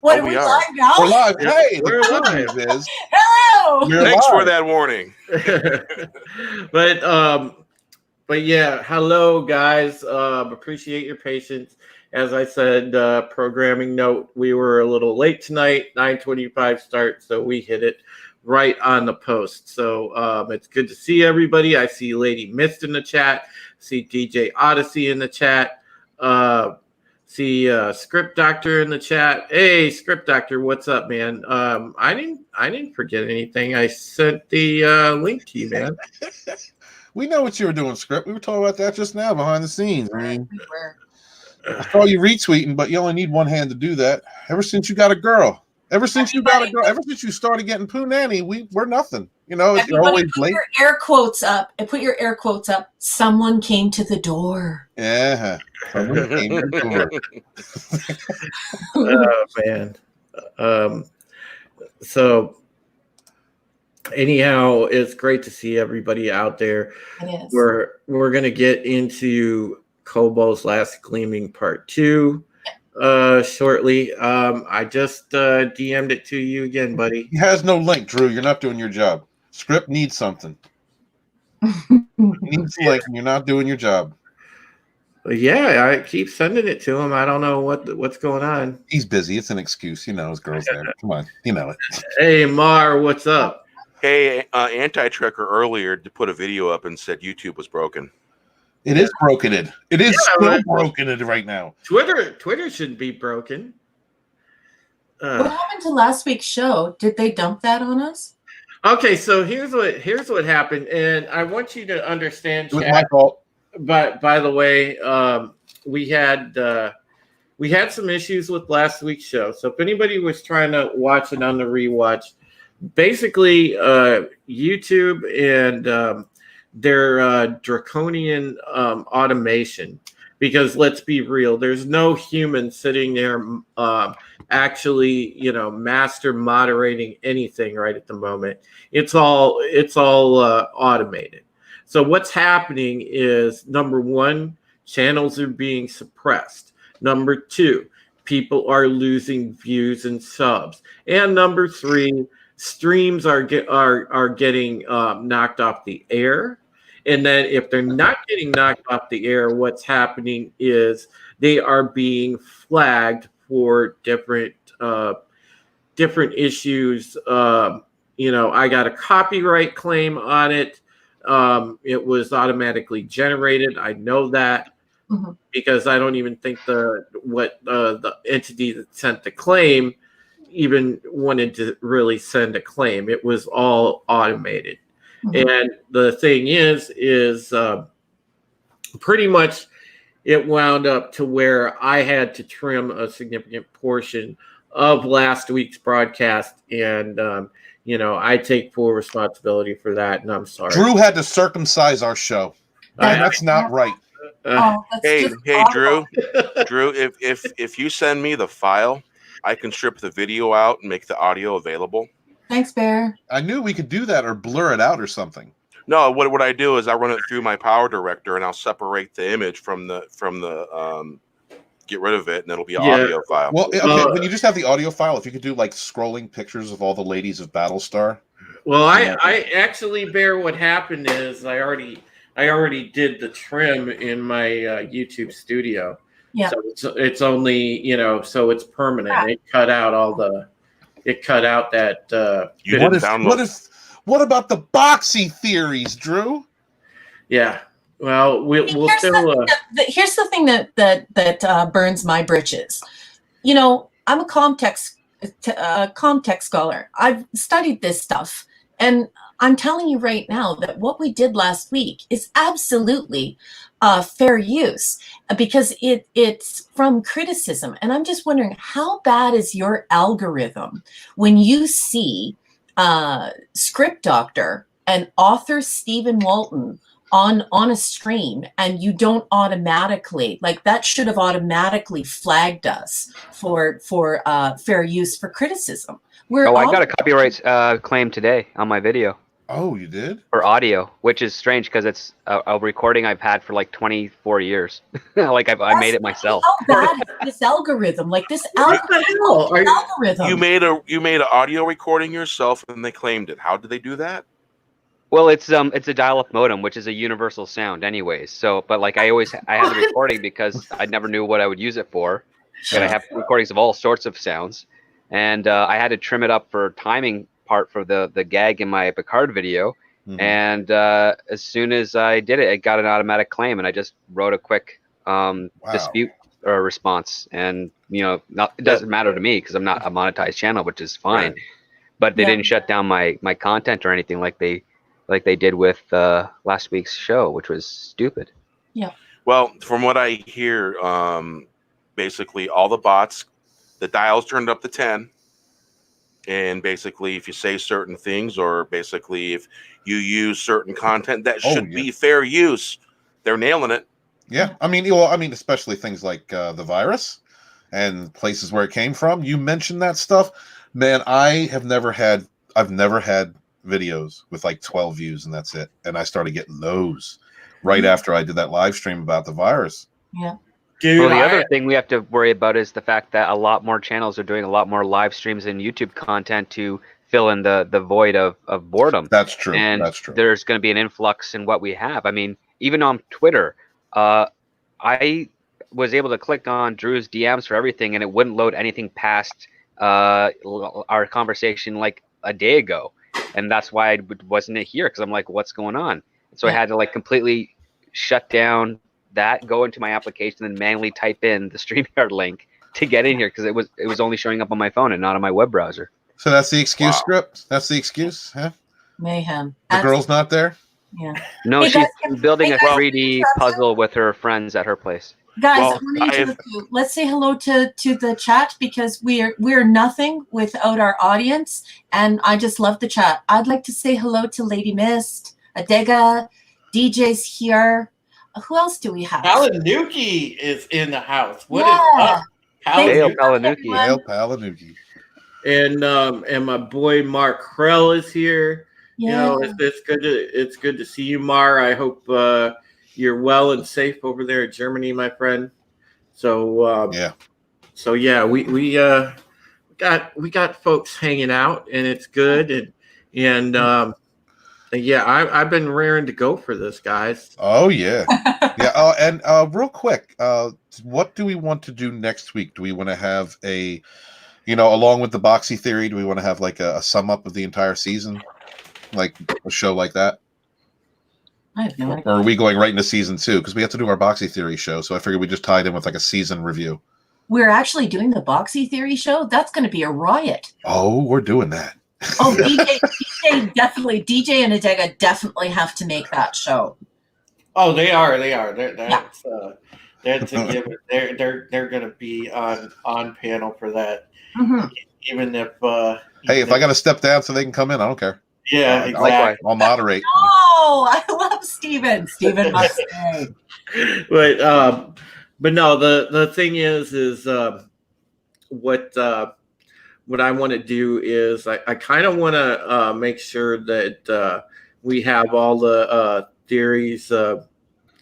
What, are we live now? We're live. Yeah, Hey, we're the good live. news is Hello. Thanks live. for that warning. But yeah, hello guys. Appreciate your patience. As I said, programming note, we were a little late tonight, 9:25 start, so we hit it right on the post. So it's good to see everybody. I see Lady Mist in the chat, see DJ Odyssey in the chat, see Script Doctor in the chat. Hey, Script Doctor, what's up, man? I didn't forget anything. I sent the link to you, man. We know what you were doing, Script. We were talking about that just now behind the scenes. I mean, We were. I saw you retweeting, but you only need one hand to do that. Ever since you got a girl, ever since you started getting Poo Nanny, we're nothing. You know, you're always put late. your air quotes up. And put your air quotes up. Someone came to the door. Yeah. Someone came to the door. Oh man. So anyhow, it's great to see everybody out there. It is. We're gonna get into Kobol's Last Gleaming Part 2 shortly. I just DM'd it to you again, buddy. He has no link, Drew. You're not doing your job. Script needs something. Needs a link, and you're not doing your job. Yeah, I keep sending it to him. I don't know what's going on. He's busy. It's an excuse. You know his girl's there. Come on. You know it. Hey, Mar, what's up? Hey, Anti-Trekker earlier to put a video up and said YouTube was broken. It is broken. It is still broken right now. Twitter shouldn't be broken. What happened to last week's show? Did they dump that on us? Okay, so here's what happened, and I want you to understand. It was my fault. But by the way, we had some issues with last week's show. So if anybody was trying to watch it on the rewatch, basically YouTube and their draconian automation, because let's be real, there's no human sitting there actually, master moderating anything right at the moment. It's all automated. So what's happening is, number one, channels are being suppressed. Number two, people are losing views and subs. And number three, streams are getting knocked off the air. And then if they're not getting knocked off the air, what's happening is they are being flagged for different issues. I got a copyright claim on it. It was automatically generated. I know that because I don't even think the entity that sent the claim even wanted to really send a claim. It was all automated. And the thing is pretty much it wound up to where I had to trim a significant portion of last week's broadcast, and I take full responsibility for that, and I'm sorry. Drew had to circumcise our show. That's not right. Hey, Drew. Drew, if you send me the file, I can strip the video out and make the audio available. Thanks, Bear. I knew we could do that or blur it out or something. No, what I do is I run it through my Power Director and I'll separate the image from the get rid of it, and it'll be an audio file. Well, okay, when you just have the audio file, if you could do like scrolling pictures of all the ladies of Battlestar. Well, I actually, Bear, what happened is I already did the trim in my YouTube studio. Yeah. So it's only, so it's permanent. Yeah. It cut out that. What about the boxy theories, Drew? Yeah. Well, we'll still. Here's the thing that burns my britches. I'm a Comtext scholar. I've studied this stuff, and I'm telling you right now that what we did last week is absolutely fair use, because it's from criticism. And I'm just wondering, how bad is your algorithm when you see Script Doctor and author Stephen Walton on a stream, and you don't automatically, like, that should have automatically flagged us for fair use for criticism. I got a copyright claim today on my video. Oh, you did? for audio, which is strange because it's a recording I've had for like 24 years. Like I made it myself. How bad is this algorithm? Like this What the hell? Are you- algorithm. You made an audio recording yourself, and they claimed it. How did they do that? Well, it's a dial-up modem, which is a universal sound, anyways. So, but like I had the recording because I never knew what I would use it for. And I have recordings of all sorts of sounds, and I had to trim it up for timing part for the gag in my Picard video. Mhm. And as soon as I did it, it got an automatic claim, and I just wrote a quick dispute or response. And it doesn't matter to me because I'm not a monetized channel, which is fine. Right. But they didn't shut down my content or anything like they did with last week's show, which was stupid. Yeah. Well, from what I hear, basically all the bots, the dials turned up to 10. And basically, if you say certain things, or basically if you use certain content that should be fair use, they're nailing it. Yeah, I mean, especially things like the virus and places where it came from. You mentioned that stuff, man. I've never had videos with like 12 views and that's it. And I started getting those right after I did that live stream about the virus. Yeah. Dude, Well, the other thing we have to worry about is the fact that a lot more channels are doing a lot more live streams and YouTube content to fill in the void of boredom. That's true. And that's true. There's going to be an influx in what we have. I mean, even on Twitter, I was able to click on Drew's DMs for everything, and it wouldn't load anything past our conversation like a day ago. And that's why I wasn't here, because I'm like, what's going on? So I had to like completely shut down that, go into my application, and manually type in the StreamYard link to get in here, because it was only showing up on my phone and not on my web browser. So that's the excuse, Script? That's the excuse? Huh? Mayhem. The girl's not there? Yeah. No, Hey, she's guys, building a hey, guys, 3D puzzle with her friends at her place. Guys, Well, I want to interrupt you. Let's say hello to the chat, because we're nothing without our audience, and I just love the chat. I'd like to say hello to Lady Mist, Adega, DJ's here. Who else do we have? Palanuki is in the house. What is up? Dale Palanuki. Palanuki. Dale Palanuki. And my boy Mark Krell is here. Yeah. It's good to see you, Mar. I hope you're well and safe over there in Germany, my friend. So we got folks hanging out, and it's good, and I've been raring to go for this, guys. Oh yeah. Yeah. And real quick, what do we want to do next week? Do we want to have along with the Boxy Theory, do we want to have like a sum up of the entire season, like a show like that? I have no idea. Or are we going right into season 2? Because we have to do our Boxy Theory show, so I figured we just tied in with like a season review. We're actually doing the Boxy Theory show. That's going to be a riot. Oh, we're doing that. Oh, DJ definitely. DJ and Adega definitely have to make that show. Oh, they are. That's a given. They're going to be on panel for that. Mm-hmm. Even if Hey, if I got to step down so they can come in, I don't care. yeah, exactly. I'll moderate. Oh, I love Steven. Steven must stay. But no, the thing is what I want to do is I kind of want to make sure that we have all the theories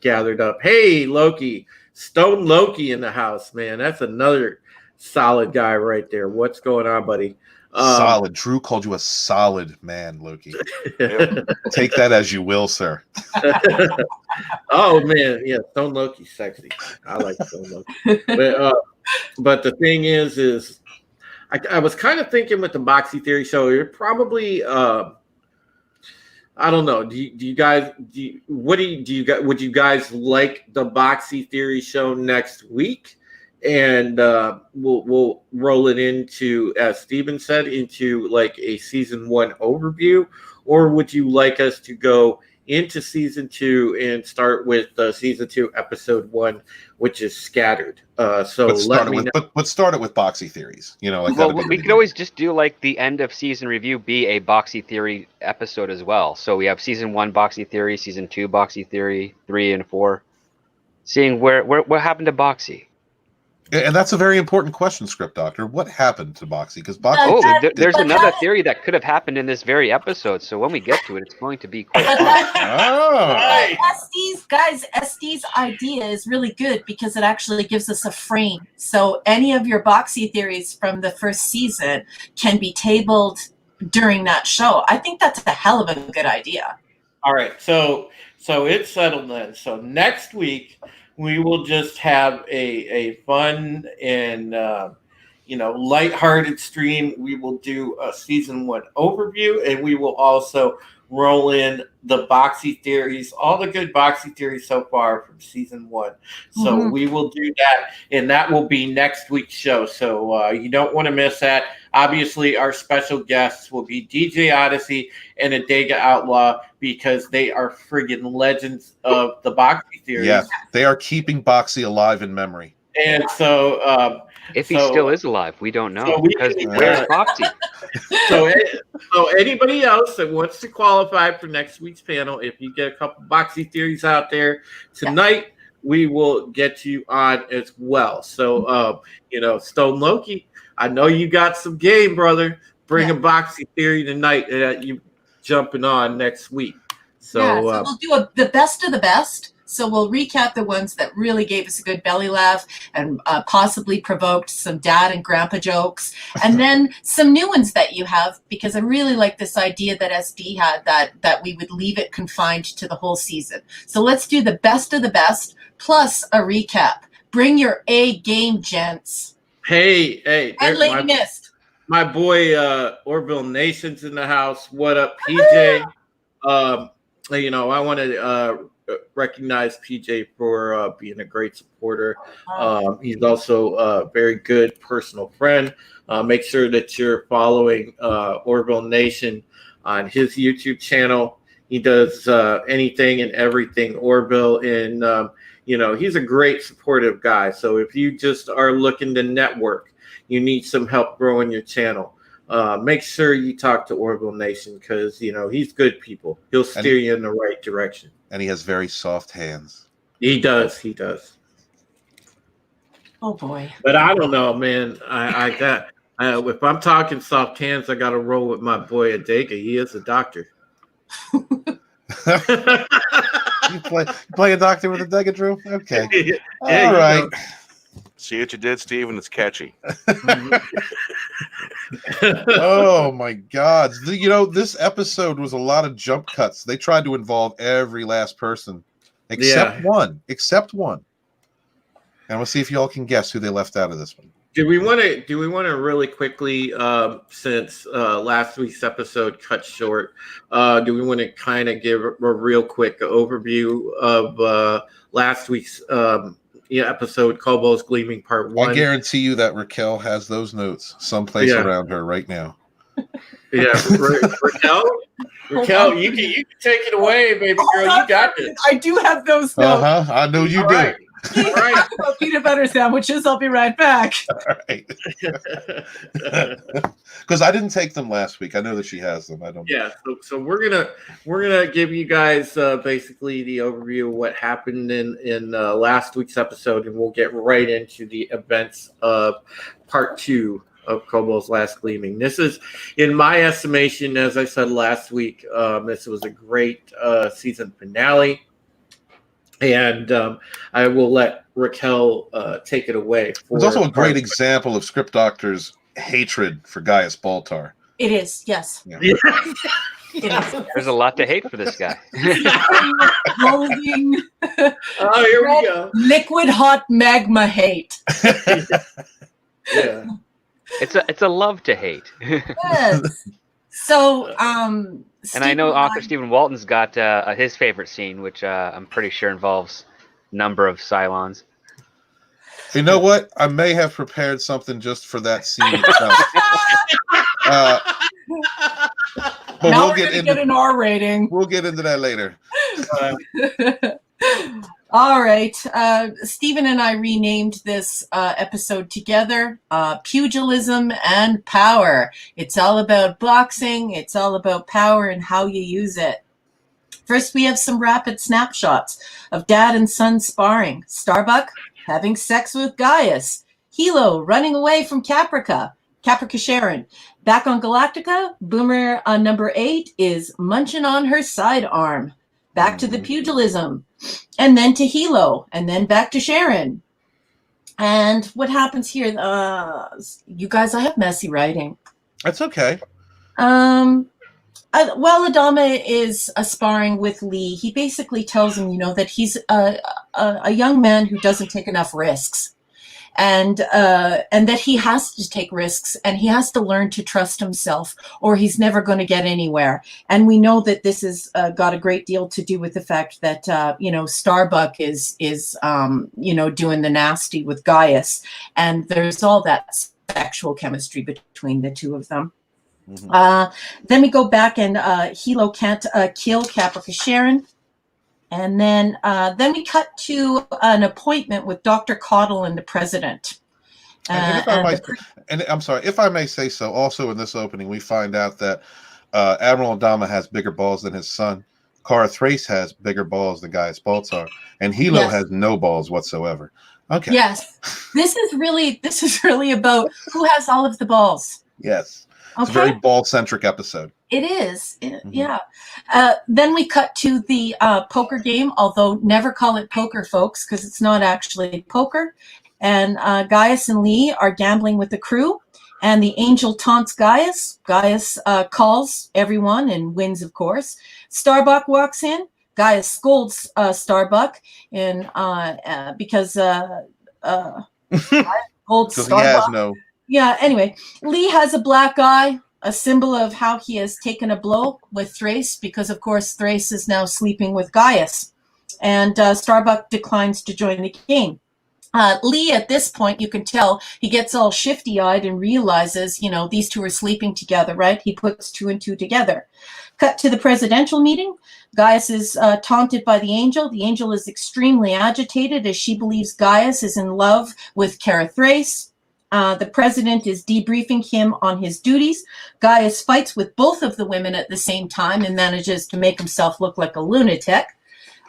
gathered up. Hey, Loki, Stone Loki in the house, man. That's another solid guy right there. What's going on, buddy? Solid. Drew called you a solid man, Loki. Take that as you will, sir. Oh man, yeah, Stone Loki's sexy. I like Stone Loki. But the thing is I was kind of thinking with the Boxy Theory show, you're probably I don't know. Would you guys like the Boxy Theory show next week? And we'll roll it into, as Steven said, into like a season 1 overview, or would you like us to go into season 2 and start with season 2 episode 1, which is Scattered? So let's start it with Boxy Theories. We could always just do like the end of season review be a Boxy Theory episode as well. So we have season 1 Boxy Theory, season 2 Boxy Theory, 3 and 4. Seeing what happened to Boxy. And that's a very important question, Script Doctor. What happened to Boxy? Because Boxy. Oh, there's another theory that could have happened in this very episode. So when we get to it, it's going to be quite fun. Oh. SD's idea is really good because it actually gives us a frame. So any of your Boxy theories from the first season can be tabled during that show. I think that's a hell of a good idea. All right, so it's settled then. So next week we will just have a fun and lighthearted stream. We will do a season 1 overview, and we will also roll in the Boxy theories, all the good Boxy theories so far from season 1. So we will do that, and that will be next week's show. So you don't want to miss that. Obviously, our special guests will be DJ Odyssey and Adega Outlaw because they are friggin' legends of the Boxy theories. Yeah, they are keeping Boxy alive in memory. And so, if he still is alive, we don't know. So because where's Boxy? So anybody else that wants to qualify for next week's panel, if you get a couple Boxy theories out there tonight, we will get you on as well. So, Stone Loki, I know you got some game, brother. Bring a Boxy theory tonight that you jumping on next week. So, we'll do the best of the best. So we'll recap the ones that really gave us a good belly laugh and possibly provoked some dad and grandpa jokes. And then some new ones that you have, because I really like this idea that SD had that we would leave it confined to the whole season. So let's do the best of the best plus a recap. Bring your A game, gents. Hey. And Lady Mist. My boy Orville Nation's in the house. What up, PJ? I want to recognize PJ for being a great supporter. He's also a very good personal friend. Make sure that you're following Orville Nation on his YouTube channel. He does anything and everything Orville, and he's a great supportive guy. So if you just are looking to network, you need some help growing your channel, make sure you talk to Orville Nation because he's good people. He'll steer you in the right direction. And he has very soft hands. He does. Oh boy. But I don't know, man. I got if I'm talking soft hands, I got to roll with my boy Adega. He is a doctor. You play a doctor with Adega, Drew? Okay. Yeah, all right. See what you did, Steven? It's catchy. Oh my God! This episode was a lot of jump cuts. They tried to involve every last person except one. And we'll see if y'all can guess who they left out of this one. Do we want to really quickly, since last week's episode cut short, do we want to kind of give a real quick overview of last week's episode, Kobol's Gleaming Part 1? I guarantee you that Raquel has those notes someplace around her right now. Yeah, Raquel, you can take it away, baby girl. You got this. I do have those notes. I know you All do. right. All right. About peanut butter sandwiches. I'll be right back. All right. Because I didn't take them last week. I know that she has them. I don't. Yeah. So we're gonna give you guys basically the overview of what happened in last week's episode, and we'll get right into the events of Part 2 of Kobol's Last Gleaming. This is, in my estimation, as I said last week, this was a great season finale. And I will let Raquel take it away. It's also a great example of Script Doctor's hatred for Gaius Baltar. It is, yes. Yeah. It is. There's a lot to hate for this guy. Loathing. Oh, here we go. Liquid hot magma hate. Yeah. It's a love to hate. Yes. So, and I know author Stephen Walton's got his favorite scene, which I'm pretty sure involves a number of Cylons. You know what? I may have prepared something just for that scene itself. But now we'll get an R rating. We'll get into that later. All right. Stephen and I renamed this episode together, Pugilism and Power. It's all about boxing. It's all about power and how you use it. First, we have some rapid snapshots of dad and son sparring. Starbuck having sex with Gaius. Hilo running away from Caprica Sharon. Back on Galactica, Boomer number 8 is munching on her sidearm. Back to the pugilism, and then to Hilo, and then back to Sharon. And what happens here? You guys, I have messy writing. That's okay. While Adama is sparring with Lee, he basically tells him, that he's a young man who doesn't take enough risks. And that he has to take risks, and he has to learn to trust himself, or he's never going to get anywhere. And we know that this has got a great deal to do with the fact that Starbuck is doing the nasty with Gaius, and there's all that sexual chemistry between the two of them. Mm-hmm. Then we go back, and Hilo can't kill Caprica Sharon. And then we cut to an appointment with Dr. Caudle and the president. I'm sorry, if I may say so, also in this opening, we find out that Admiral Adama has bigger balls than his son. Cara Thrace has bigger balls than Gaius Baltar. And Hilo has no balls whatsoever. Okay. Yes. This is really about who has all of the balls. Yes. It's a very ball-centric episode. It is. Yeah. Then we cut to the poker game, although never call it poker, folks, because it's not actually poker. And Gaius and Lee are gambling with the crew, and the angel taunts Gaius. Gaius calls everyone and wins, of course. Starbuck walks in. Gaius scolds Starbuck because scolds Starbuck. He has no... Yeah, anyway, Lee has a black eye, a symbol of how he has taken a blow with Thrace, because, of course, Thrace is now sleeping with Gaius. And Starbuck declines to join the game. Lee, at this point, you can tell, he gets all shifty-eyed and realizes, these two are sleeping together, right? He puts 2 and 2 together. Cut to the presidential meeting. Gaius is taunted by the angel. The angel is extremely agitated as she believes Gaius is in love with Cara Thrace. The president is debriefing him on his duties. Gaius fights with both of the women at the same time and manages to make himself look like a lunatic.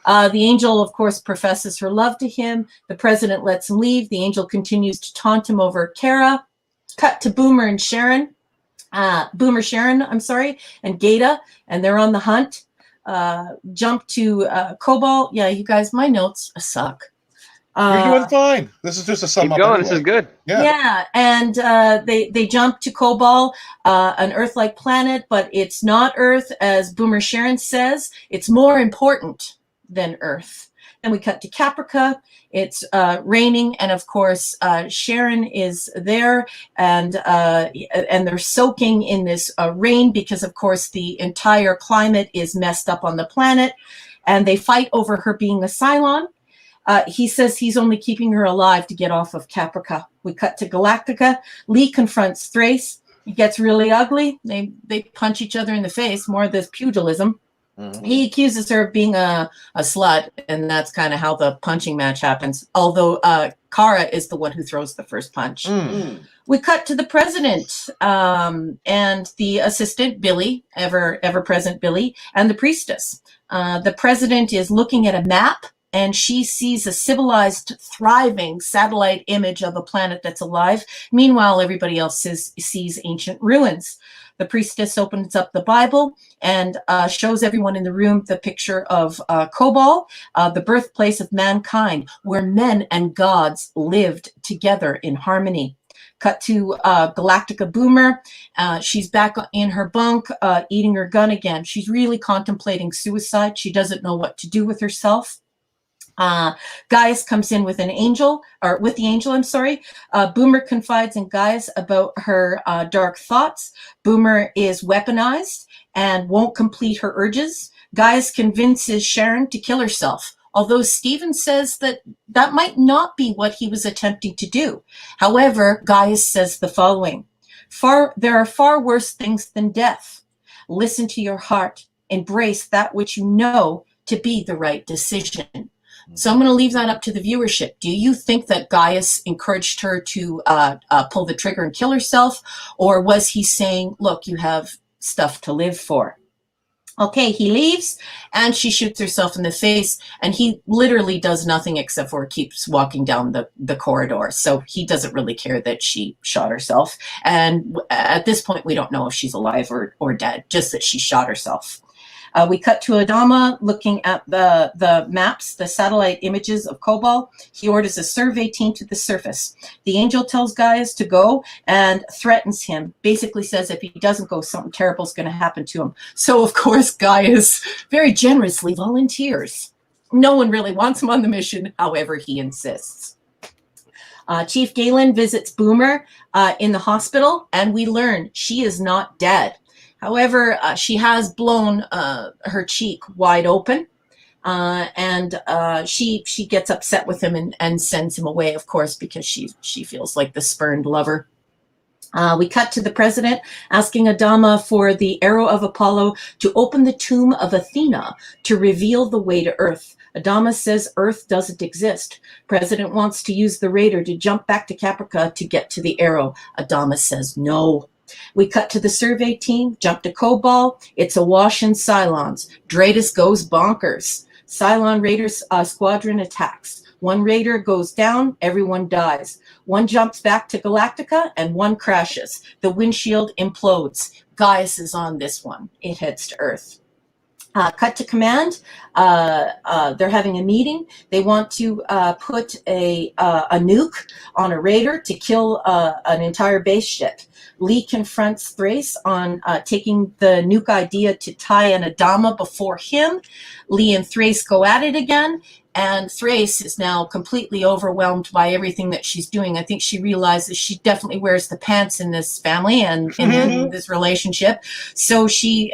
The angel, of course, professes her love to him. The president lets him leave. The angel continues to taunt him over Cara. Cut to Boomer Sharon, and Gata, and they're on the hunt. Jump to Kobol. Yeah, you guys, my notes suck. You're doing fine. This is just a sum up. Keep going. Anyway. This is good. Yeah, and they jump to Kobol, an Earth-like planet, but it's not Earth, as Boomer Sharon says. It's more important than Earth. Then we cut to Caprica. It's raining, and of course, Sharon is there, and they're soaking in this rain because, of course, the entire climate is messed up on the planet, and they fight over her being a Cylon. He says he's only keeping her alive to get off of Caprica. We cut to Galactica. Lee confronts Thrace. It gets really ugly. They punch each other in the face, more of this pugilism. Mm-hmm. He accuses her of being a slut, and that's kind of how the punching match happens, although Cara is the one who throws the first punch. Mm. We cut to the president and the assistant, Billy, ever-present Billy, and the priestess. The president is looking at a map, and she sees a civilized, thriving satellite image of a planet that's alive. Meanwhile, everybody else sees ancient ruins. The priestess opens up the Bible and shows everyone in the room the picture of Kobol, the birthplace of mankind, where men and gods lived together in harmony. Cut to Galactica Boomer. She's back in her bunk, eating her gun again. She's really contemplating suicide. She doesn't know what to do with herself. Gaius comes in with the angel. Boomer confides in Gaius about her dark thoughts. Boomer is weaponized and won't complete her urges. Gaius convinces Sharon to kill herself, although Stephen says that might not be what he was attempting to do. However, Gaius says the following: there are far worse things than death. Listen to your heart. Embrace that which you know to be the right decision. So I'm going to leave that up to the viewership. Do you think that Gaius encouraged her to pull the trigger and kill herself? Or was he saying, look, you have stuff to live for? Okay, he leaves, and she shoots herself in the face, and he literally does nothing except for keeps walking down the corridor. So he doesn't really care that she shot herself. And at this point, we don't know if she's alive or dead, just that she shot herself. We cut to Adama looking at the maps, the satellite images of Kobol. He orders a survey team to the surface. The angel tells Gaius to go and threatens him, basically says if he doesn't go, something terrible is going to happen to him. So, of course, Gaius very generously volunteers. No one really wants him on the mission, however, he insists. Chief Galen visits Boomer in the hospital, and we learn she is not dead. However, she has blown her cheek wide open, and she gets upset with him and sends him away, of course, because she feels like the spurned lover. We cut to the president asking Adama for the arrow of Apollo to open the tomb of Athena to reveal the way to Earth. Adama says Earth doesn't exist. President wants to use the raider to jump back to Caprica to get to the arrow. Adama says no. We cut to the survey team, jump to Kobol. It's awash in Cylons. Dratus goes bonkers. Cylon Raiders squadron attacks. One raider goes down, everyone dies. One jumps back to Galactica, and one crashes. The windshield implodes. Gaius is on this one. It heads to Earth. Cut to command. They're having a meeting. They want to put a nuke on a raider to kill an entire base ship. Lee confronts Thrace on taking the nuke idea to Ty and Adama before him. Lee and Thrace go at it again, and Thrace is now completely overwhelmed by everything that she's doing. I think she realizes she definitely wears the pants in this family and in this relationship. So she,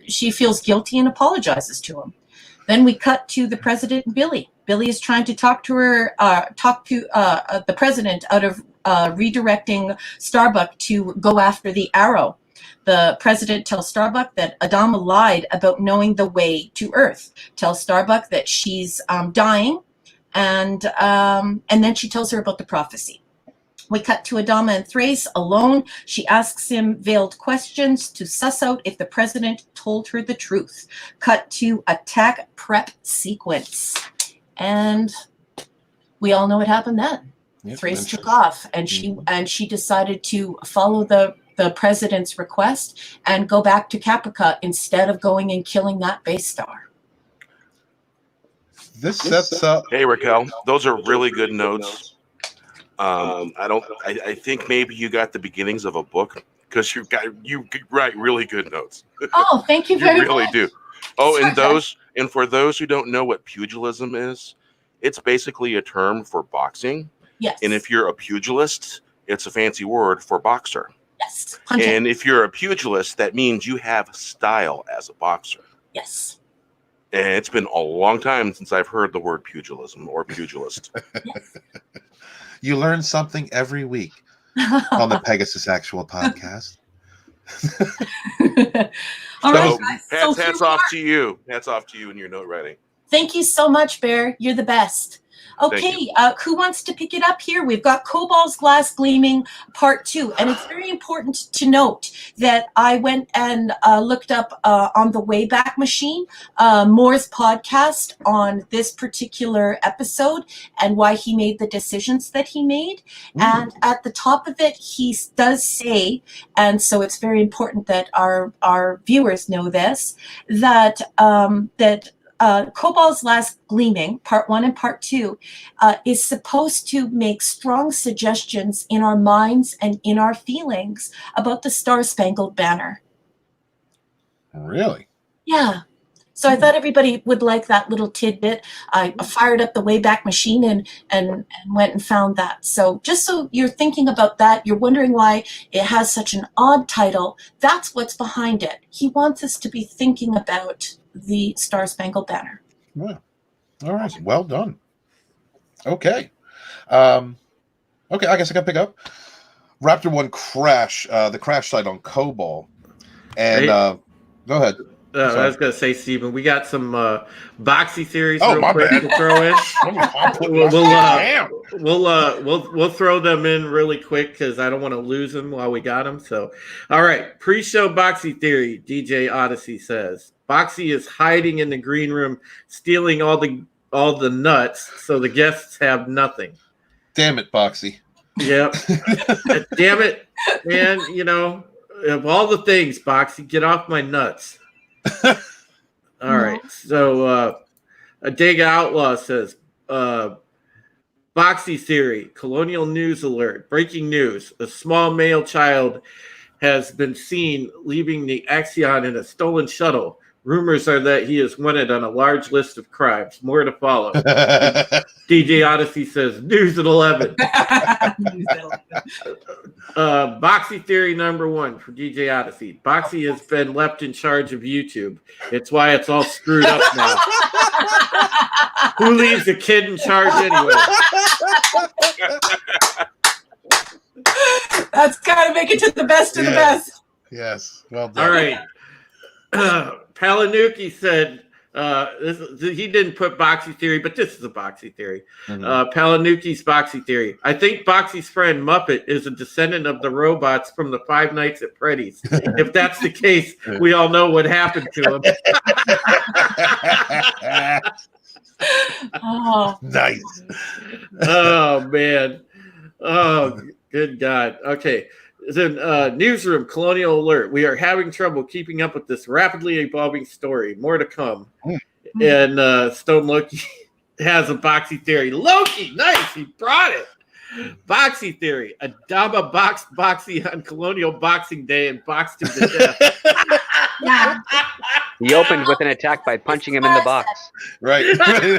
she feels guilty and apologizes to him. Then we cut to the president and Billy. Billy is trying to talk to the president out of redirecting Starbuck to go after the arrow. The president tells Starbuck that Adama lied about knowing the way to Earth. Tells Starbuck that she's dying, and then she tells her about the prophecy. We cut to Adama and Thrace alone. She asks him veiled questions to suss out if the president told her the truth. Cut to attack prep sequence. And we all know what happened then. Yep, Thrace took off, and she decided to follow the president's request and go back to Caprica instead of going and killing that base star. This sets up. Hey, Raquel, those are really good notes. I think maybe you got the beginnings of a book because you write really good notes. Oh, thank you very much. You really do. Oh, and for those who don't know what pugilism is, it's basically a term for boxing. Yes. And if you're a pugilist, it's a fancy word for boxer. Yes. And if you're a pugilist, that means you have style as a boxer. Yes. And it's been a long time since I've heard the word pugilism or pugilist. Yes. You learn something every week on the Pegasus Actual podcast. All right, guys. Hats off to you. Hats off to you in your note writing. Thank you so much, Bear. You're the best. Okay, who wants to pick it up here? We've got Kobol's Glass Gleaming Part 2. And it's very important to note that I went and looked up on the Wayback Machine, Moore's podcast on this particular episode and why he made the decisions that he made. And at the top of it, he does say, and so it's very important that our viewers know this, that Kobol's Last Gleaming, Part 1 and Part 2, is supposed to make strong suggestions in our minds and in our feelings about the Star-Spangled Banner. Really? Yeah. So I thought everybody would like that little tidbit. I fired up the Wayback Machine and went and found that. So just so you're thinking about that, you're wondering why it has such an odd title, that's what's behind it. He wants us to be thinking about the Star-Spangled Banner. Yeah. All right. Well done. Okay. I guess I can pick up. Raptor 1 crash, the crash site on Kobol. And go ahead. I was gonna say, Steven, we got some boxy theories Oh, real my quick bad. to throw in. I'm putting my We'll throw them in really quick because I don't want to lose them while we got them. So, all right, pre-show boxy theory. DJ Odyssey says Boxy is hiding in the green room, stealing all the nuts, so the guests have nothing. Damn it, Boxy. Yep. Damn it, man. You know, of all the things, Boxy, get off my nuts. All right. So, Dega Outlaw says, Boxy theory, colonial news alert, breaking news. A small male child has been seen leaving the Axion in a stolen shuttle. Rumors are that he is wanted on a large list of crimes. More to follow. DJ Odyssey says, news at 11. Boxy theory number 1 for DJ Odyssey. Boxy has been left in charge of YouTube. It's why it's all screwed up now. Who leaves a kid in charge anyway? That's got to make it to the best of the best. Yes. Well done. All right. Palanuki said, he didn't put boxy theory, but this is a boxy theory. Palanuki's boxy theory. I think Boxy's friend Muppet is a descendant of the robots from the Five Nights at Freddy's. If that's the case, we all know what happened to him. Oh, Nice. Oh, man. Oh, good God. Okay. Then newsroom, Colonial Alert. We are having trouble keeping up with this rapidly evolving story. More to come. And Stone Loki has a boxy theory. Loki, nice. He brought it. Boxy theory. Adama boxed Boxy on Colonial Boxing Day and boxed him to death. yeah. He opened with an attack by punching him in the box. Right. Loki, you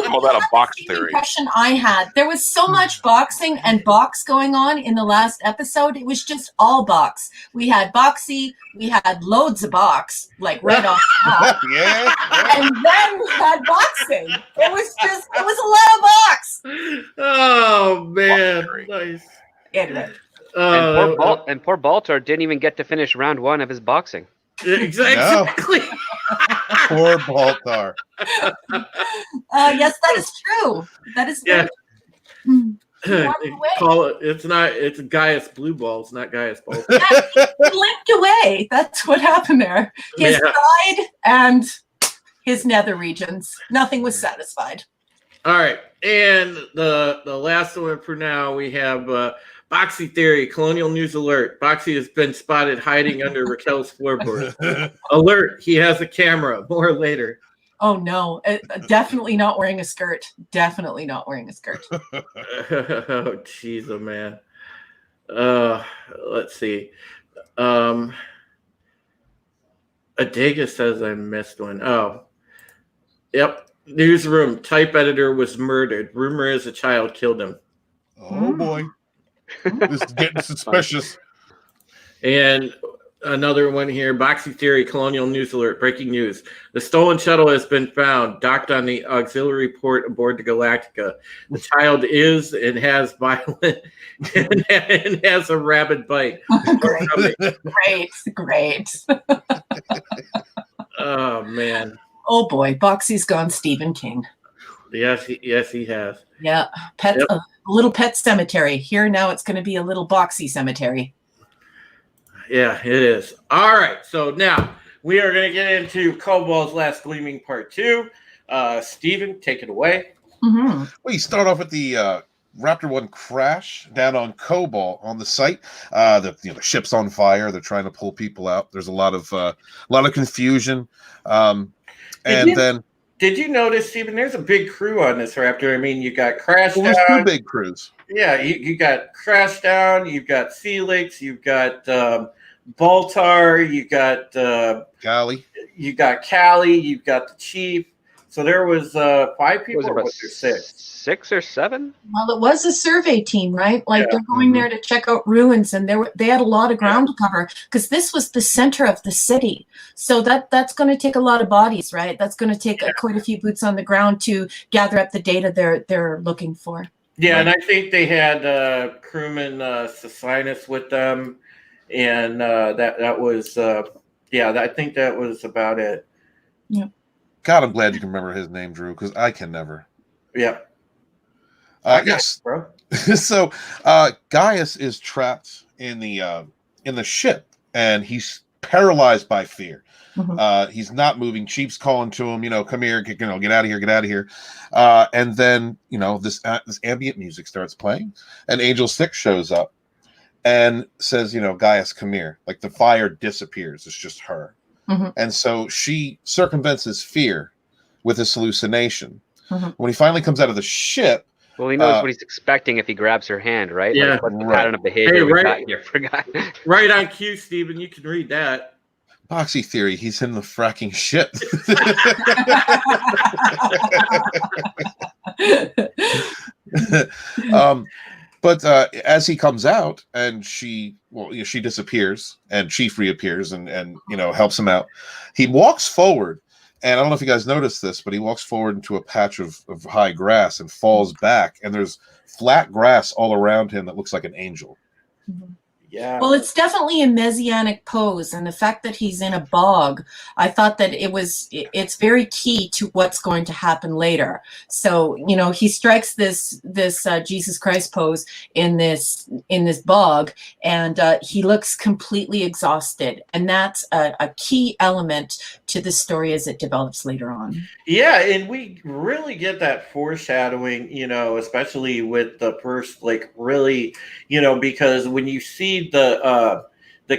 Call that a box the theory. impression I had. There was so much boxing and box going on in the last episode. It was just all box. We had Boxy. We had loads of box, like right off the top. Yeah. And then we had boxing. It was a lot of box. Oh, man. Nice. Anyway. And poor Baltar didn't even get to finish round 1 of his boxing. Exactly. Poor Baltar. Yes, that is true. That is Yeah. Call it. It's Gaius Blue Balls, not Gaius Balls. He limped away. That's what happened there. His side and his nether regions. Nothing was satisfied. All right, and the last one for now, we have Boxy theory, Colonial News alert. Boxy has been spotted hiding under Raquel's floorboard. Alert, he has a camera. More later. Oh, no. Definitely not wearing a skirt. Definitely not wearing a skirt. Oh, jeez, oh, man. Let's see. Adega says I missed one. Oh, yep. Newsroom, type editor was murdered. Rumor is a child killed him. Oh, boy. This is getting suspicious. And another one here, Boxy theory, Colonial News alert, breaking news. The stolen shuttle has been found, docked on the auxiliary port aboard the Galactica. The child is and has violent and has a rabid bite. Great. Oh, man. Oh, boy. Boxy's gone Stephen King. Yes, he has. Yeah. A little pet cemetery. Here now it's going to be a little Boxy cemetery. Yeah, it is. All right. So now we are going to get into Kobol's Last Gleaming Part 2. Steven, take it away. Mm-hmm. Well, you start off with the Raptor 1 crash down on Kobol on the site. The ship's on fire. They're trying to pull people out. There's a lot of confusion. Did you notice, Steven, there's a big crew on this Raptor? I mean, you got Crash Down. There's two big crews. Yeah, you got Crash Down, you've got Felix, you've got Baltar, you got Callie. You got Callie, you've got the Chief. So there was 5 people, or was there 6? 6 or 7? Well, it was a survey team, right? Like they're going there to check out ruins, and they had a lot of ground to cover because this was the center of the city. So that's going to take a lot of bodies, right? That's going to take quite a few boots on the ground to gather up the data they're looking for. Yeah, right. And I think they had crewman Cesinus with them, and that was Yeah, I think that was about it. God, I'm glad you can remember his name, Drew, because I can never. Yeah. Yes. Bro. So Gaius is trapped in the ship, and he's paralyzed by fear. He's not moving. Chief's calling to him, come here, get out of here, get out of here. And then, this ambient music starts playing, and Angel 6 shows up and says, Gaius, come here. Like the fire disappears. It's just her. And so she circumvents his fear with his hallucination. When he finally comes out of the ship, well, he knows what he's expecting if he grabs her hand, right? Yeah. Like, what's the pattern of behavior we got here? Forgot. Right on cue, Stephen. You can read that. Boxy theory, he's in the fracking ship. But as he comes out and she disappears and Chief reappears and helps him out, he walks forward. And I don't know if you guys noticed this, but he walks forward into a patch of high grass and falls back. And there's flat grass all around him that looks like an angel. Yeah. Well, it's definitely a messianic pose, and the fact that he's in a bog, I thought that it's very key to what's going to happen later. So, he strikes this Jesus Christ pose in this bog, and he looks completely exhausted, and that's a key element to the story as it develops later on. Yeah, and we really get that foreshadowing, especially with the first, really, because when you see the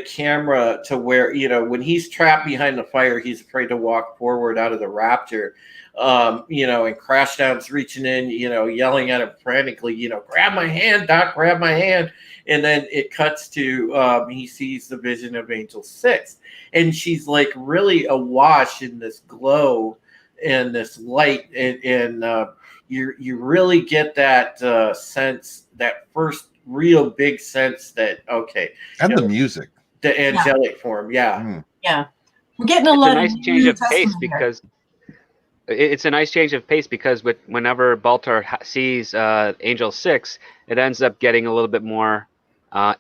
camera to where, when he's trapped behind the fire, he's afraid to walk forward out of the raptor, and Crashdown's reaching in, yelling at him frantically, grab my hand, Doc, grab my hand. And then it cuts to he sees the vision of Angel 6, and she's like really awash in this glow and this light, and you really get that sense, that first real big sense that and the music, the angelic form. Yeah, we're getting a lot nice of change of pace here. because it's a nice change of pace because whenever Baltar sees Angel 6, it ends up getting a little bit more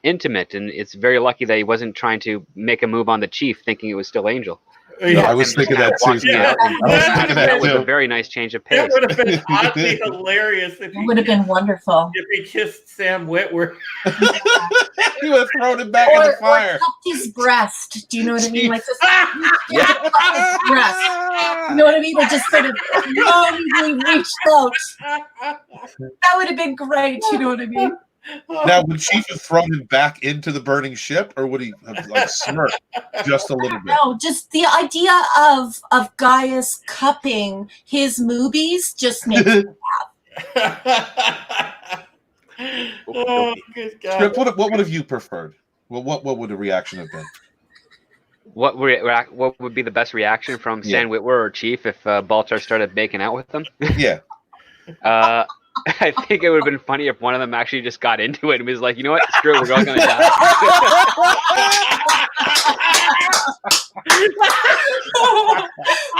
intimate, and it's very lucky that he wasn't trying to make a move on the Chief thinking it was still Angel. No, I was thinking that too. That was a very nice change of pace. That would have been oddly hilarious if it would have been wonderful if he kissed Sam Witwer. He would have thrown him back in the fire. Or cupped his breast. Do you know what I mean? Like this. His breast. You know what I mean? They just sort of lovingly reached out. That would have been great. You know what I mean? Now, would Chief have thrown him back into the burning ship, or would he have smirked just a little bit? No, just the idea of Gaius cupping his movies just makes me laugh. Oh, good God. What would have you preferred? Well, what would the reaction have been? What would be the best reaction from Sam Witwer or Chief if Baltar started making out with them? Yeah. I think it would have been funny if one of them actually just got into it and was like, you know what, screw it, we're all gonna die.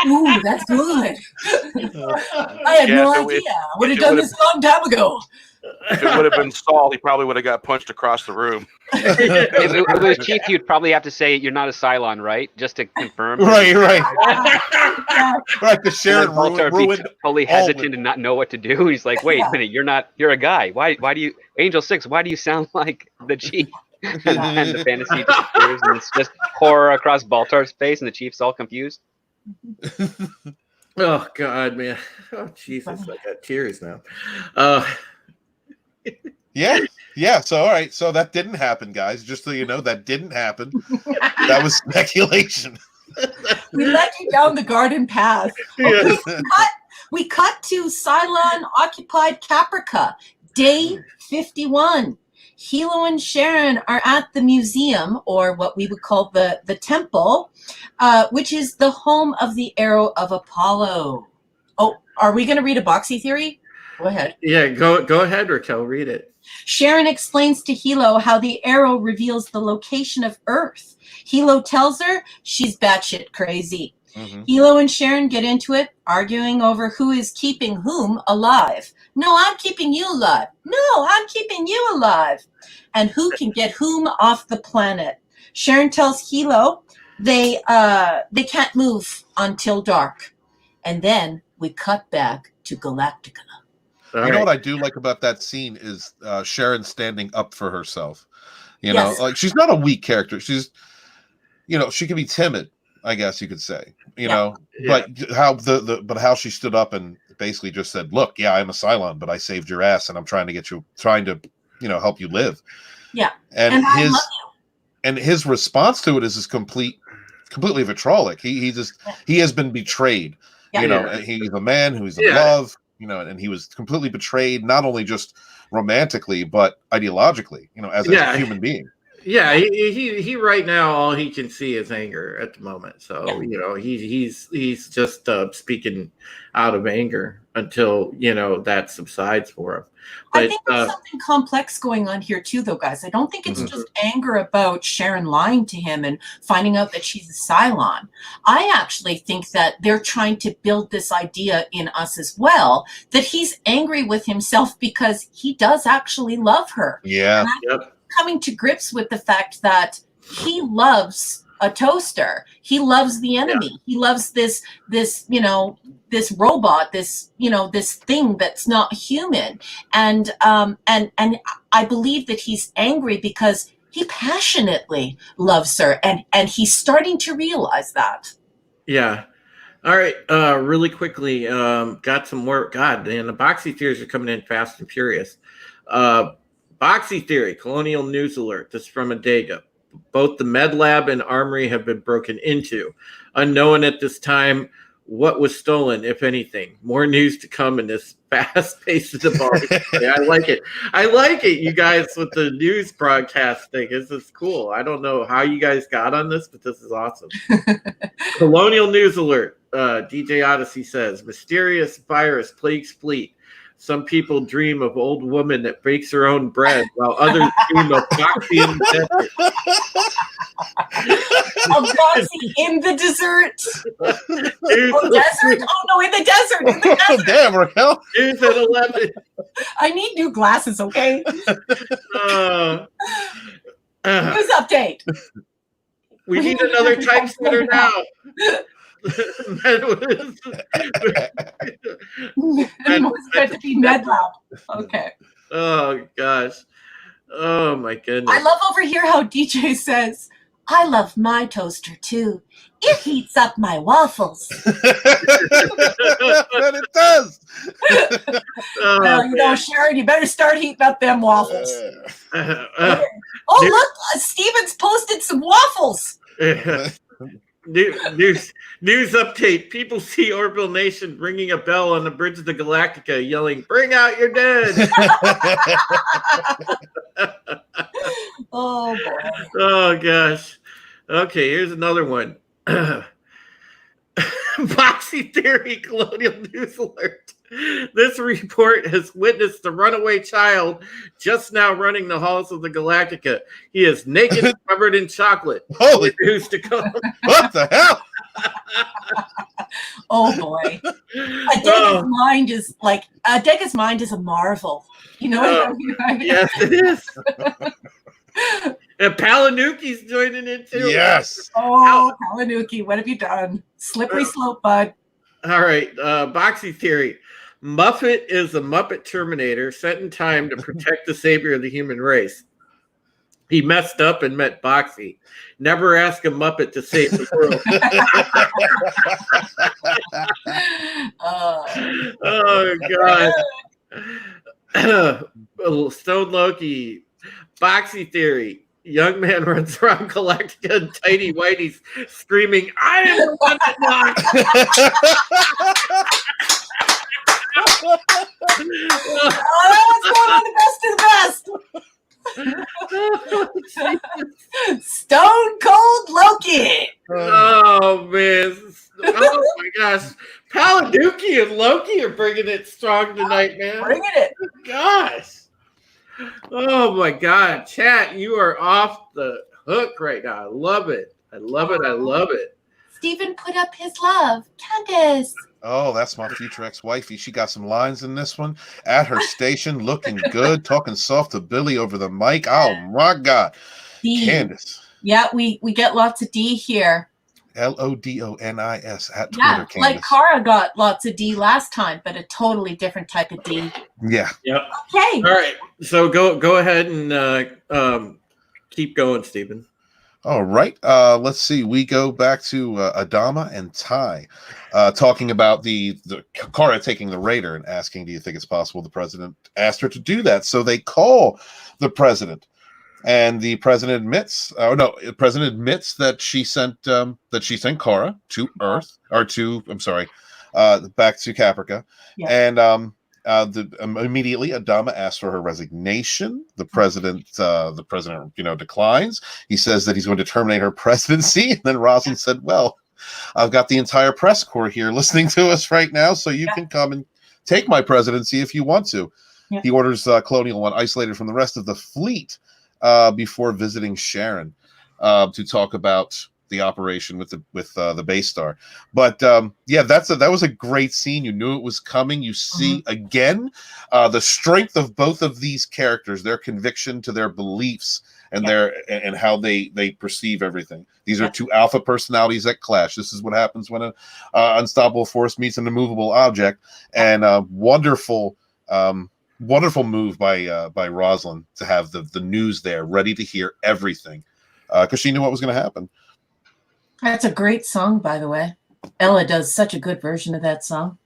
Ooh, that's good. I had no idea. Would have done this a long time ago. If it would have been Saul, he probably would have got punched across the room. If it was Chief, you'd probably have to say you're not a Cylon, right? Just to confirm. Right. Right. The Sharon ruined totally hesitant and not know what to do. He's like, wait a minute, you're a guy. Why do you, Angel 6? Why do you sound like the Chief? And the fantasy disappears, and it's just horror across Baltar's face, and the Chief's all confused. Oh God, man! Oh Jesus, I got tears now. Yeah. So, all right. So that didn't happen, guys. Just so you know, that didn't happen. That was speculation. We led you down the garden path. Yeah. We cut to Cylon-occupied Caprica, day 51. Hilo and Sharon are at the museum, or what we would call the temple, which is the home of the Arrow of Apollo. Oh, are we going to read a boxy theory? Go ahead. Yeah, go ahead, Raquel. Read it. Sharon explains to Hilo how the arrow reveals the location of Earth. Hilo tells her she's batshit crazy. Mm-hmm. Hilo and Sharon get into it, arguing over who is keeping whom alive. No, I'm keeping you alive. No, I'm keeping you alive. And who can get whom off the planet. Sharon tells Hilo they can't move until dark, and then we cut back to Galactica. You know what I do like about that scene is Sharon standing up for herself. You know, Yes. like she's not a weak character. She's, you know, she can be timid, I guess you could say. You know, but how but how she stood up and basically just said, "Look, yeah, I'm a Cylon, but I saved your ass, and I'm trying to help you live." Yeah, and I love his response to it is completely vitriolic. He has been betrayed. Yeah. You know, he's a man who's in love. You know, and he was completely betrayed, not only just romantically, but ideologically, you know, as a human being. Yeah, he right now all he can see is anger at the moment. So you know he's just speaking out of anger until that subsides for him. But, I think there's something complex going on here too, though, guys. I don't think it's just anger about Sharon lying to him and finding out that she's a Cylon. I actually think that they're trying to build this idea in us as well, that he's angry with himself because he does actually love her. Yeah. And I'm coming to grips with the fact that he loves a toaster. He loves the enemy. He loves this robot, this thing that's not human. And I believe that he's angry because he passionately loves her, and he's starting to realize that. Yeah. All right. Really quickly, got some more. God, man, the Boxy theories are coming in fast and furious. Boxy theory, Colonial News Alert. This is from Adega. Both the med lab and armory have been broken into. Unknown at this time what was stolen, if anything. More news to come in this fast-paced development. I like it. I like it, you guys, with the news broadcast thing. This is cool. I don't know how you guys got on this, but this is awesome. Colonial News Alert. DJ Odyssey says, mysterious virus plagues fleet. Some people dream of old woman that bakes her own bread, while others dream of Boxy in the desert. Of Boxy in the desert. Desert? Oh no, in the desert. In the desert. Damn, Raquel. News at 11. I need new glasses, okay? News update. We need another typesetter now. It was meant to be med lab. Okay. Oh gosh. Oh my goodness. I love over here how DJ says, I love my toaster too. It heats up my waffles. And it does. Well, Sharon, you better start heating up them waffles. Oh, look, Steven's posted some waffles. News update. People see Orbital Nation ringing a bell on the bridge of the Galactica, yelling, "Bring out your dead!" Oh boy. Oh gosh. Okay, here's another one. Boxy theory, Colonial News Alert. This report has witnessed the runaway child just now running the halls of the Galactica. He is naked and covered in chocolate. Holy news to come. What the hell? Oh boy. Adega's mind is Adega's mind is a marvel. You know what I mean? Yes, it is. And Palanuki's joining in too. Yes. Oh, Palanuki, what have you done? Slippery slope, bud. All right, Boxy theory. Muppet is a Muppet Terminator sent in time to protect the savior of the human race. He messed up and met Boxy. Never ask a Muppet to save the world. Oh God. Stone Loki. Boxy theory. Young man runs around Galactica in tidy whities screaming, "I am the one that what's going on? The best of the best. Stone Cold Loki. Oh man. Oh my gosh. Palanuki and Loki are bringing it strong tonight, man. Bringing it. Gosh. Oh my God. Chat, you are off the hook right now. I love it. I love it. I love it. Stephen put up his love. Candace. Oh, that's my future ex-wifey. She got some lines in this one. At her station, looking good, talking soft to Billy over the mic. Oh my God. Steve. Candace. Yeah, we get lots of D here. LODONIS at Yeah, Twitter, like Candace. Kara got lots of D last time, but a totally different type of D. Yeah. Yep. Okay. All right. So go ahead and keep going, Stephen. All right. Let's see. We go back to Adama and Ty talking about the Kara taking the Raider and asking, do you think it's possible the president asked her to do that? So they call the president, and the president admits, the president admits that she sent Kara to Earth, or to, I'm sorry, back to Caprica. Yeah. And immediately Adama asks for her resignation. The president, declines. He says that he's going to terminate her presidency. And then Rosalind said, well, I've got the entire press corps here listening to us right now, so you can come and take my presidency if you want to. Yeah. He orders Colonial One isolated from the rest of the fleet before visiting Sharon to talk about the operation with the base star. But that was a great scene. You knew it was coming. You see again the strength of both of these characters, their conviction to their beliefs and and how they perceive everything. These are two alpha personalities that clash. This is what happens when an unstoppable force meets an immovable object. And wonderful move by Rosalind to have the news there, ready to hear everything, because she knew what was going to happen. That's a great song, by the way. Ella does such a good version of that song.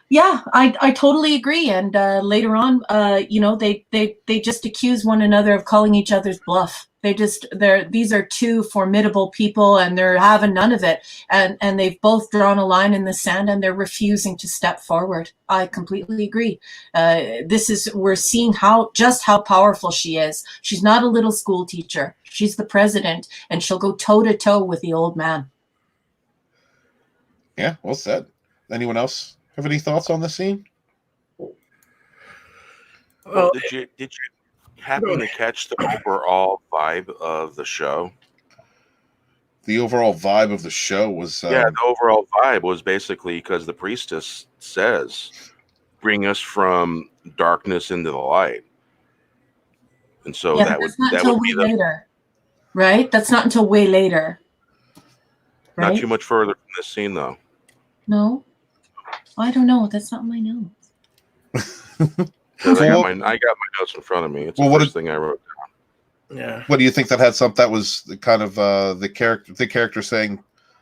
Yeah, I totally agree. And later on, they just accuse one another of calling each other's bluff. These are two formidable people, and they're having none of it. And they've both drawn a line in the sand, and they're refusing to step forward. I completely agree. We're seeing how powerful she is. She's not a little school teacher. She's the president, and she'll go toe to toe with the old man. Yeah, well said. Anyone else have any thoughts on the scene? Well, did you happen to catch the overall vibe of the show? The overall vibe of the show was the overall vibe was basically because the priestess says, "Bring us from darkness into the light," and so that would be later, right? That's not until way later. Right? Not too much further from this scene, though. No, I don't know. That's not my notes. I got my notes in front of me. It's the first thing I wrote down. Yeah. What do you think that was the kind of the character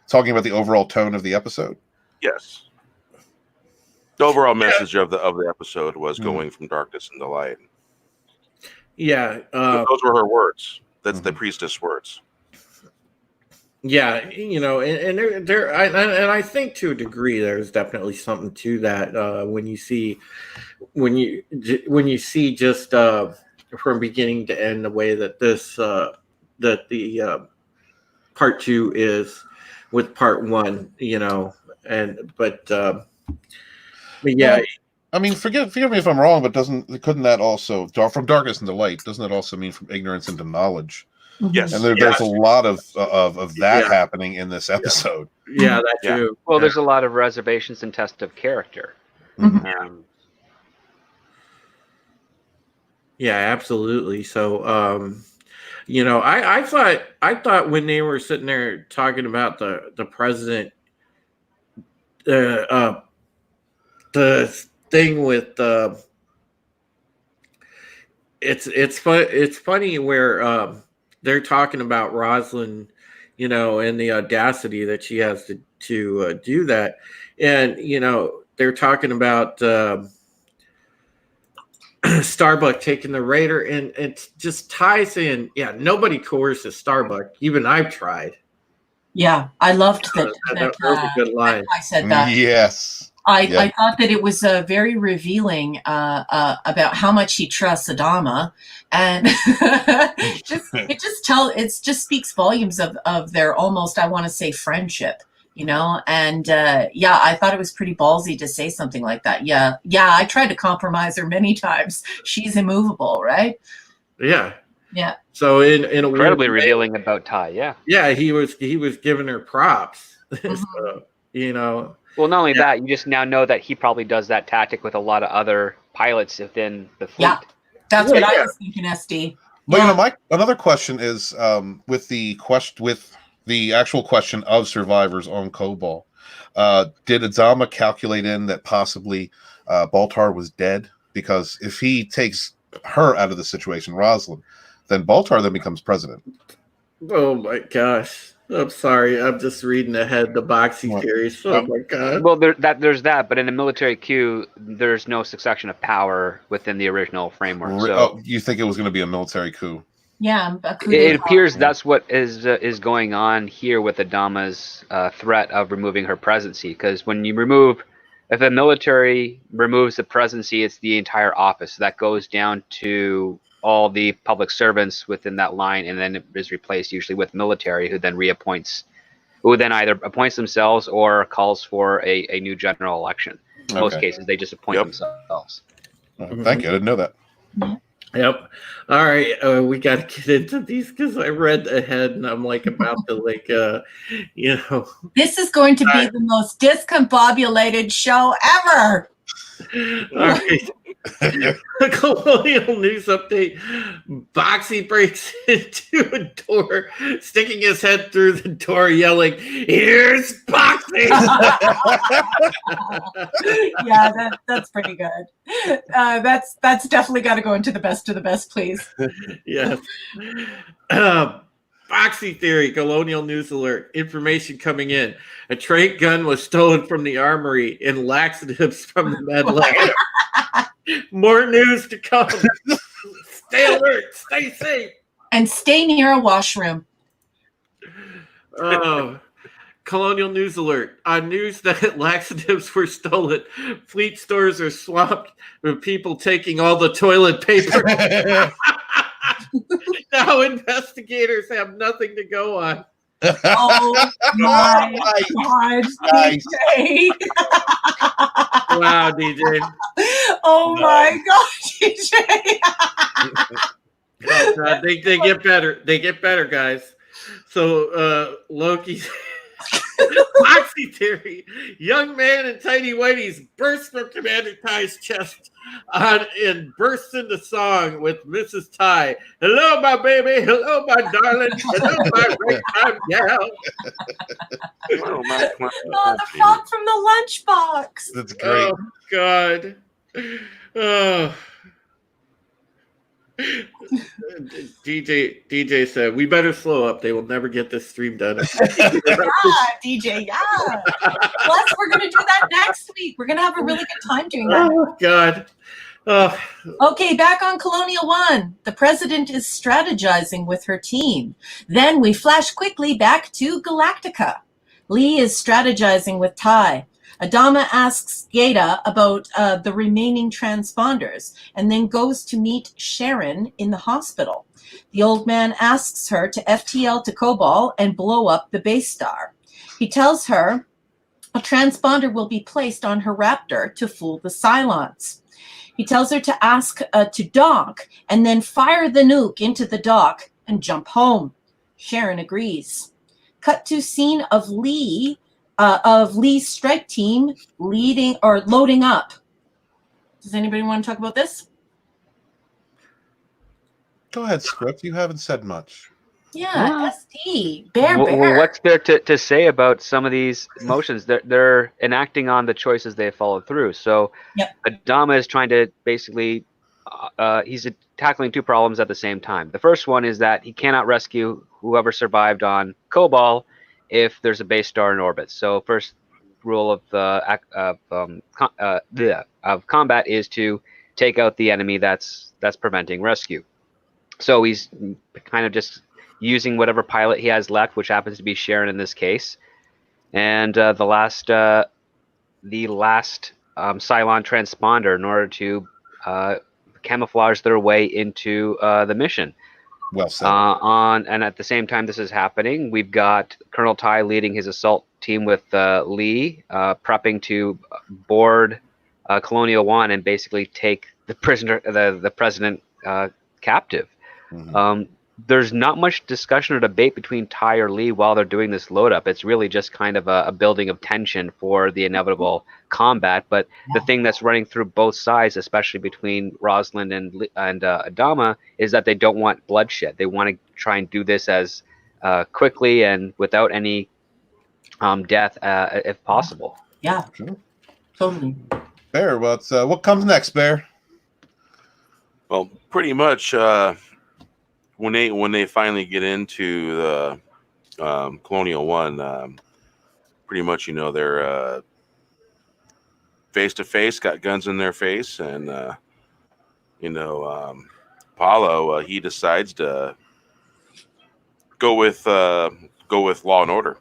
talking about the overall tone of the episode? Yes. The overall message of the episode was going from darkness into light. Yeah. Those were her words. That's the priestess words. Yeah, and I think to a degree there's definitely something to that when you see just from beginning to end the way that this that the part 2 is with part 1, but yeah. I mean, forgive me if I'm wrong, but couldn't that also, from darkness into light, doesn't that also mean from ignorance into knowledge? Yes, and there's a lot of that happening in this episode. Yeah, that too. Well, there's a lot of reservations and test of character. Yeah, absolutely. So, I thought when they were sitting there talking about the president, the thing with it's funny where they're talking about Rosalind, and the audacity that she has to do that, and they're talking about Starbuck taking the Raider, and it just ties in. Yeah, nobody coerces Starbuck. Even I've tried. Yeah, I loved that. That was a good line. I said that. Yes. I thought that it was very revealing about how much he trusts Adama, and it just speaks volumes of their almost, I want to say, friendship, and I thought it was pretty ballsy to say something like that. Yeah, I tried to compromise her many times. She's immovable, right? Yeah. So in a incredibly revealing about Ty. Yeah, he was giving her props. So, Well, not only that, you just now know that he probably does that tactic with a lot of other pilots within the fleet. Yeah, that's what I was thinking, SD. But Yeah. my another question is with the actual question of survivors on Kobol. Did Adama calculate in that possibly Baltar was dead? Because if he takes her out of the situation, Rosalind, then Baltar then becomes president. Oh my gosh. I'm sorry. I'm just reading ahead the boxy What? theories. Oh my god. Well, there's that, but in the military coup, there's no succession of power within the original framework. So You think it was going to be a military coup? Yeah. A coup it d'etat. appears that's what is going on here with Adama's threat of removing her presidency. Because when you if a military removes the presidency, it's the entire office. So that goes down to all the public servants within that line, and then it is replaced usually with military, who then either appoints themselves or calls for a new general election. In most cases, they just appoint themselves. Thank you. I didn't know that. Yep. All right. We got to get into these because I read ahead and I'm like about to This is going to be the most discombobulated show ever. All right. Colonial news update. Boxy breaks into a door, sticking his head through the door, yelling, "Here's Boxy!" Yeah, that's pretty good. That's definitely got to go into the best of the best, please. Yes. Boxy theory, Colonial news alert. Information coming in. A trade gun was stolen from the armory and laxatives from the med lab. More news to come. Stay alert. Stay safe. And stay near a washroom. Colonial news alert. On news that laxatives were stolen, fleet stores are swamped with people taking all the toilet paper. Now investigators have nothing to go on. Oh my God, Nice. DJ. Wow, DJ. Oh my God, DJ. Oh, God, they get better. They get better, guys. So Loki. Boxy theory. Young man in tidy whities bursts from Commander Ty's chest and bursts into song with Mrs. Ty. Hello, my baby. Hello, my darling. Hello, my ragtime gal. Oh, the frog from the lunchbox. That's great. Oh, God. Oh. DJ said, we better slow up. They will never get this stream done. Yeah, DJ, yeah. Plus, we're going to do that next week. We're going to have a really good time doing that. Oh, God. Oh. Okay, back on Colonial One. The president is strategizing with her team. Then we flash quickly back to Galactica. Lee is strategizing with Ty. Adama asks Gata about the remaining transponders and then goes to meet Sharon in the hospital. The old man asks her to FTL to Kobol and blow up the base star. He tells her a transponder will be placed on her Raptor to fool the Cylons. He tells her to ask to dock and then fire the nuke into the dock and jump home. Sharon agrees. Cut to scene of Lee's strike team loading up. Does anybody want to talk about this? Go ahead, Script. You haven't said much. Yeah, SD. Bear. Well, what's there to say about some of these motions? They're enacting on the choices they followed through. So Adama is trying to basically, he's tackling two problems at the same time. The first one is that he cannot rescue whoever survived on Kobol if there's a base star in orbit. So first rule of combat is to take out the enemy that's preventing rescue. So he's kind of just using whatever pilot he has left, which happens to be Sharon in this case, and the last Cylon transponder in order to camouflage their way into the mission. Well said. And at the same time this is happening, we've got Colonel Ty leading his assault team with Lee, prepping to board Colonial One and basically take the president captive. Mm-hmm. there's not much discussion or debate between Ty or Lee while they're doing this load up. It's really just kind of a building of tension for the inevitable combat. But the thing that's running through both sides, especially between Rosalind and Adama, is that they don't want bloodshed. They want to try and do this as quickly and without any death, if possible. Yeah, Sure. totally. Bear, what comes next, Bear? Well, pretty much when they finally get into the Colonial One, pretty much they're face to face, got guns in their face, and Apollo he decides to go with Law and Order.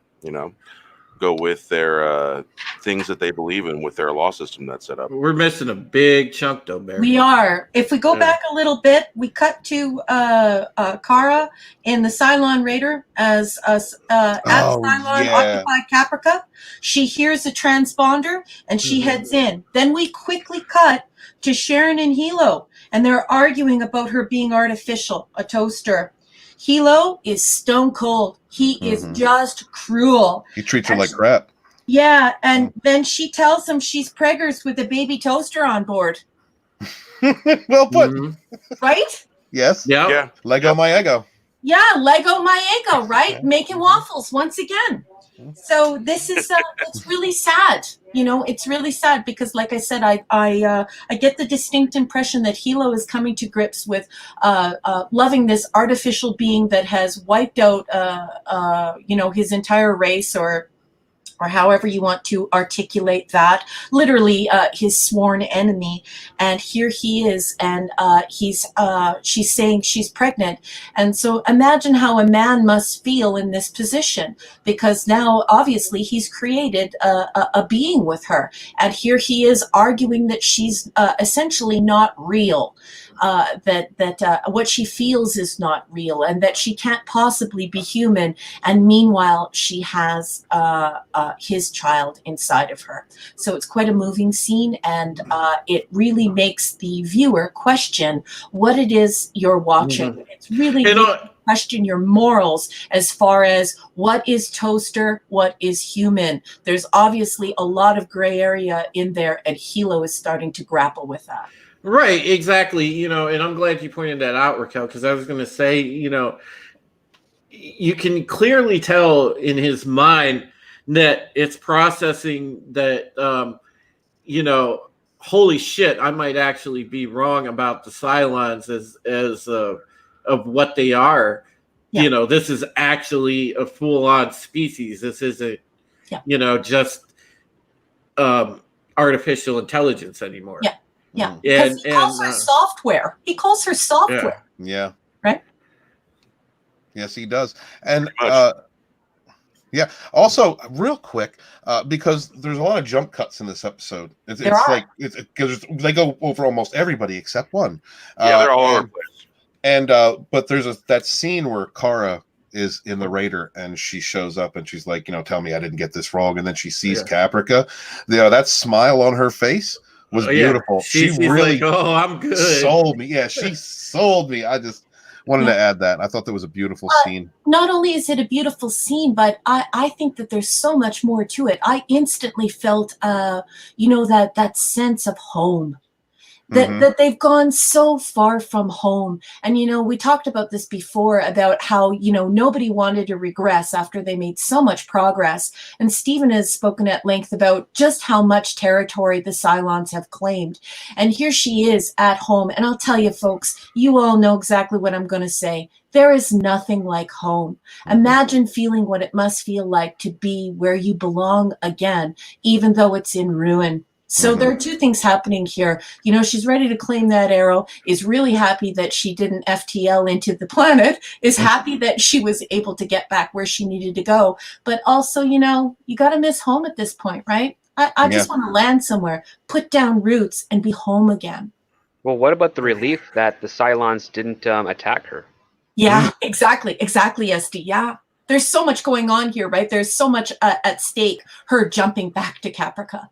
Go with their things that they believe in, with their law system that's set up. We're missing a big chunk, though, Bear. We are. If we go back a little bit, we cut to Kara in the Cylon Raider as at Cylon occupied Caprica. She hears a transponder and she heads in. Then we quickly cut to Sharon and Hilo, and they're arguing about her being artificial, a toaster. Hilo is stone cold. He is just cruel. He treats her like crap. Yeah, and then she tells him she's preggers with a baby toaster on board. Well put. Right? Yes. Yeah. Lego my ego. Yeah, Lego my ego, right? Making waffles once again. So this is it's really sad. It's really sad because, like I said, I get the distinct impression that Hilo is coming to grips with loving this artificial being that has wiped out his entire race, or however you want to articulate that, literally his sworn enemy. And here he is, and she's saying she's pregnant. And so imagine how a man must feel in this position, because now obviously he's created a being with her. And here he is arguing that she's essentially not real. That what she feels is not real, and that she can't possibly be human. And meanwhile, she has his child inside of her. So it's quite a moving scene, and it really makes the viewer question what it is you're watching. It's really question your morals as far as what is toaster, what is human. There's obviously a lot of gray area in there, and Hilo is starting to grapple with that. Right, exactly. And I'm glad you pointed that out, Raquel, because I was going to say, you can clearly tell in his mind that it's processing that, holy shit, I might actually be wrong about the Cylons as of what they are. Yeah. This is actually a full-on species. This isn't, just artificial intelligence anymore. Yeah. Yeah, because he calls her software. He calls her software. Yeah. Right? Yes, he does. And also real quick, because there's a lot of jump cuts in this episode. It's like because they go over almost everybody except one. They're all over the place. And but there's that scene where Kara is in the Raider and she shows up and she's like, tell me I didn't get this wrong. And then she sees Caprica. That smile on her face was beautiful. Yeah. She's really like, I'm good. Sold me. Yeah, she sold me. I just wanted to add that. I thought that was a beautiful scene. Not only is it a beautiful scene, but I think that there's so much more to it. I instantly felt, that sense of home. That they've gone so far from home. And, we talked about this before about how, nobody wanted to regress after they made so much progress. And Stephen has spoken at length about just how much territory the Cylons have claimed. And here she is at home. And I'll tell you, folks, you all know exactly what I'm going to say. There is nothing like home. Imagine feeling what it must feel like to be where you belong again, even though it's in ruin. So there are two things happening here. She's ready to claim that arrow, is really happy that she didn't FTL into the planet, is happy that she was able to get back where she needed to go. But also, you got to miss home at this point, right? I just want to land somewhere, put down roots, and be home again. Well, what about the relief that the Cylons didn't attack her? Yeah, exactly, SD. Yeah. There's so much going on here, right? There's so much at stake, her jumping back to Caprica.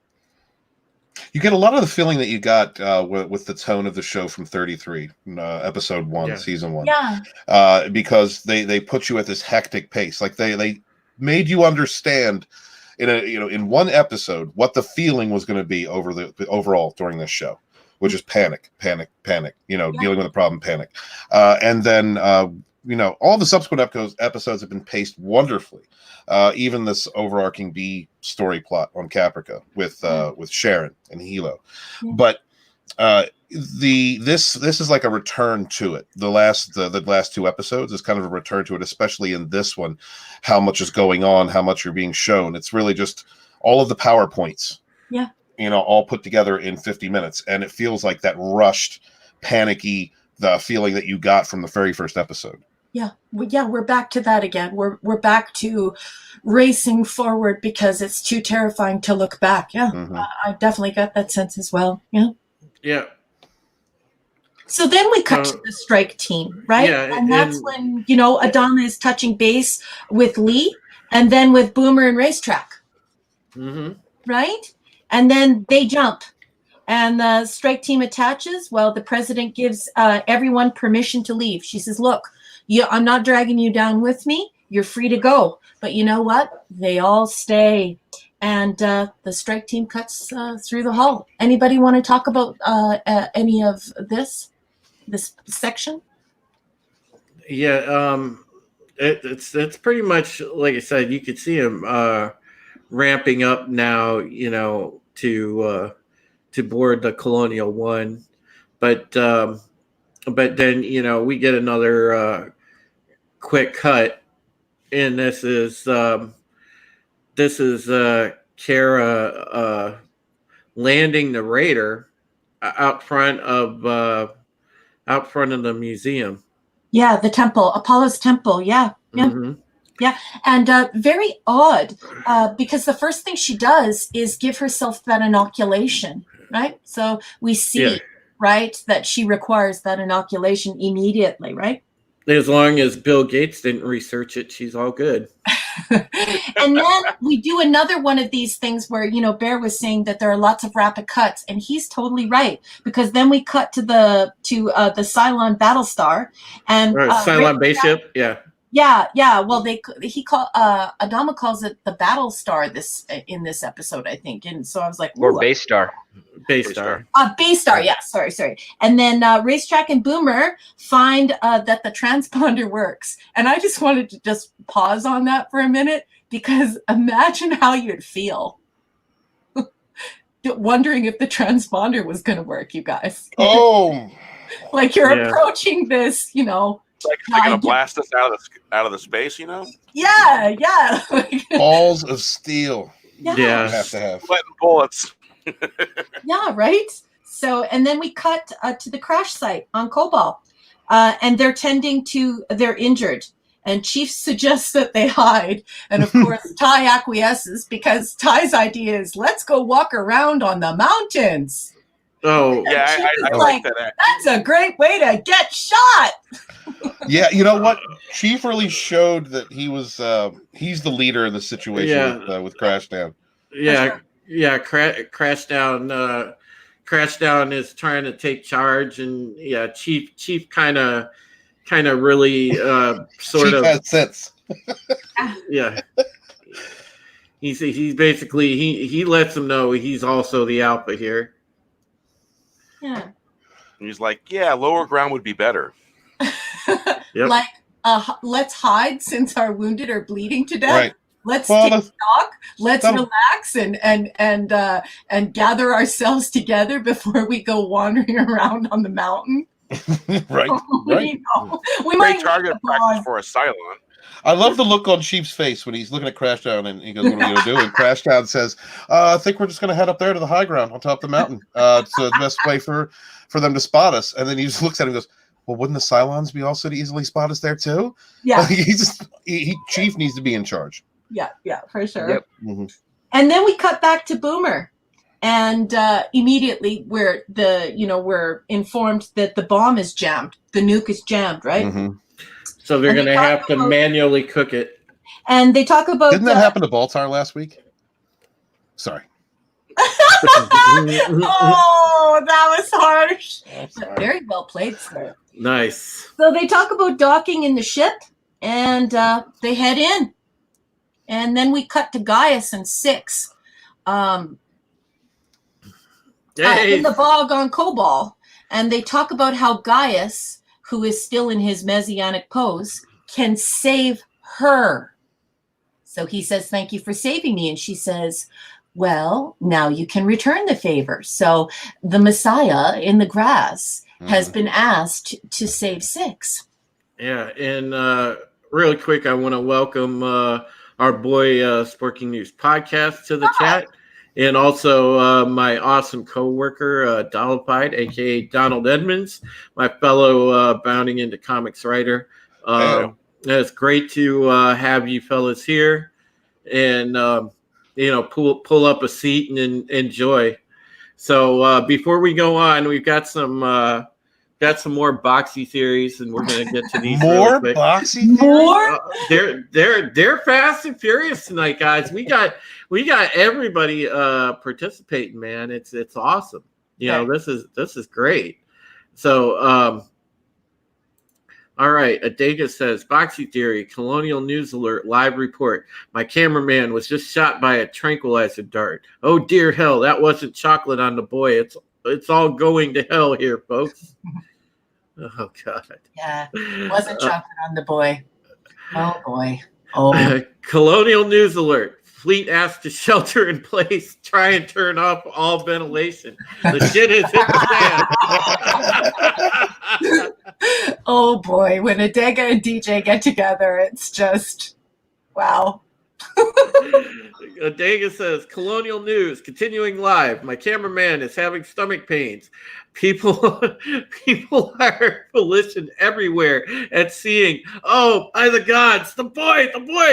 You get a lot of the feeling that you got with the tone of the show from 33, episode 1, Yeah. season 1. Yeah. Because they put you at this hectic pace. Like they made you understand in one episode what the feeling was going to be overall during this show, which is panic, dealing with a problem, panic. And then all the subsequent episodes have been paced wonderfully. Even this overarching B story plot on Caprica with Sharon and Hilo. Yeah. But this is like a return to it. The last 2 episodes is kind of a return to it, especially in this one. How much is going on? How much you're being shown? It's really just all of the PowerPoints. Yeah. All put together in 50 minutes, and it feels like that rushed, panicky the feeling that you got from the very first episode. Yeah, we're back to that again. We're back to racing forward because it's too terrifying to look back. Yeah, I definitely got that sense as well. Yeah. Yeah. So then we cut to the strike team, right? Yeah, and that's when Adama is touching base with Lee, and then with Boomer and Racetrack, right? And then they jump, and the strike team attaches. Well, the president gives everyone permission to leave. She says, "Look. I'm not dragging you down with me. You're free to go." But you know what? They all stay. And the strike team cuts through the hall. Anybody want to talk about any of this section? Yeah, it's pretty much like I said. You could see him ramping up now. To board the Colonial One, but then we get another quick cut, and this is Kara landing the Raider out front of the museum. Yeah, the temple, Apollo's temple. Yeah. Yeah, and very odd because the first thing she does is give herself that inoculation, right? So we see, right, that she requires that inoculation immediately, right? As long as Bill Gates didn't research it, she's all good. And then we do another one of these things where, Bear was saying that there are lots of rapid cuts, and he's totally right, because then we cut to the Cylon Battlestar and Cylon base ship, yeah. Yeah. Well, Adama calls it the Battlestar in this episode, I think, and so I was like, or Base Star. Base Star. Base Star. Yeah. Sorry. And then Racetrack and Boomer find that the transponder works, and I just wanted to just pause on that for a minute because imagine how you'd feel wondering if the transponder was going to work, you guys. Oh, like you're approaching this, Like they're gonna blast us out of the space, Yeah. Balls of steel. Yeah. You have to have. Letting bullets. Yeah, right. So, and then we cut to the crash site on Kobol, and they're injured, and Chief suggests that they hide, and of course Ty acquiesces because Ty's idea is let's go walk around on the mountains. Oh, yeah, I like that. That's a great way to get shot. Yeah, you know what? Chief really showed that he's the leader in the situation with Crashdown. Yeah, Crashdown. Crashdown is trying to take charge, and Chief kind of really sort Chief of has sense. Yeah. He's basically he lets them know he's also the alpha here. Yeah. And he's like, yeah, lower ground would be better. Yep. Like, let's hide since our wounded are bleeding to death. Right. Let's take stock. Let's relax and gather ourselves together before we go wandering around on the mountain. Right. We Great might target practice for a Cylon. I love the look on Chief's face when he's looking at Crashdown and he goes, "What are we gonna do?" And Crashdown says, "I think we're just gonna head up there to the high ground on top of the mountain. It's the best way for them to spot us." And then he just looks at him and goes, "Well, wouldn't the Cylons be also to easily spot us there too?" Yeah. Chief needs to be in charge. Yeah, for sure. Yep. Mm-hmm. And then we cut back to Boomer, and immediately we're informed that the bomb is jammed, the nuke is jammed, right? Mm-hmm. So they're going to have to manually cook it. And they talk about Didn't that happen to Baltar last week? Sorry. Oh, that was harsh. Oh, But sorry. very well played, sir. Nice. So they talk about docking in the ship, and they head in. And then we cut to Gaius and Six in the bog on Kobol. And they talk about how Gaius, who is still in his messianic pose, can save her. So he says, thank you for saving me. And she says, well, now you can return the favor. So the Messiah in the grass has been asked to save Six. Yeah, and really quick, I want to welcome our boy Sporking News Podcast to the chat, and also my awesome co-worker, Dolopide, a.k.a. Donald Edmonds, my fellow Bounding into Comics writer. It's great to have you fellas here, and pull up a seat and enjoy. So before we go on, we've got some more boxy theories, and we're going to get to these More really quick. boxy theories? More? They're fast and furious tonight, guys. We got everybody participating, man. It's awesome. This is great. So all right, Adega says, Boxy Theory, Colonial News Alert, live report. My cameraman was just shot by a tranquilizer dart. Oh, dear hell, that wasn't chocolate on the boy. It's all going to hell here, folks. Oh, God. Yeah, it wasn't chocolate on the boy. Oh, boy. Oh. Colonial News Alert. Fleet asked to shelter in place. Try and turn off all ventilation. The shit is hit the fan. Oh boy, when Adega and DJ get together, it's just wow. Adega says, Colonial News, continuing live. My cameraman is having stomach pains. People are volition everywhere at seeing, oh, by the gods, the boy,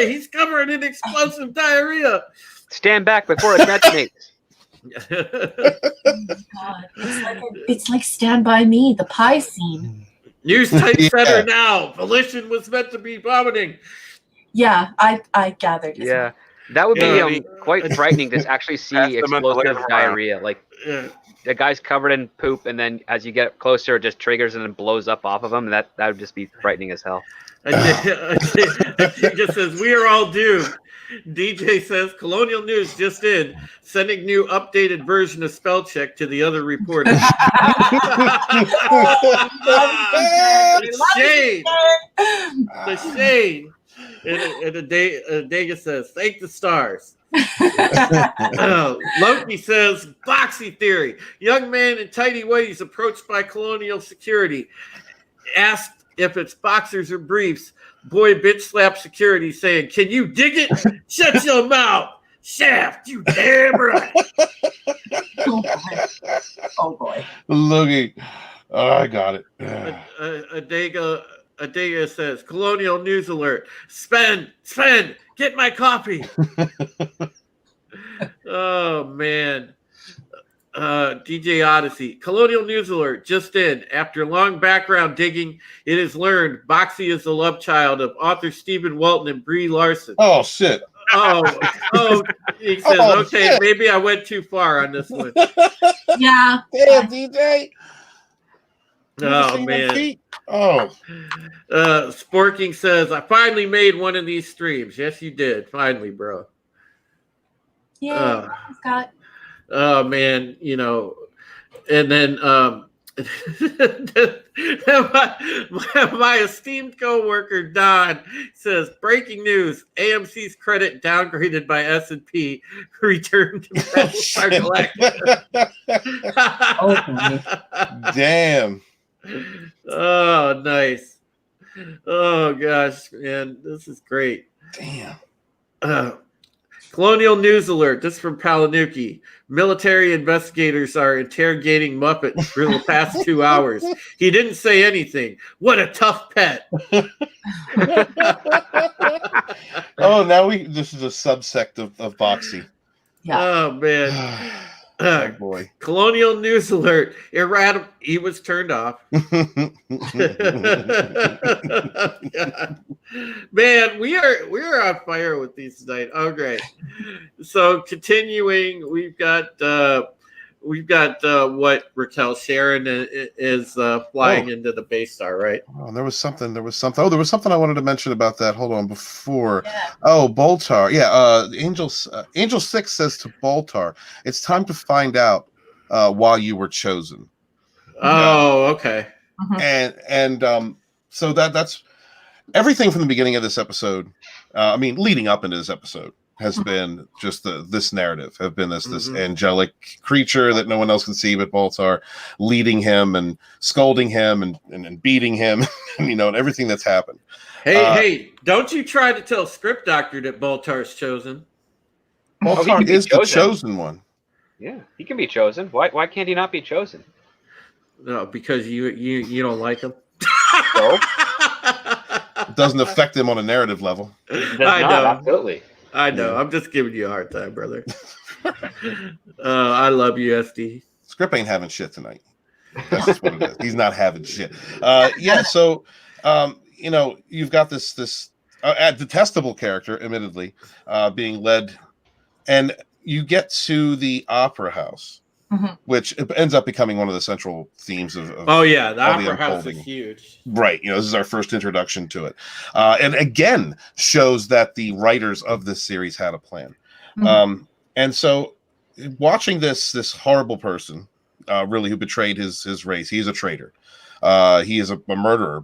he's covered in explosive diarrhea. Stand back before it detonates. God, it's like Stand By Me, the pie scene. News type center now. Volition was meant to be vomiting. Yeah, I gathered. Yeah, that would be quite frightening to actually see explosive diarrhea. Like the guy's covered in poop, and then as you get closer, it just triggers and then blows up off of him. That would just be frightening as hell. He just says, we are all doomed. DJ says, Colonial News just in, sending new updated version of spell check to the other reporters. The shade. And Adega says, thank the stars. Loki says, Boxy Theory. Young man in tidy whities approached by Colonial Security. Asked if it's boxers or briefs. Boy bitch slap security saying, can you dig it? Shut your mouth. Shaft, you damn right. Oh boy. Loki. Oh, I got it. Adega says, Colonial News Alert. Sven, get my coffee. Oh, man. DJ Odyssey. Colonial News Alert, just in. After long background digging, it is learned Boxy is the love child of author Stephen Walton and Brie Larson. Oh, shit. Oh, he says, okay, shit. Maybe I went too far on this one. Yeah. Damn, DJ. Oh, man. Oh. Sporking says, I finally made one of these streams. Yes, you did. Finally, bro. Yeah, Scott. Oh, man, and then my esteemed co-worker Don says, breaking news, AMC's credit downgraded by S&P, returned to Battlestar Galactica. Damn. Oh, nice. Oh, gosh, man, this is great. Damn. Colonial News Alert. This is from Palanuki. Military investigators are interrogating Muppet for the past 2 hours. He didn't say anything. What a tough pet. Oh, now this is a subsect of Boxy. Yeah. Oh, man. Oh boy. Colonial News Alert. He was turned off. God. Man, we are on fire with these tonight. Oh, great. So continuing, we've got what Raquel Sharon is flying into the base star, right? Oh, there was something. Oh, there was something I wanted to mention about that. Hold on, before. Yeah. Oh, Boltar. Yeah. Angel 6 says to Boltar, "It's time to find out why you were chosen." Oh, okay. So that's everything from the beginning of this episode. I mean, leading up into this episode has been just this narrative, have been this angelic creature that no one else can see but Boltar, leading him and scolding him and beating him, and everything that's happened. Hey, don't you try to tell Script Doctor that Boltar's chosen. Boltar is the chosen one. Yeah, he can be chosen. Why can't he not be chosen? No, because you don't like him. So? It doesn't affect him on a narrative level. I know. Absolutely. I know. Yeah. I'm just giving you a hard time, brother. I love you, SD. Script ain't having shit tonight. That's just what it is. He's not having shit. Yeah. So, you've got this detestable character, admittedly, being led, and you get to the opera house, which ends up becoming one of the central themes of oh yeah, the opera house is huge. Right. This is our first introduction to it. And again, shows that the writers of this series had a plan. And so watching this horrible person, really, who betrayed his race, he's a traitor. He is a murderer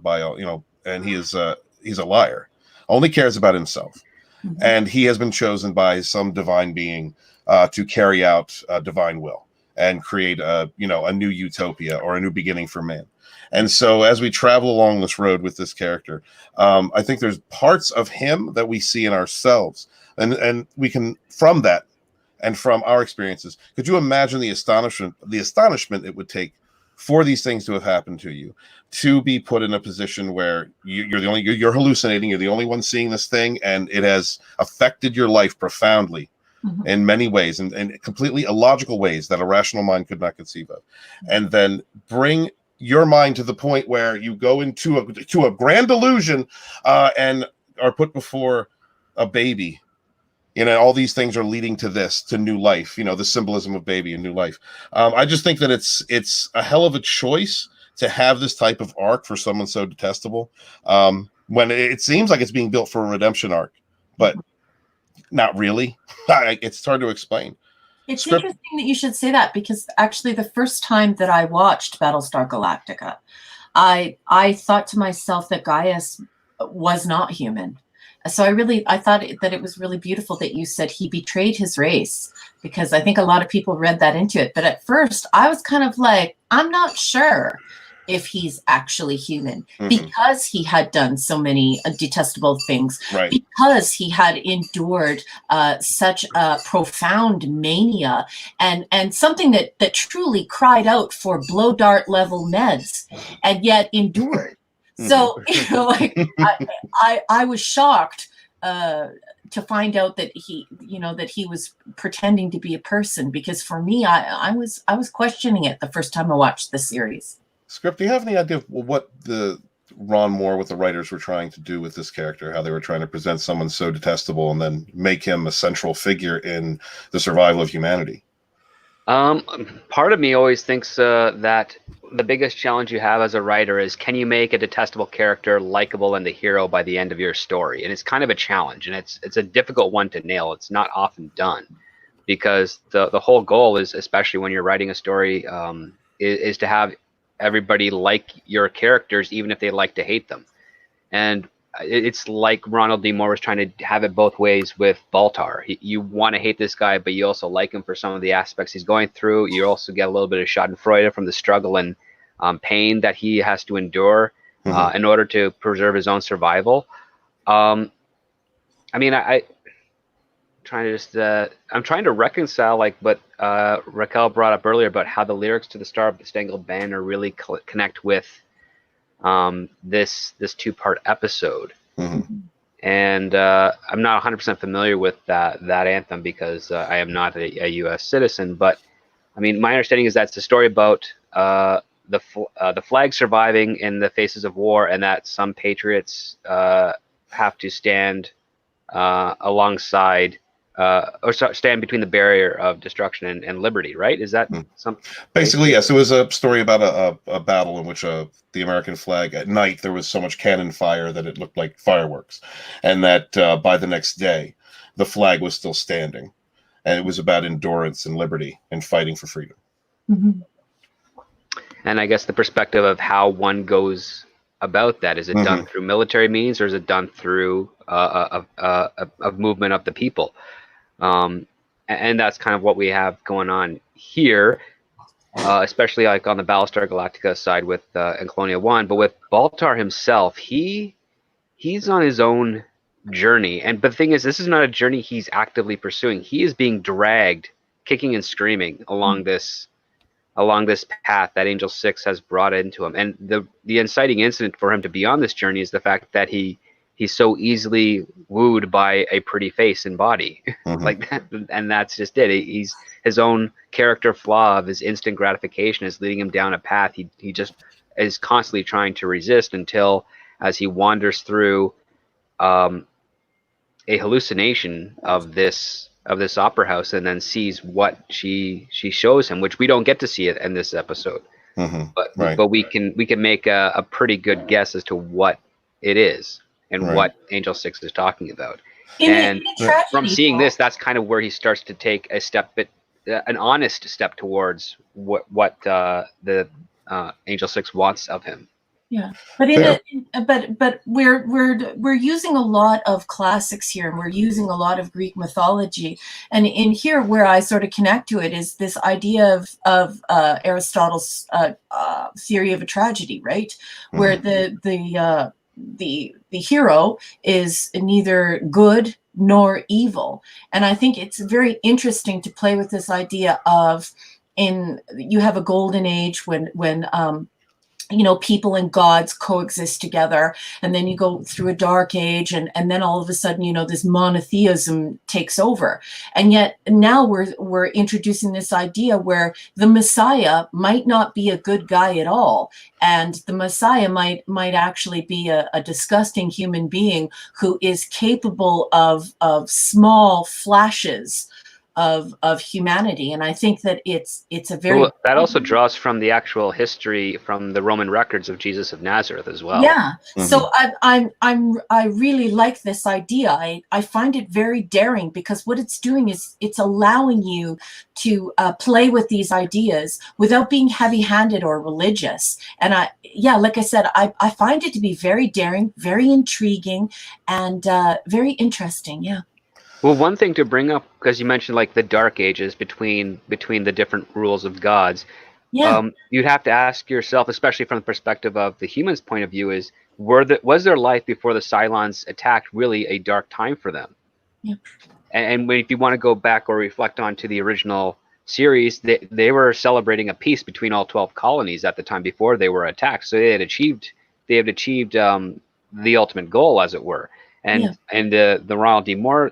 and he's a liar. Only cares about himself. And he has been chosen by some divine being to carry out divine will and create a new utopia or a new beginning for man. And so as we travel along this road with this character, I think there's parts of him that we see in ourselves, and we can, from that and from our experiences, could you imagine the astonishment it would take for these things to have happened to you, to be put in a position where you're hallucinating, you're the only one seeing this thing, and it has affected your life profoundly in many ways, and completely illogical ways that a rational mind could not conceive of, and then bring your mind to the point where you go into a grand illusion and are put before a baby. All these things are leading to new life. The symbolism of baby and new life. I just think that it's a hell of a choice to have this type of arc for someone so detestable, when it seems like it's being built for a redemption arc, but not really. It's hard to explain. It's interesting that you should say that, because actually the first time that I watched Battlestar Galactica, I thought to myself that Gaius was not human. So I thought that it was really beautiful that you said he betrayed his race, because I think a lot of people read that into it. But at first I was kind of like, I'm not sure if he's actually human, because he had done so many detestable things, right, because he had endured such a profound mania and something that truly cried out for blow dart level meds, and yet endured. So, I was shocked to find out that he was pretending to be a person, because for me, I was questioning it the first time I watched the series. Script, do you have any idea of what the Ron Moore, what the writers were trying to do with this character, how they were trying to present someone so detestable and then make him a central figure in the survival of humanity? Part of me always thinks that the biggest challenge you have as a writer is, can you make a detestable character likable and the hero by the end of your story? And it's kind of a challenge, and it's a difficult one to nail. It's not often done, because the whole goal is, especially when you're writing a story, is to have everybody like your characters, even if they like to hate them. And it's like Ronald D. Moore was trying to have it both ways with Baltar. You want to hate this guy, but you also like him for some of the aspects he's going through. You also get a little bit of schadenfreude from the struggle and pain that he has to endure in order to preserve his own survival. I'm trying to reconcile what Raquel brought up earlier about how the lyrics to the Star Spangled Banner really connect with this two-part episode. And I'm not 100% familiar with that anthem, because I am not a U.S. citizen, but I mean, my understanding is that's a story about the flag surviving in the faces of war, and that some patriots have to stand alongside stand between the barrier of destruction and liberty. Right? Is that some? Basically, yes. It was a story about a battle in which the American flag at night there was so much cannon fire that it looked like fireworks, and that by the next day the flag was still standing, and it was about endurance and liberty and fighting for freedom. Mm-hmm. And I guess the perspective of how one goes about that, is it done through military means, or is it done through a movement of the people? And that's kind of what we have going on here, especially like on the Battlestar Galactica side with and Colonial One. But with Baltar himself, he's on his own journey. But the thing is, this is not a journey he's actively pursuing. He is being dragged, kicking and screaming along this path that Angel 6 has brought into him. And the inciting incident for him to be on this journey is the fact that he's so easily wooed by a pretty face and body. Like that, and that's just it. He's his own character flaw of his instant gratification is leading him down a path he just is constantly trying to resist, until as he wanders through a hallucination of this opera house, and then sees what she shows him, which we don't get to see it in this episode. But we can make a pretty good guess as to what it is and what Angel 6 is talking about. From seeing this, that's kind of where he starts to take an honest step towards what the Angel 6 wants of him. Yeah, but we're using a lot of classics here, and we're using a lot of Greek mythology. And in here, where I sort of connect to it is this idea of Aristotle's theory of a tragedy, right? Where the hero is neither good nor evil. And I think it's very interesting to play with this idea of you have a golden age when people and gods coexist together, and then you go through a dark age, and then all of a sudden, this monotheism takes over. And yet now we're introducing this idea where the Messiah might not be a good guy at all, and the Messiah might actually be a disgusting human being who is capable of small flashes of humanity. And I think that it's a very that also draws from the actual history from the Roman records of Jesus of Nazareth as well. Yeah. So I really like this idea. I find it very daring, because what it's doing is it's allowing you to play with these ideas without being heavy-handed or religious. And like I said, I find it to be very daring, very intriguing, and very interesting. Yeah. Well, one thing to bring up, because you mentioned like the dark ages between the different rules of gods, you'd have to ask yourself, especially from the perspective of the human's point of view, is was their life before the Cylons attacked really a dark time for them? Yeah. And if you want to go back or reflect on to the original series, they were celebrating a peace between all 12 colonies at the time before they were attacked. So they had achieved the ultimate goal, as it were. And the Ronald D. Moore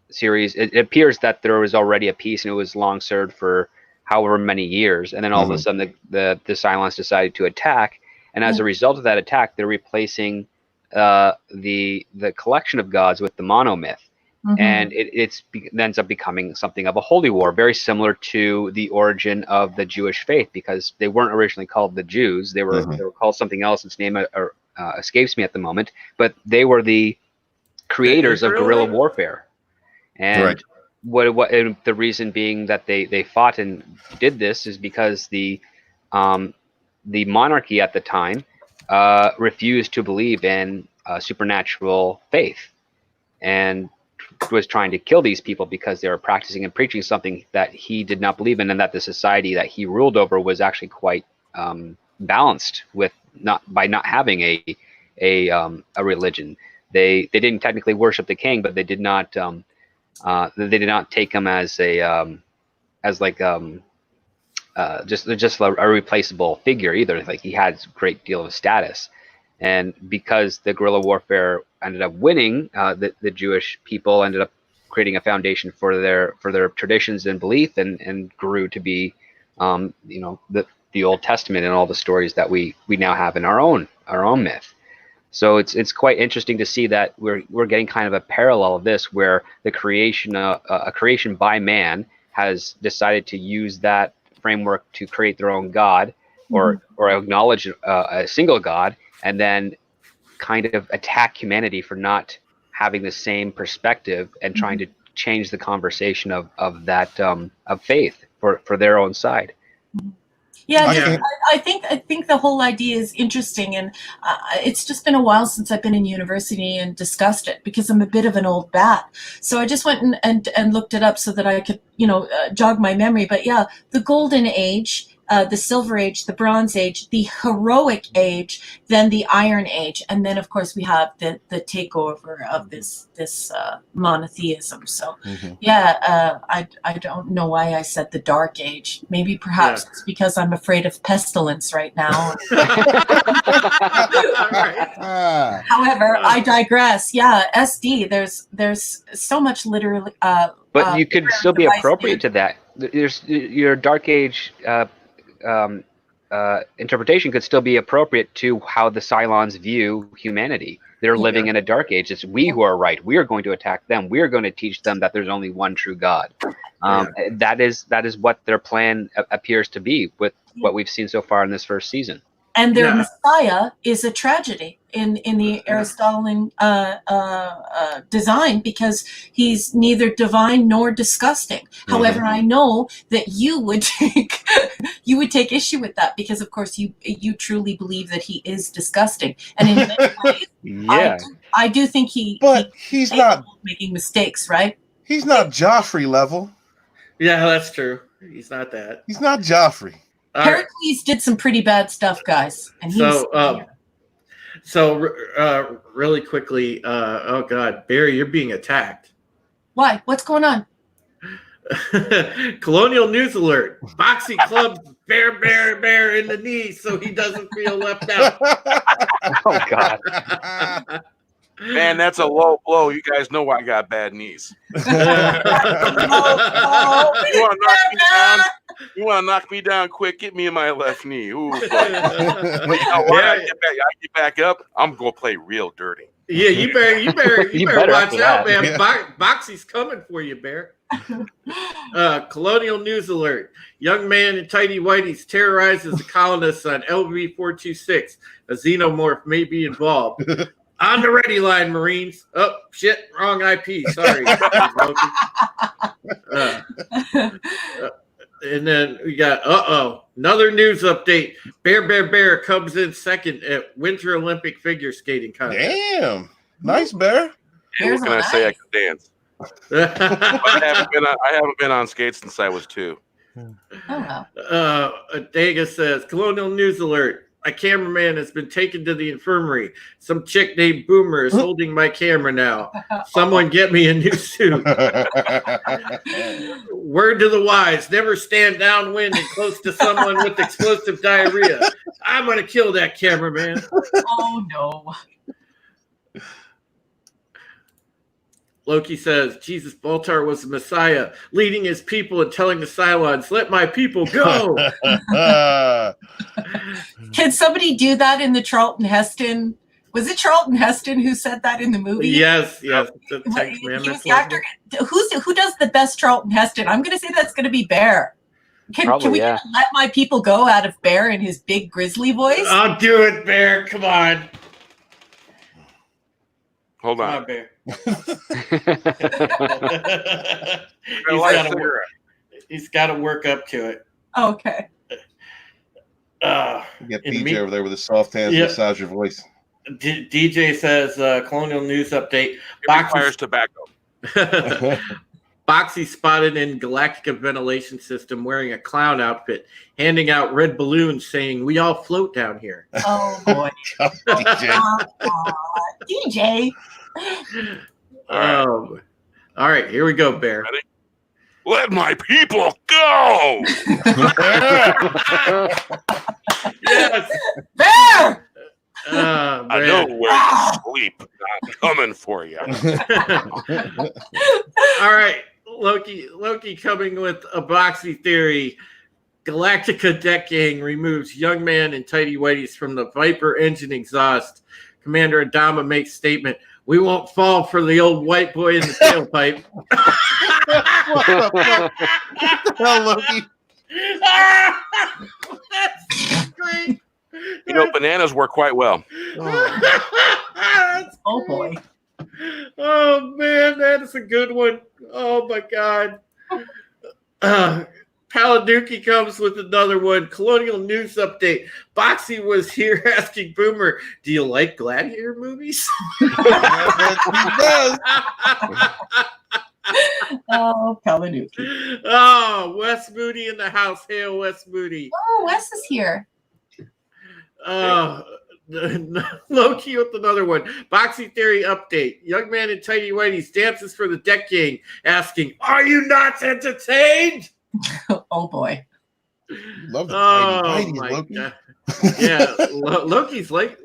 series, it appears that there was already a peace, and it was long served for however many years, and then all of a sudden the Cylons decided to attack, and as a result of that attack, they're replacing the collection of gods with the monomyth, and it ends up becoming something of a holy war, very similar to the origin of the Jewish faith, because they weren't originally called the Jews. They were called something else. Its name escapes me at the moment, but they were the creators of guerrilla warfare. And and the reason being that they fought and did this is because the monarchy at the time refused to believe in supernatural faith, and was trying to kill these people because they were practicing and preaching something that he did not believe in, and that the society that he ruled over was actually quite balanced with not having a religion. They didn't technically worship the king, but they did not take him as just a replaceable figure either. Like, he had a great deal of status, and because the guerrilla warfare ended up winning, the Jewish people ended up creating a foundation for their traditions and belief, and grew to be, the Old Testament and all the stories that we now have in our own myth. So it's quite interesting to see that we're getting kind of a parallel of this, where the creation a creation by man has decided to use that framework to create their own God, or acknowledge a single God, and then kind of attack humanity for not having the same perspective and trying to change the conversation of that of faith for their own side. Yeah, I think the whole idea is interesting, and it's just been a while since I've been in university and discussed it, because I'm a bit of an old bat. So I just went and looked it up so that I could, jog my memory. But yeah, the Golden Age, the Silver Age, the Bronze Age, the Heroic Age, then the Iron Age, and then of course we have the takeover of this monotheism. So I don't know why I said the Dark Age. Maybe perhaps it's because I'm afraid of pestilence right now. However, I digress. Yeah, SD. There's so much literally. But you could still be appropriate to that. There's your Dark Age. Interpretation could still be appropriate to how the Cylons view humanity. They're living in a dark age. It's we who are right. We are going to attack them. We are going to teach them that there's only one true God. That is what their plan appears to be with what we've seen so far in this first season. And their Messiah is a tragedy in the Aristotelian design, because he's neither divine nor disgusting. However, I know that you would take issue with that, because of course you truly believe that he is disgusting, and in many ways, I do think he's not making mistakes, right? He's not Joffrey level. Yeah, that's true. He's not that. He's not Joffrey. Heracles did some pretty bad stuff, guys. And really quickly, oh God, Barry, you're being attacked. Why? What's going on? Colonial News Alert. Boxing clubs bear in the knee so he doesn't feel left out. Oh God. Man, that's a low blow. You guys know I got bad knees. You want to knock me down quick? Get me in my left knee. Ooh, but I get back up, I'm going to play real dirty. Yeah, you better watch out, man. Boxy's coming for you, Bear. Colonial News Alert. Young man in tidy whities terrorizes the colonists on LV-426. A xenomorph may be involved. On the ready line, Marines. Oh, shit, wrong IP. Sorry. And then we got, another news update. Bear comes in second at Winter Olympic figure skating contest. Damn. Nice, Bear. What can I say? I can dance. I haven't been on skates since I was 2. Dega says, Colonial News Alert. My cameraman has been taken to the infirmary. Some chick named Boomer is holding my camera now. Someone get me a new suit. Word to the wise, never stand downwind and close to someone with explosive diarrhea. I'm going to kill that cameraman. Oh, no. Loki says, Jesus Baltar was the Messiah, leading his people and telling the Cylons, let my people go. Can somebody do that in the Charlton Heston? Was it Charlton Heston who said that in the movie? Yes. He was the actor. Who does the best Charlton Heston? I'm going to say that's going to be Bear. Can we let my people go out of Bear in his big grizzly voice? I'll do it, Bear. Come on. Hold on. Come on, Bear. He's got to work up to it. Okay. You get PJ over there with his soft hands massage your voice. DJ says, Colonial News Update. It requires tobacco. Boxy spotted in Galactica ventilation system wearing a clown outfit, handing out red balloons saying, we all float down here. Oh, boy. DJ. All right, here we go, Bear. Ready? Let my people go. Yes, Bear. I know where you sleep. I'm coming for you. All right, Loki coming with a boxy theory. Galactica deck gang removes young man in tighty whities from the Viper engine exhaust. Commander Adama makes statement, "We won't fall for the old white boy in the tailpipe." What the fuck? Hell, Loki. That's great. You know, bananas work quite well. That's Oh great. boy. Oh man, that is a good one. Oh my god. Paladuki comes with another one. Colonial News Update. Boxy was here asking Boomer, "Do you like gladiator movies?" Yes, he does. Oh, Palanuki. Oh, Wes Moody in the house. Hail, Wes Moody. Oh, Wes is here. Loki with another one. Boxy Theory Update. Young man in tighty whities dances for the deck gang, asking, "Are you not entertained?" Oh boy. Love the Oh tidy my whitey, Loki. god! Yeah,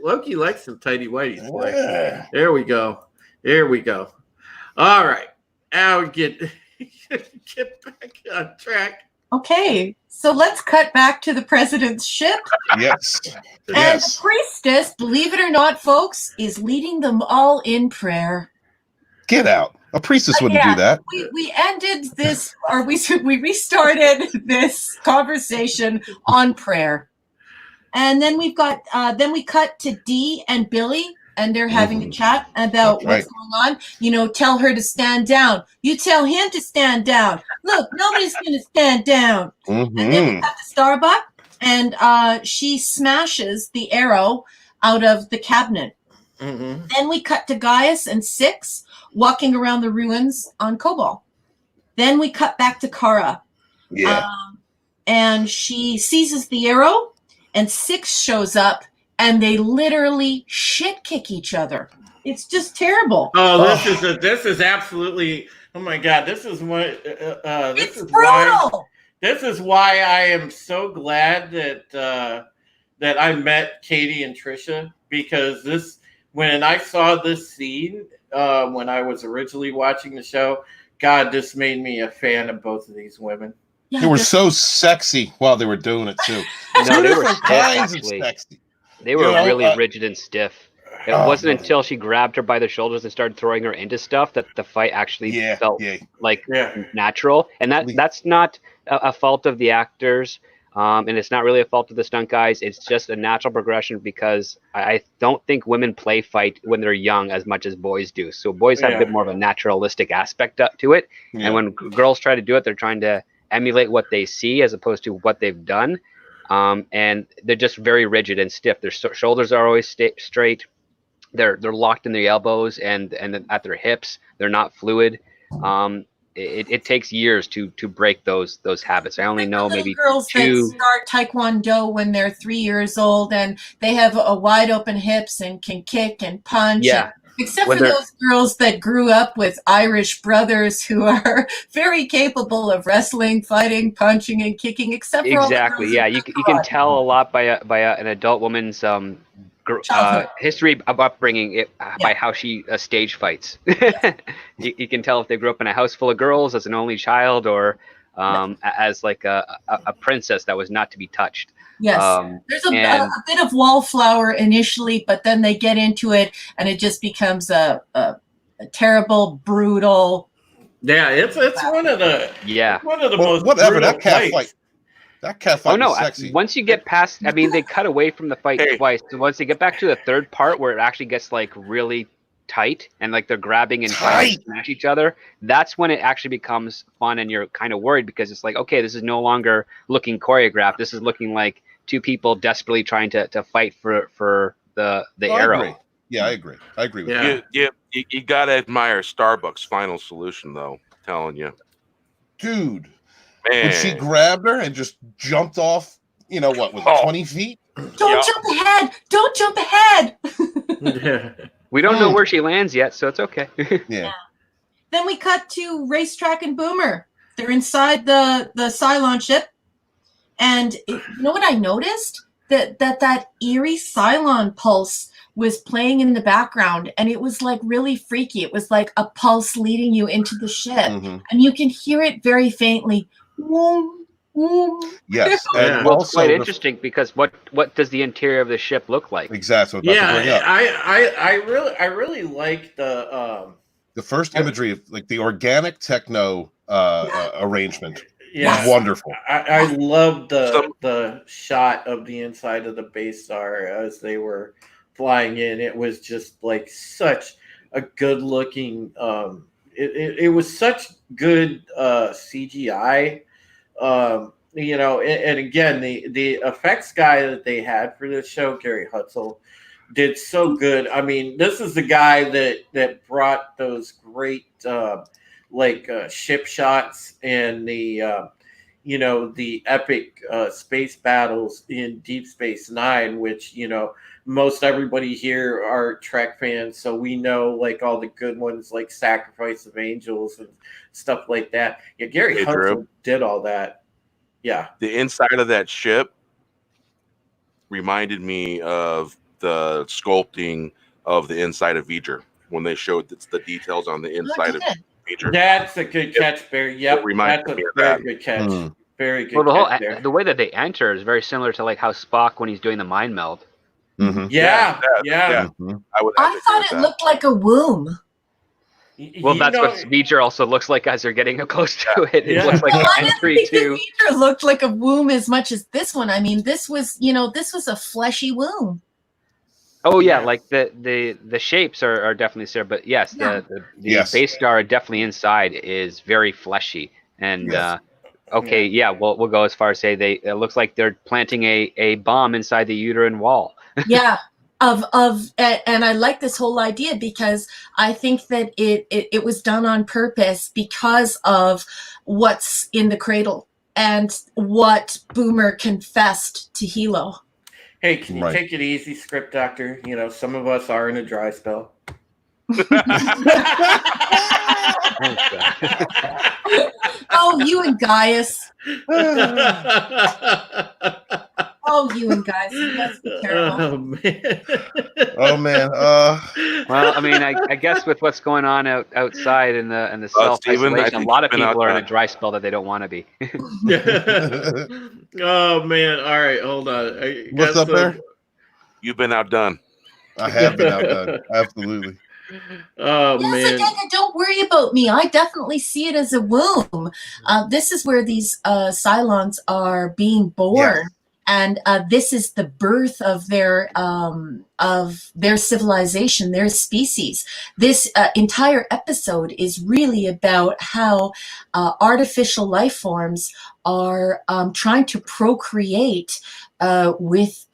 Loki likes some tidy whities. Boy. Yeah. There we go. There we go. All right, now we get back on track. Okay, so let's cut back to the president's ship. Yes. And Yes. the priestess, believe it or not, folks, is leading them all in prayer. Get out. A priestess wouldn't Yeah. do that. We ended this, or we restarted this conversation on prayer. And then we cut to Dee and Billy, and they're having a chat about what's going on. You know, tell her to stand down. You tell him to stand down. Look, nobody's going to stand down. And then we got to Starbuck, and she smashes the arrow out of the cabinet. Then we cut to Gaius and Six walking around the ruins on Kobol. Then we cut back to Kara. Yeah. And she seizes the arrow, and Six shows up, and they literally shit kick each other. It's just terrible. Oh, this is absolutely. Oh my god, this is what. It's brutal. This is why I am so glad that I met Katie and Trisha, because when I saw this scene when I was originally watching the show, God, this made me a fan of both of these women. Yeah, They were so sexy while they were doing it too. No, they were Different stiff, kinds of actually. sexy. They were really rigid and stiff. It wasn't man. until she grabbed her by the shoulders and started throwing her into stuff that the fight actually felt like natural. And that's not a fault of the actors, and it's not really a fault of the stunt guys. It's just a natural progression, because I don't think women play fight when they're young as much as boys do. So boys have a bit more of a naturalistic aspect to it. Yeah. And when girls try to do it, they're trying to emulate what they see as opposed to what they've done. And they're just very rigid and stiff. Their shoulders are always straight. They're locked in their elbows and at their hips. They're not fluid. It takes years to break those habits. I only know maybe girls two. that start Taekwondo when they're 3 years old, and they have a wide open hips and can kick and punch. Yeah. Except for those girls that grew up with Irish brothers who are very capable of wrestling, fighting, punching, and kicking. Except for Exactly, yeah. You can tell a lot by an adult woman's history of upbringing by how she stage fights. You can tell if they grew up in a house full of girls as an only child, or as like a princess that was not to be touched. Yes, there's a bit of wallflower initially, but then they get into it, and it just becomes a terrible, brutal. Yeah, it's one of the most whatever brutal that cat fights. fight. That cat fight was sexy. Once you get past, I mean, they cut away from the fight twice. So once they get back to the third part where it actually gets like really tight and like they're grabbing and trying to smash each other, that's when it actually becomes fun, and you're kind of worried, because it's like, okay, this is no longer looking choreographed. This is looking like two people desperately trying to fight for the arrow. I agree. Yeah, I agree with you. You gotta admire Starbucks' final solution, though. I'm telling you, dude. Man. When she grabbed her and just jumped off, what was it, 20 feet? Don't jump ahead! Don't jump ahead! We don't know where she lands yet, so it's okay. Yeah. Then we cut to Racetrack and Boomer. They're inside the Cylon ship. And you know what I noticed? That eerie Cylon pulse was playing in the background, and it was like really freaky. It was like a pulse leading you into the ship, and you can hear it very faintly. Woom, woom. Yes, Yeah. and Well, it's quite also interesting because what does the interior of the ship look like? exactly what I'm about to bring up. I really like the first imagery of like the organic techno arrangement. yeah. Wonderful. I love the shot of the inside of the base star as they were flying in. It was just like such a good looking. It was such good CGI. And again, the effects guy that they had for this show, Gary Hutzel, did so good. I mean, this is the guy that brought those great ship shots and the epic space battles in Deep Space Nine, which most everybody here are Trek fans, so we know like all the good ones like Sacrifice of Angels and stuff like that. Yeah, Gary Hutzel did all that. Yeah, the inside of that ship reminded me of the sculpting of the inside of V'ger when they showed the details on the inside of V'ger. That's a good catch, Barry. Yep, that's a very good catch. Very good. Well, catch the way that they enter is very similar to like how Spock when he's doing the mind meld. Yeah. I thought it looked like a womb. Well, that's what V'ger also looks like as they're getting close to it. It looks like an entry to. V'ger looked like a womb as much as this one. I mean, this was a fleshy womb. Oh yeah, like the shapes are definitely there, but yes, the base star definitely inside is very fleshy and we'll go as far as say it looks like they're planting a bomb inside the uterine wall. Yeah. And I like this whole idea because I think that it was done on purpose because of what's in the cradle and what Boomer confessed to Hilo. Hey, can you take it easy, script doctor? Some of us are in a dry spell. Oh, you and Gaius. Oh, you and Gaius. That's terrible. Oh man. Well, I mean, I guess with what's going on outside in the self-isolation, a lot of people are in a dry spell that they don't want to be. Oh man! All right, hold on. What's up there? You've been outdone. I have been outdone. Absolutely. Oh man! Don't worry about me. I definitely see it as a womb. This is where these Cylons are being born. Yeah. And this is the birth of their civilization, their species. This entire episode is really about how artificial life forms are trying to procreate with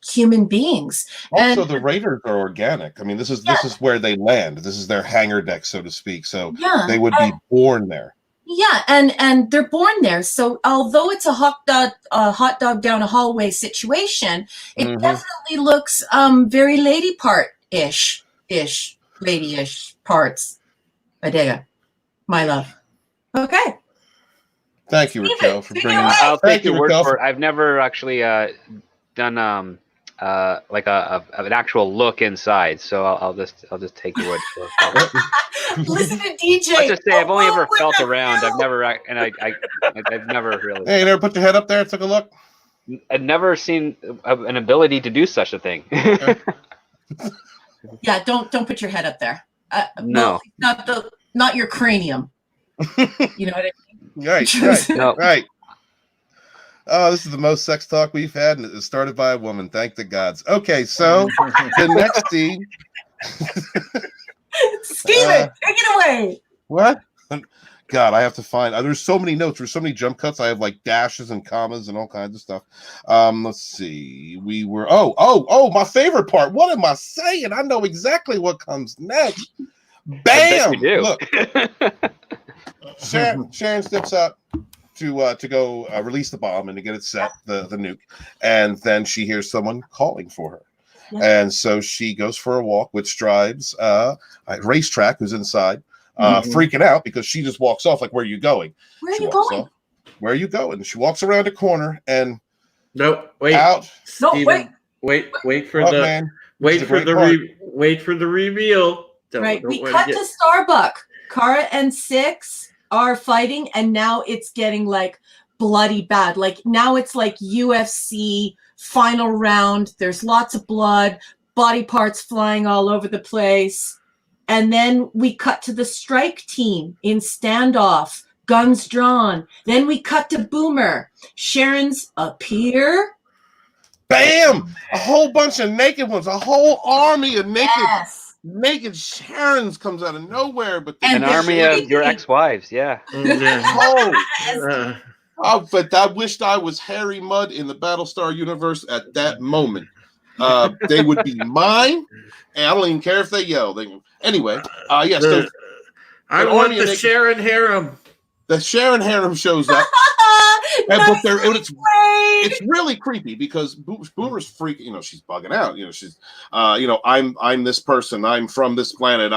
human beings. Also, the Raiders are organic. I mean, this is where they land. This is their hangar deck, so to speak. So they would be born there. Yeah, and they're born there. So although it's a hot dog down a hallway situation, it definitely looks very lady part-ish, lady-ish parts. I dig it. My love. Okay. Thank you, Raquel, for bringing it. I'll take your word for it. I've never actually done like an actual look inside, so I'll just take your word for it. Listen to DJ. Let's just say I've only ever felt around. I've never I've never really. Hey, you never put your head up there and took a look? I've never seen an ability to do such a thing. Yeah, don't put your head up there. No, not your cranium. You know what I mean? Right. No. Right. Oh, this is the most sex talk we've had, and it was started by a woman. Thank the gods. Okay, so the next scene. Steven, take it away. What? God, I have to find. There's so many notes. There's so many jump cuts. I have like dashes and commas and all kinds of stuff. Let's see. We were. Oh, my favorite part. What am I saying? I know exactly what comes next. Bam! You do. Look. Sharon steps up to go release the bomb and to get it set, the nuke, and then she hears someone calling for her. Yeah. And so she goes for a walk with Strides, Racetrack, who's inside, freaking out because she just walks off like, where are you going? Where are you going? Off, where are you going? She walks around a corner and nope, wait. Out. No, Steven, wait for Wait for the reveal. Right. Don't We wanna cut get- to Starbuck. Kara and Six are fighting, and now it's getting like bloody bad. Like now it's like UFC final round. There's lots of blood, body parts flying all over the place. And then we cut to the strike team in standoff, guns drawn. Then we cut to Boomer. Sharon's appear. Bam! A whole bunch of naked ones, a whole army of naked Sharons comes out of nowhere. But And An army of your ex-wives, yeah. But I wished I was Harry Mudd in the Battlestar universe at that moment. They would be mine, and I don't even care if they yell. Anyway, yes. I want the Sharon harem. The Sharon harem shows up. But it's really creepy because Boomer's freaking. She's bugging out. She's, I'm this person. I'm from this planet.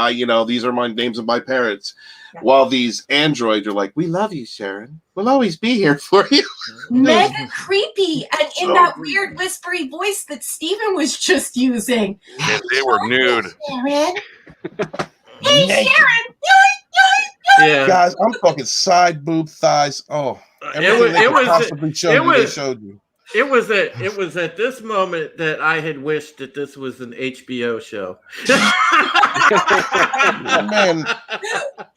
These are my names of my parents. Yeah. While these androids are like, we love you, Sharon. We'll always be here for you. Mega creepy, and in that weird whispery voice that Steven was just using. And they were nude. Sharon. Hey, naked. Sharon. Yeah, guys, I'm talking side boob, thighs. Oh, they showed you. It was at this moment that I had wished that this was an HBO show. Man,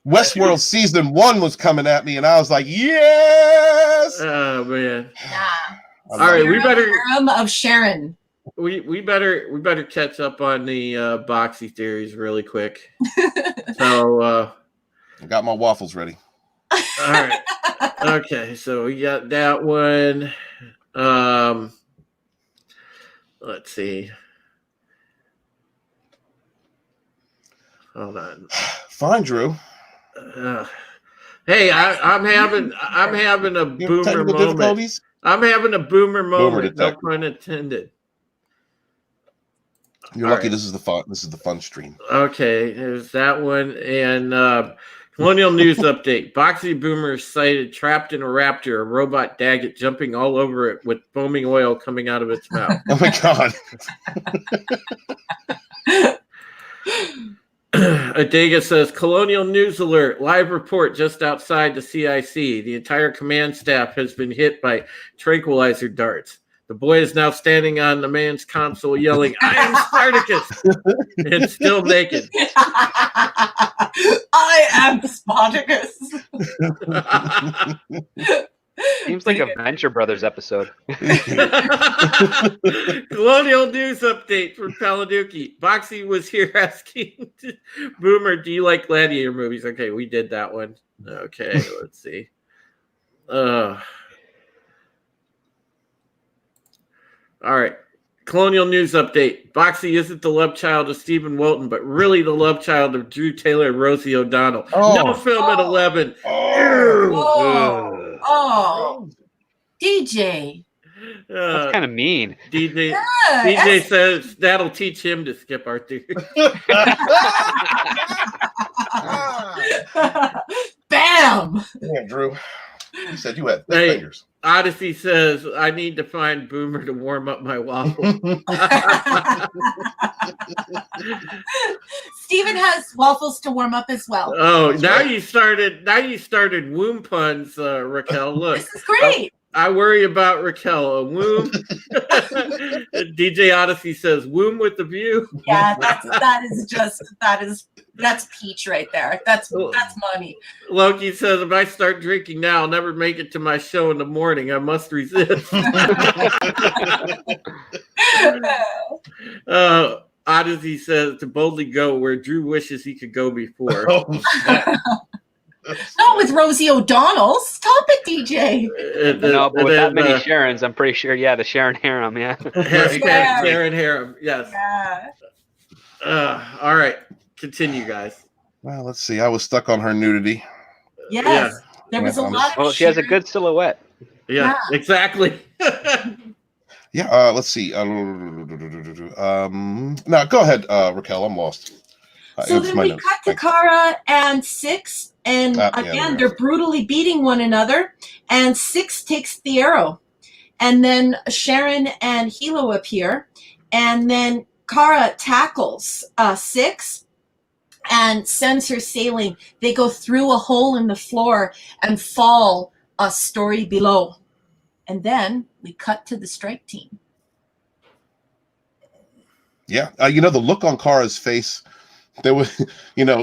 Westworld season 1 was coming at me, and I was like, yes. Oh man. Yeah. All right, we better harem of Sharon. We better catch up on the boxy theories really quick. So I got my waffles ready. All right. Okay, so we got that one. Let's see. Hold on. Fine, Drew. Hey, I'm having a boomer moment. I'm having a boomer moment. No pun intended. You're lucky. Right. This is the fun stream. Okay, there's that one. And Colonial News Update. Boxy Boomer sighted trapped in a raptor, a robot Daggett jumping all over it with foaming oil coming out of its mouth. Oh my god. Adega says, Colonial News Alert, live report just outside the CIC. The entire command staff has been hit by tranquilizer darts. The boy is now standing on the man's console yelling, I am Spartacus, and still naked. I am Spartacus. Seems like a Venture Brothers episode. Colonial News Update from Paladuki. Boxy was here asking Boomer, do you like gladiator movies? Okay, we did that one. Okay, let's see. All right. Colonial News Update. Boxy isn't the love child of Stephen Wilton, but really the love child of Drew Taylor and Rosie O'Donnell. No film at 11. Oh. DJ. That's kind of mean. DJ says that'll teach him to skip our theory. Bam! Yeah, Drew. You said you had thick fingers. Odyssey says, I need to find Boomer to warm up my waffle. Steven has waffles to warm up as well. Oh, now you started womb puns, Raquel. Look. This is great. I worry about Raquel. A womb. DJ Odyssey says, womb with the view. Yeah, that's peach right there. That's money. Loki says, if I start drinking now, I'll never make it to my show in the morning. I must resist. Odyssey says to boldly go where Drew wishes he could go before. Not with Rosie O'Donnell. Stop it, DJ. No, but with that many Sharons, I'm pretty sure, the Sharon harem, Sharon harem, yes. Yeah. All right. Continue, guys. Well, let's see. I was stuck on her nudity. There was a lot of Well, she has a good silhouette. Yeah. Exactly. Let's see. No, go ahead, Raquel. I'm lost. So then we cut to Kara and Six, and again, they're brutally beating one another, and Six takes the arrow. And then Sharon and Hilo appear, and then Kara tackles Six and sends her sailing. They go through a hole in the floor and fall a story below. And then we cut to the strike team. Yeah, the look on Kara's face, there was,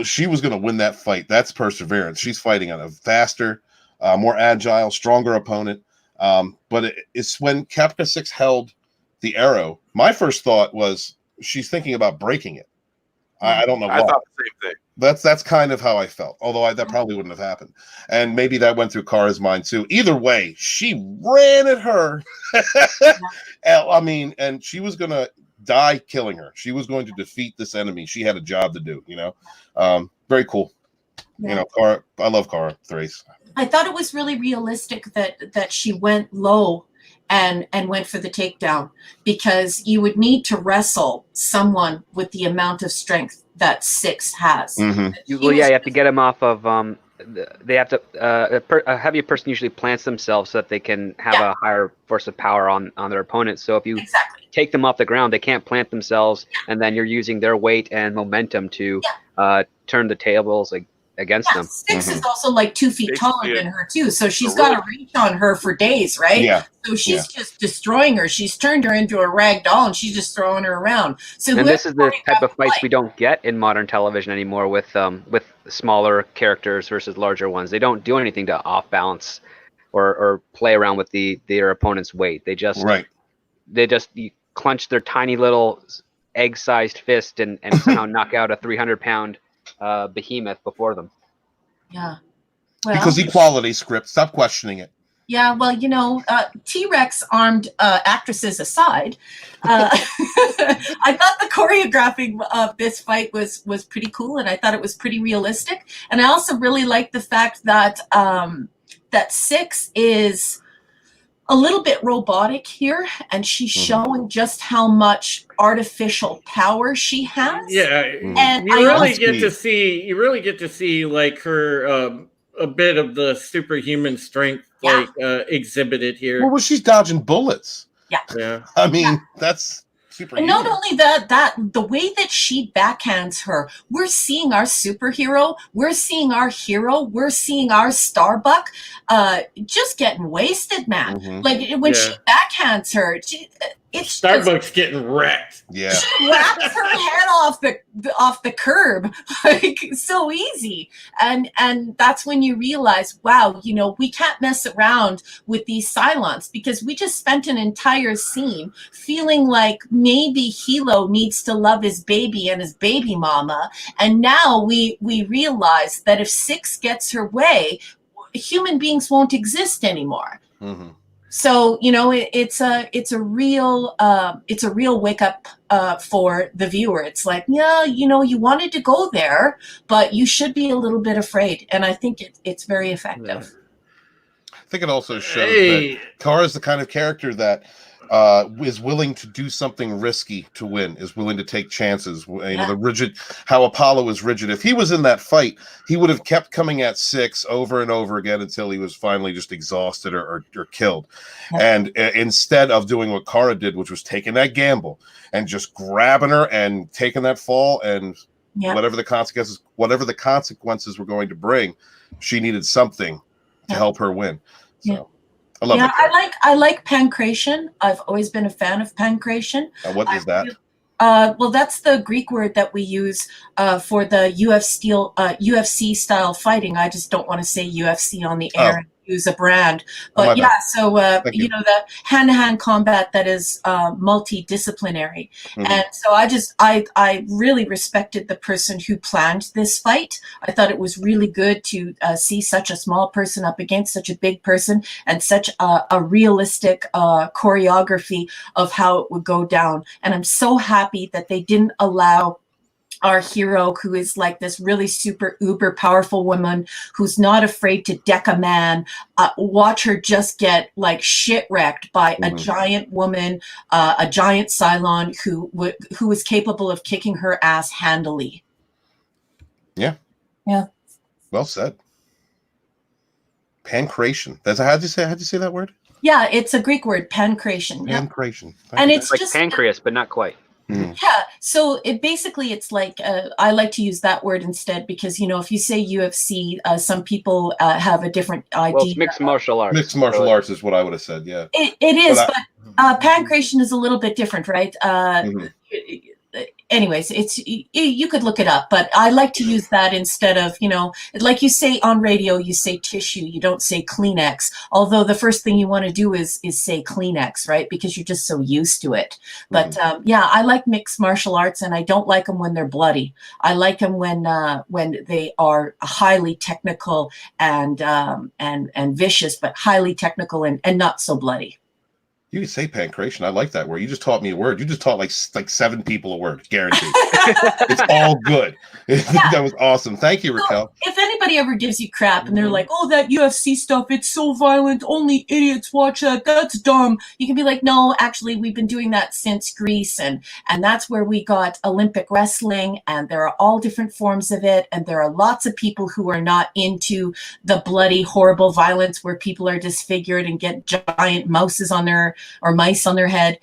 she was going to win that fight. That's perseverance. She's fighting on a faster, more agile, stronger opponent. But it's when Kepka 6 held the arrow. My first thought was she's thinking about breaking it. I don't know why. I thought the same thing. That's kind of how I felt. Although that probably wouldn't have happened, and maybe that went through Kara's mind too. Either way, she ran at her. I mean, and she was going to die killing her. She was going to defeat this enemy. She had a job to do. Very cool. Yeah. Kara. I love Kara Thrace. I thought it was really realistic that she went low and went for the takedown, because you would need to wrestle someone with the amount of strength that Six has. Mm-hmm. You have to get them off of. They have to. A heavy person usually plants themselves so that they can have a higher force of power on their opponent. So if you take them off the ground, they can't plant themselves, and then you're using their weight and momentum to turn the tables against them. Six is also like 2 feet taller than her too, so she's got to reach on her for days, right? Yeah. So she's just destroying her. She's turned her into a rag doll, and she's just throwing her around. So and this is the type of fights we don't get in modern television anymore with smaller characters versus larger ones. They don't do anything to off balance or play around with their opponent's weight. They just you clench their tiny little egg-sized fist and somehow knock out a 300-pound behemoth before them. Yeah. Well, because equality script. Stop questioning it. Yeah, well, T-Rex armed actresses aside, I thought the choreographing of this fight was pretty cool, and I thought it was pretty realistic. And I also really liked the fact that that Six is a little bit robotic here, and she's showing just how much artificial power she has. Yeah, and you really get to see like her a bit of the superhuman strength exhibited here. Well, she's dodging bullets. Yeah. I mean, that's super. And not only that the way that she backhands her, we're seeing our superhero, we're seeing our hero, we're seeing our Starbuck just getting wasted, man. Mm-hmm. Like when she backhands her, it's Starbucks getting wrecked. Yeah. She wraps her head off the curb, like so easy. And that's when you realize, wow, we can't mess around with these Cylons, because we just spent an entire scene feeling like maybe Hilo needs to love his baby and his baby mama. And now we realize that if Six gets her way, human beings won't exist anymore. Mm-hmm. So it's a real wake up for the viewer. It's like, you wanted to go there, but you should be a little bit afraid, and I think it's very effective. I think it also shows that Kara is the kind of character that is willing to do something risky to win, is willing to take chances. The rigid, how Apollo is rigid. If he was in that fight, he would have kept coming at Six over and over again until he was finally just exhausted or killed. And instead of doing what Kara did, which was taking that gamble and just grabbing her and taking that fall, and whatever the consequences were going to bring, she needed something to help her win. So. I love it. I like pancration. I've always been a fan of pancration. What is that? Well, that's the Greek word that we use for the UFC style fighting. I just don't want to say UFC on the air and use a brand. But so the hand-to-hand combat that is multidisciplinary. Mm-hmm. And so I really respected the person who planned this fight. I thought it was really good to see such a small person up against such a big person, and such a realistic choreography of how it would go down. And I'm so happy that they didn't allow our hero, who is like this really super uber powerful woman who's not afraid to deck a man, watch her just get like shit wrecked by a giant woman, a giant Cylon who is capable of kicking her ass handily. Yeah. Well said. Pancration. How'd you say that word? Yeah, it's a Greek word, pancration. Pancration. And it's like just pancreas, but not quite. Yeah, so it's like I like to use that word instead because if you say UFC, some people have a different idea. Well, it's mixed martial arts. Mixed martial arts is what I would have said. Yeah, it is, but pancreation is a little bit different, right? Anyways, you could look it up, but I like to use that instead of, like you say on radio, you say tissue, you don't say Kleenex. Although the first thing you want to do is say Kleenex, right? Because you're just so used to it. But yeah, I like mixed martial arts, and I don't like them when they're bloody. I like them when they are highly technical and vicious, but highly technical and not so bloody. You can say pancreation. I like that word. You just taught me a word. You just taught like 7 people a word. Guaranteed. It's all good. Yeah. That was awesome. Thank you, Raquel. So if anybody ever gives you crap and they're like, "Oh, that UFC stuff, it's so violent. Only idiots watch that. That's dumb." You can be like, "No, actually, we've been doing that since Greece, and that's where we got Olympic wrestling, and there are all different forms of it, and there are lots of people who are not into the bloody, horrible violence where people are disfigured and get giant mice on their head.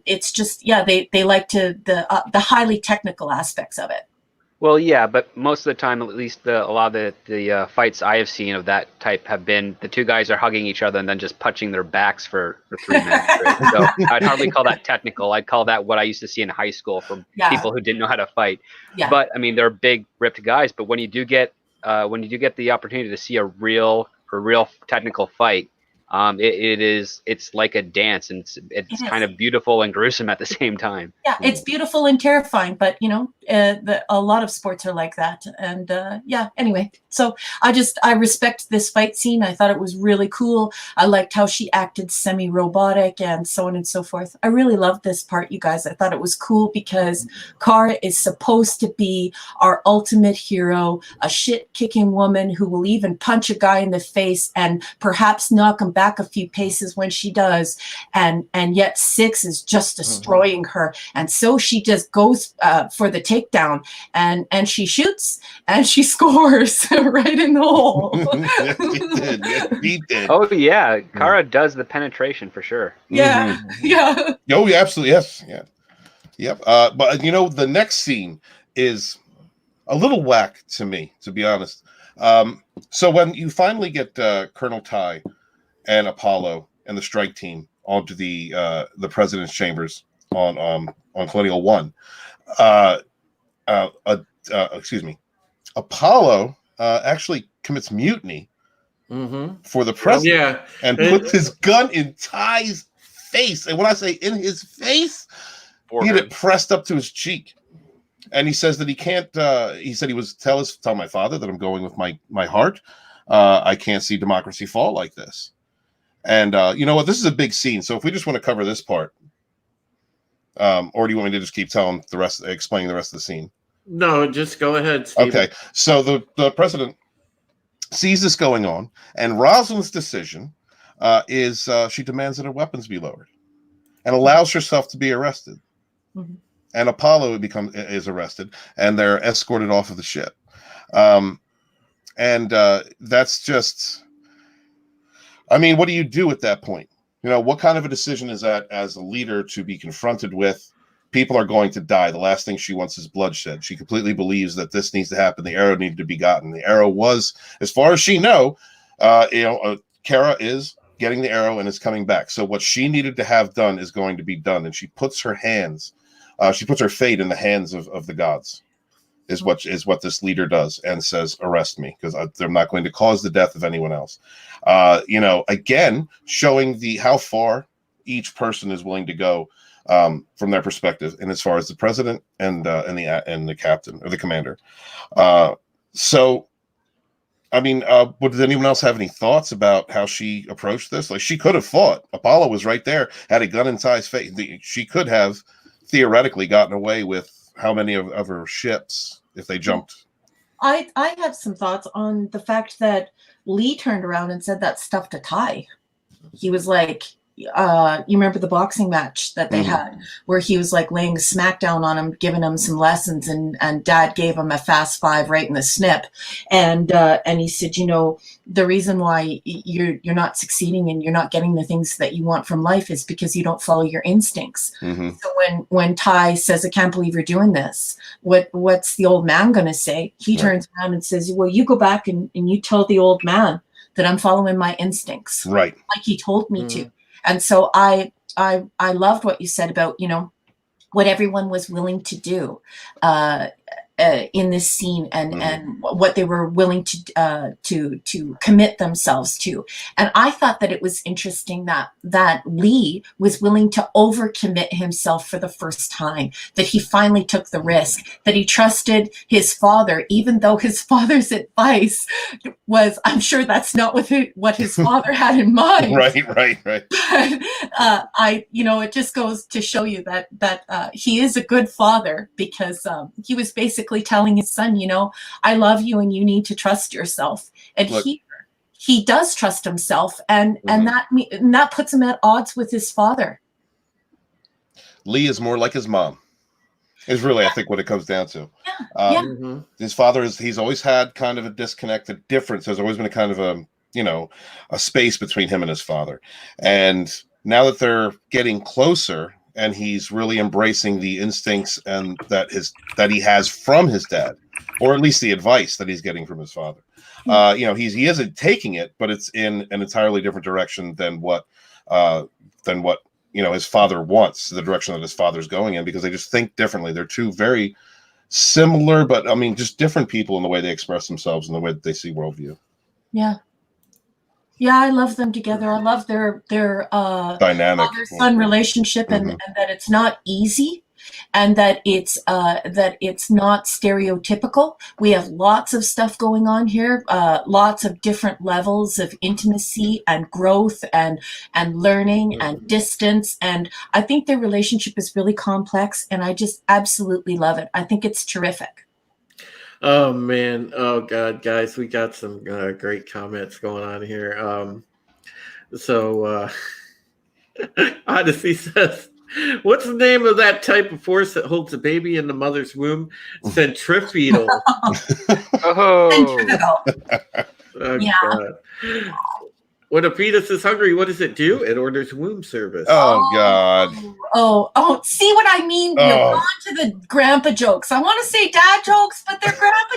It's just, yeah, they like the highly technical aspects of it. Well, yeah, but most of the time, at least a lot of the fights I have seen of that type have been the two guys are hugging each other and then just punching their backs for 3 minutes straight. So I'd hardly call that technical. I'd call that what I used to see in high school from people who didn't know how to fight. Yeah. But I mean, they're big, ripped guys. But when you do get the opportunity to see a real technical fight, it's like a dance, and it's kind of beautiful and gruesome at the same time. Yeah, it's beautiful and terrifying, but a lot of sports are like that. And yeah, anyway, so I respect this fight scene. I thought it was really cool. I liked how she acted semi-robotic and so on and so forth. I really loved this part, you guys. I thought it was cool because Kara is supposed to be our ultimate hero, a shit-kicking woman who will even punch a guy in the face and perhaps knock him back a few paces when she does, and yet Six is just destroying her, and so she just goes for the takedown, and she shoots and she scores right in the hole. Yes, she did. Yes, she did. Oh yeah, Kara does the penetration for sure. Yeah, yeah. Oh, yeah, absolutely, yes, yeah, yep. But the next scene is a little whack to me, to be honest. So when you finally get Colonel Ty and Apollo and the strike team onto the president's chambers on Colonial 1. Excuse me. Apollo actually commits mutiny for the president and puts his gun in Ty's face. And when I say in his face, he had it pressed up to his cheek. And he says that he can't, he said he was tell my father that I'm going with my heart. I can't see democracy fall like this. And you know what? This is a big scene. So if we just want to cover this part, or do you want me to just keep telling explaining the rest of the scene? No, just go ahead, Steve. Okay. So the president sees this going on, and Rosalind's decision is she demands that her weapons be lowered and allows herself to be arrested. Mm-hmm. And Apollo is arrested, and they're escorted off of the ship. And that's just, I mean, what do you do at that point? What kind of a decision is that as a leader to be confronted with? People are going to die. The last thing she wants is bloodshed. She completely believes that this needs to happen. The arrow needed to be gotten. The arrow was, as far as she knows, Kara is getting the arrow and is coming back. So what she needed to have done is going to be done. And she puts her fate in the hands of the gods, is what this leader does, and says, arrest me, because they're not going to cause the death of anyone else. Again, showing how far each person is willing to go from their perspective, and as far as the president and the captain or the commander. So, I mean, does anyone else have any thoughts about how she approached this? Like, she could have fought. Apollo was right there, had a gun in Ty's face. She could have theoretically gotten away with how many of her ships if they jumped. I have some thoughts on the fact that Lee turned around and said that stuff to Ty. He was like, you remember the boxing match that they had where he was like laying smackdown on him, giving him some lessons, and Dad gave him a fast 5 right in the snip, and he said, you know, the reason why you're not succeeding and you're not getting the things that you want from life is because you don't follow your instincts. So when Ty says, I can't believe you're doing this, what's the old man going to say? He turns around and says, well, you go back and you tell the old man that I'm following my instincts, Right, like he told me to. And so I loved what you said about, you know, what everyone was willing to do in this scene, and what they were willing to commit themselves to. And I thought that it was interesting that Lee was willing to overcommit himself for the first time, that he finally took the risk, that he trusted his father, even though his father's advice was, I'm sure that's not what his father had in mind. right. But you know, it just goes to show you that he is a good father, because he was basically telling his son, you know, I love you and you need to trust yourself. And Look, he does trust himself, and that puts him at odds with his father. Lee is more like his mom. Is really, I think, what it comes down to. His father he's always had kind of a disconnect, a difference. There's always been a kind of a space between him and his father. And now that they're getting closer, and he's really embracing the instincts and that he has from his dad, or at least the advice that he's getting from his father. You know, he isn't taking it, but it's in an entirely different direction than what you know his father wants, the direction that his father's going in, because they just think differently. They're two very similar, but I mean, just different people in the way they express themselves and the way that they see worldview. Yeah, I love them together. I love their dynamic father-son relationship, and that it's not easy, and that it's not stereotypical. We have lots of stuff going on here, lots of different levels of intimacy and growth and learning and distance, and I think their relationship is really complex, and I just absolutely love it. I think it's terrific. Oh man! Oh god, guys, we got some great comments going on here. Odyssey says, "What's the name of that type of force that holds a baby in the mother's womb? Centrifugal." Oh, Yeah. God. When a fetus is hungry, what does it do? It orders womb service. Oh God. Oh, see what I mean? We're on to the grandpa jokes. I want to say dad jokes, but they're grandpa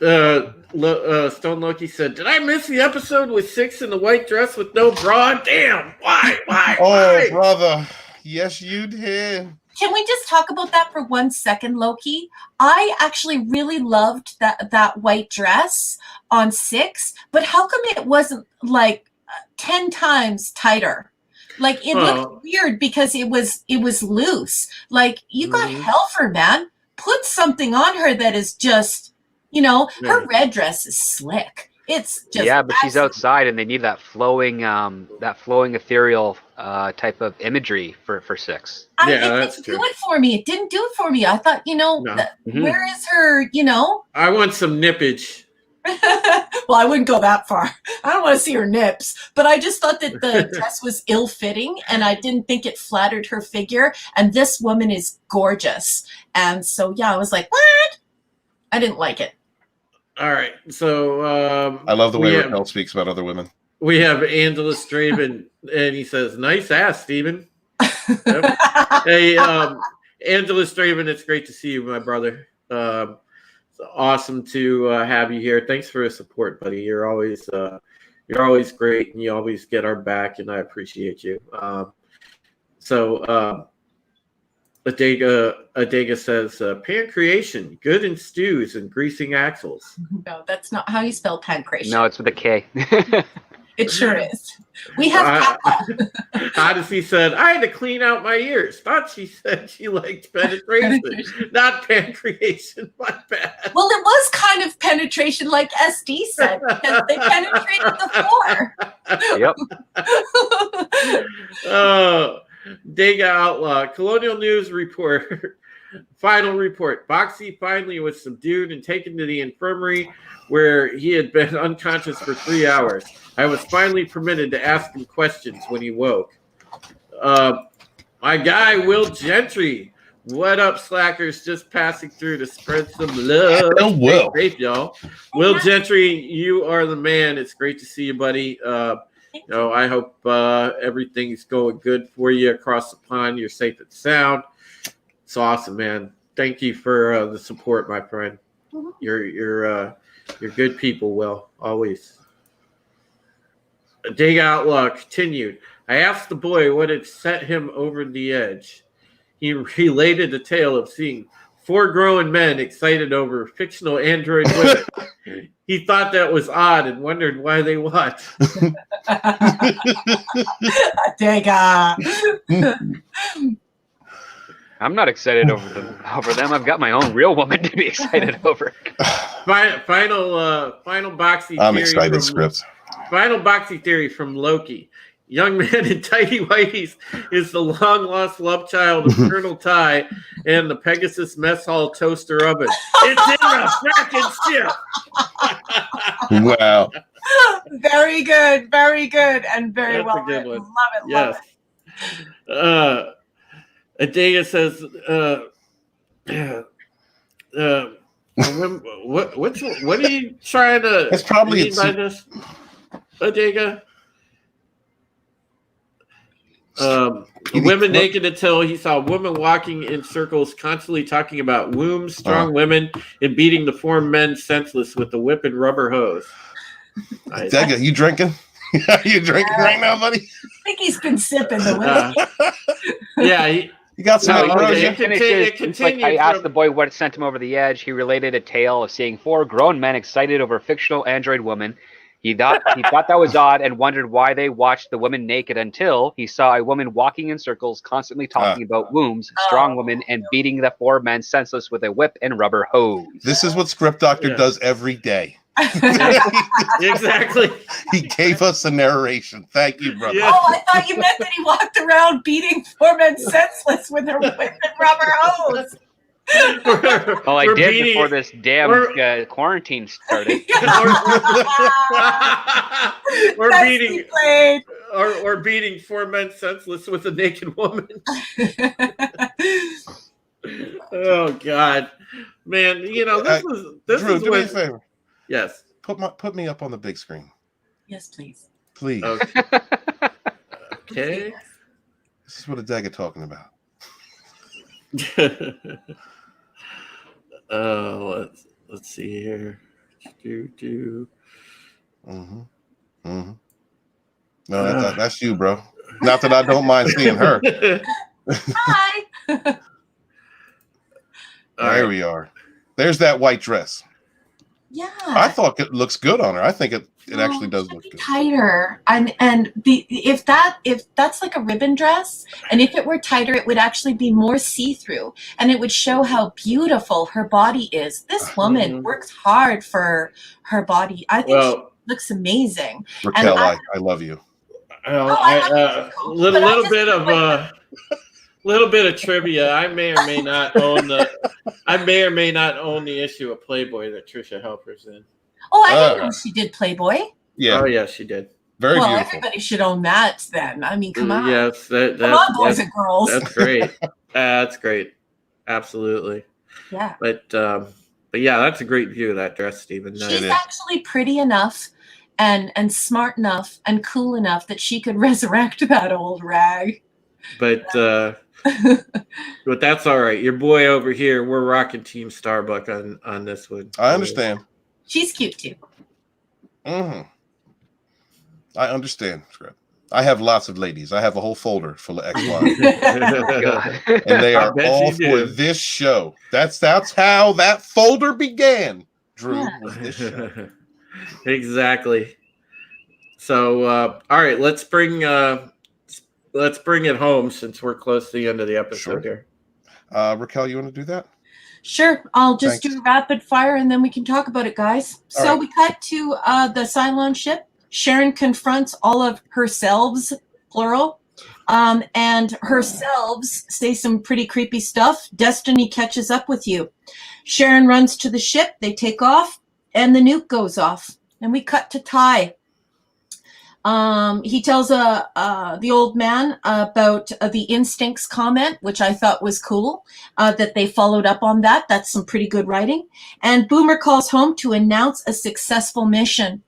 jokes. Stone Loki said, "Did I miss the episode with Six in the white dress with no bra? Damn! Why? Oh, brother. Yes, you did." Can we just talk about that for 1 second, Loki? I actually really loved that white dress on Six, but how come it wasn't like 10 times tighter? Like it looked weird because it was loose. Like you got Helfer, man. Put something on her that is just, you know, her red dress is slick. It's just but she's outside, and they need that flowing ethereal type of imagery for Six. It didn't do it for me. It didn't do it for me. I thought, you know, where is her, you know? I want some nippage. Well, I wouldn't go that far. I don't want to see her nips, but I just thought that the dress was ill-fitting, and I didn't think it flattered her figure. And this woman is gorgeous. And so, yeah, I was like, what? I didn't like it. All right, so I love the way Raquel speaks about other women. We have Angela Straven, and he says, "Nice ass, Steven." Yep. Hey, Angela Straven, it's great to see you, my brother. It's awesome to have you here. Thanks for the support, buddy. You're always great, and you always get our back, and I appreciate you. Adega says, pancreation, good in stews and greasing axles. No, that's not how you spell pancreation. No, it's with a K. It sure is. We have Odyssey said, I had to clean out my ears. Thought she said she liked penetration, not pancreation. My bad. Well, it was kind of penetration, like SD said, because they penetrated the floor. Yep. Dega Outlaw, Colonial News report. Final report. Boxy finally was subdued and taken to the infirmary where he had been unconscious for 3 hours. I was finally permitted to ask him questions when he woke. My guy, Will Gentry. What up, slackers? Just passing through to spread some love. Hello, Will. Stay safe, y'all. Will Gentry, you are the man. It's great to see you, buddy. I hope everything's going good for you across the pond. You're safe and sound. It's awesome, man. Thank you for the support, my friend. You're good people, Will, always. Dig Outlaw continued. I asked the boy what had set him over the edge. He related a tale of seeing 4 grown men excited over fictional android women. He thought that was odd and wondered why they watched. Dega. I'm not excited over them. I've got my own real woman to be excited over. Final boxy. I'm excited, Scripts. Final boxy theory from Loki. Young man in tighty whities is the long-lost love child of Colonel Ty and the Pegasus mess hall toaster oven. It's in the fracking ship. Wow. Very good, and very That's well a good written. one. Love it. Adega says, what are you trying to It's probably mean by this, Adega? Women naked until he saw women walking in circles, constantly talking about wombs, strong women, and beating the 4 men senseless with a whip and rubber hose. Dega, you drinking? You drinking right now, buddy? I think he's been sipping the whiskey. Yeah, you got some. It's like I asked the boy what sent him over the edge. He related a tale of seeing 4 grown men excited over a fictional android woman. He thought that was odd and wondered why they watched the women naked until he saw a woman walking in circles, constantly talking about wombs, strong women, and beating the 4 men senseless with a whip and rubber hose. This is what Script Doctor does every day. Exactly. He gave us a narration. Thank you, brother. Yeah. Oh, I thought you meant that he walked around beating 4 men senseless with a whip and rubber hose. Well, I did before this damn quarantine started. Or beating 4 men senseless with a naked woman. Oh God, man! This Drew, is do me a favor. Yes. Put me up on the big screen. Yes, please. Please. Okay. This is what Adega talking about. Let's see here. No, that's you, bro. Not that I don't mind seeing her. Hi. There we are. There's that white dress. Yeah. I thought it looks good on her. I think it actually does look good. Tighter, if that's like a ribbon dress, and if it were tighter, it would actually be more see-through, and it would show how beautiful her body is. This woman works hard for her body. I think she looks amazing. Raquel, I love you. Little bit of trivia. I may or may not own the issue of Playboy that Trisha Helfer's in. Oh, I didn't know she did Playboy. Yeah. Oh, yeah, she did. Very beautiful. Everybody should own that then. I mean, come on. Yes, come on, boys and girls. That's great. That's great. Absolutely. Yeah. But yeah, that's a great view of that dress, Stephen. She's actually pretty enough and smart enough and cool enough that she could resurrect that old rag. But but that's all right. Your boy over here, we're rocking Team Starbuck on this one. I understand. She's cute too. I understand, Script. I have lots of ladies. I have a whole folder full of XY. And they are all for this show. That's how that folder began, Drew, was this show. Exactly. So all right, let's bring it home since we're close to the end of the episode here. Raquel, you want to do that? Sure. I'll just do rapid fire and then we can talk about it, guys. So we cut to the Cylon ship. Sharon confronts all of herselves, plural, and herselves say some pretty creepy stuff. Destiny catches up with you. Sharon runs to the ship. They take off. and the nuke goes off, and we cut to Ty. He tells the old man about the instincts comment, which I thought was cool, that they followed up on that. That's some pretty good writing. And Boomer calls home to announce a successful mission.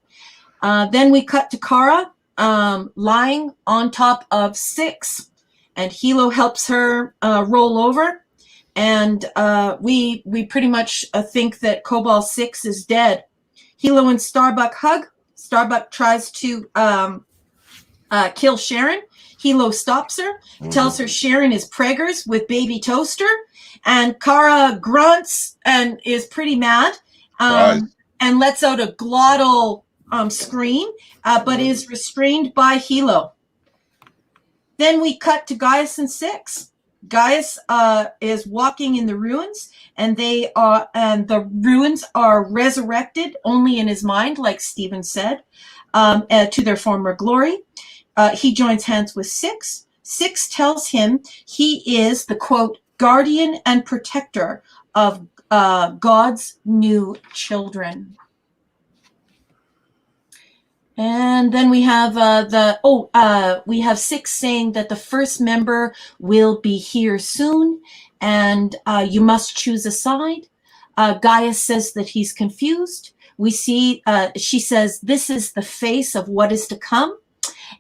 Then we cut to Kara lying on top of Six, and Hilo helps her roll over. And we pretty much think that Kobol 6 is dead. Hilo and Starbuck hug. Starbuck tries to kill Sharon. Hilo stops her, tells her Sharon is preggers with baby toaster, and Kara grunts and is pretty mad, and lets out a glottal scream, but is restrained by Hilo. Then we cut to Gaius and Six. Gaius is walking in the ruins, and the ruins are resurrected only in his mind, like Stephen said, to their former glory. He joins hands with Six. Six tells him he is the, quote, guardian and protector of God's new children. And then we have we have Six saying that the first member will be here soon, and you must choose a side. Gaius says that he's confused. We see she says this is the face of what is to come,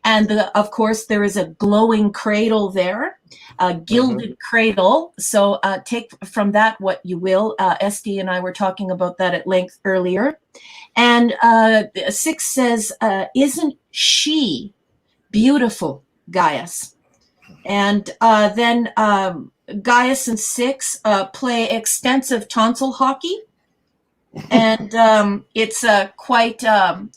and of course there is a glowing cradle there, a gilded cradle. So take from that what you will. SD and I were talking about that at length earlier. And Six says, isn't she beautiful, Gaius? And then Gaius and Six play extensive tonsil hockey. And it's quite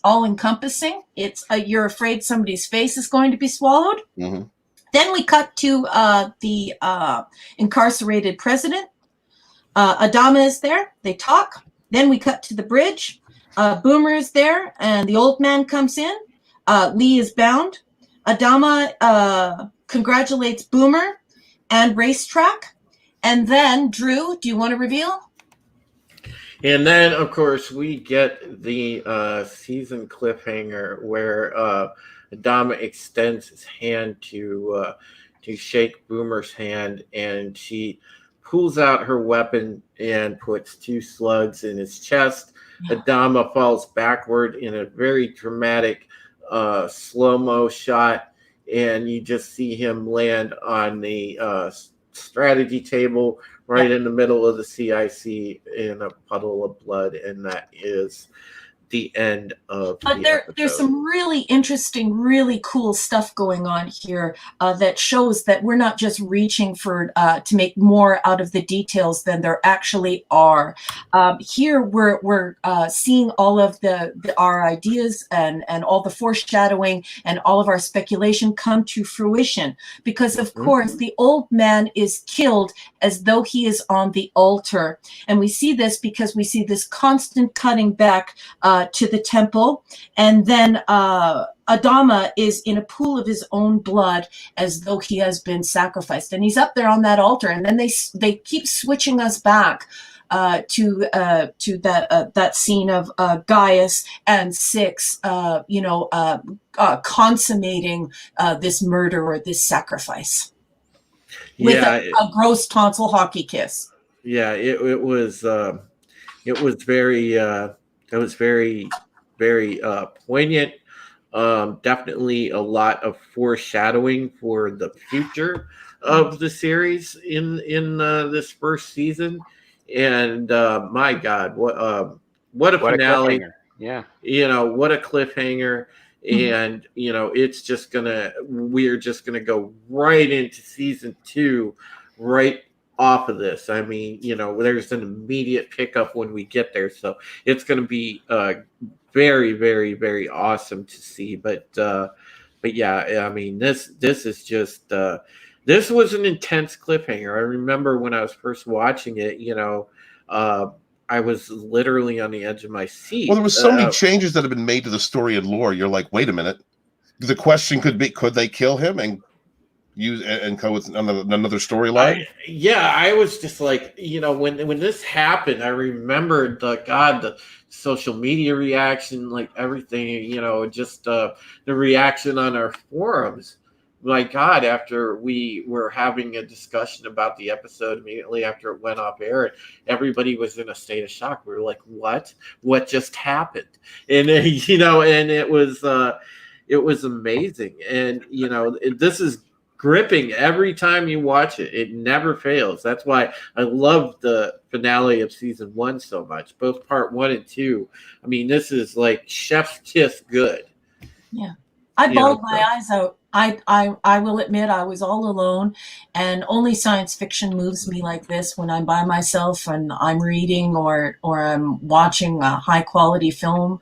all-encompassing. It's you're afraid somebody's face is going to be swallowed. Then we cut to the incarcerated president. Adama is there. They talk. Then we cut to the bridge. Boomer is there, and the old man comes in. Lee is bound. Adama congratulates Boomer and Racetrack. And then, Drew, do you want to reveal? And then, of course, we get the season cliffhanger where Adama extends his hand to shake Boomer's hand, and she pulls out her weapon and puts 2 slugs in his chest. Adama falls backward in a very dramatic slow-mo shot, and you just see him land on the strategy table right in the middle of the CIC in a puddle of blood, and that is the end of the episode. There's some really interesting, really cool stuff going on here that shows that we're not just reaching for to make more out of the details than there actually are. Here we're seeing all of our ideas and all the foreshadowing and all of our speculation come to fruition, because of course the old man is killed as though he is on the altar, and we see this because we see this constant cutting back to the temple, and then Adama is in a pool of his own blood as though he has been sacrificed, and he's up there on that altar, and then they keep switching us back to that scene of Gaius and Six, consummating this murder or this sacrifice with a gross tonsil hockey kiss. Yeah, it was very, very poignant. Definitely a lot of foreshadowing for the future of the series in this first season. And my God, what a finale! Yeah, what a cliffhanger. And we're just gonna go right into season 2, right off of this. I mean, there's an immediate pickup when we get there, so it's going to be very, very, very awesome to see. But yeah, I mean, this is just this was an intense cliffhanger. I remember when I was first watching it, I was literally on the edge of my seat. Well, there was so many changes that have been made to the story and lore. You're like, wait a minute. The question could be, could they kill him and use and go with another storyline? I was just like, when this happened, I remembered the social media reaction, like everything, just the reaction on our forums. My God, after we were having a discussion about the episode immediately after it went off air, everybody was in a state of shock. We were like, what just happened? And, and it was amazing. And, this is gripping every time you watch it. It never fails. That's why I love the finale of season 1 so much, both part 1 and 2. I mean, this is like chef's kiss good. Yeah. I bawled my eyes out. I will admit I was all alone, and only science fiction moves me like this when I'm by myself and I'm reading or I'm watching a high quality film.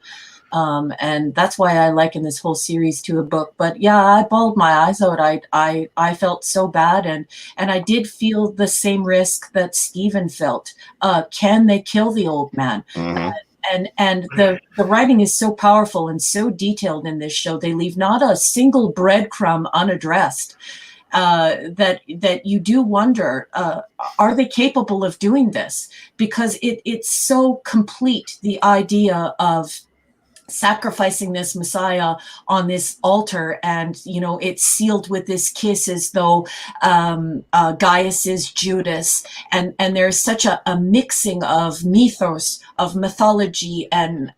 And that's why I liken this whole series to a book. But yeah, I bawled my eyes out. I felt so bad, and I did feel the same risk that Stephen felt. Can they kill the old man? Mhm. And the writing is so powerful and so detailed in this show. They leave not a single breadcrumb unaddressed. That you do wonder, are they capable of doing this? Because it's so complete, the idea of sacrificing this Messiah on this altar, and it's sealed with this kiss as though Gaius is Judas, and there's such a mixing of mythos, of mythology, and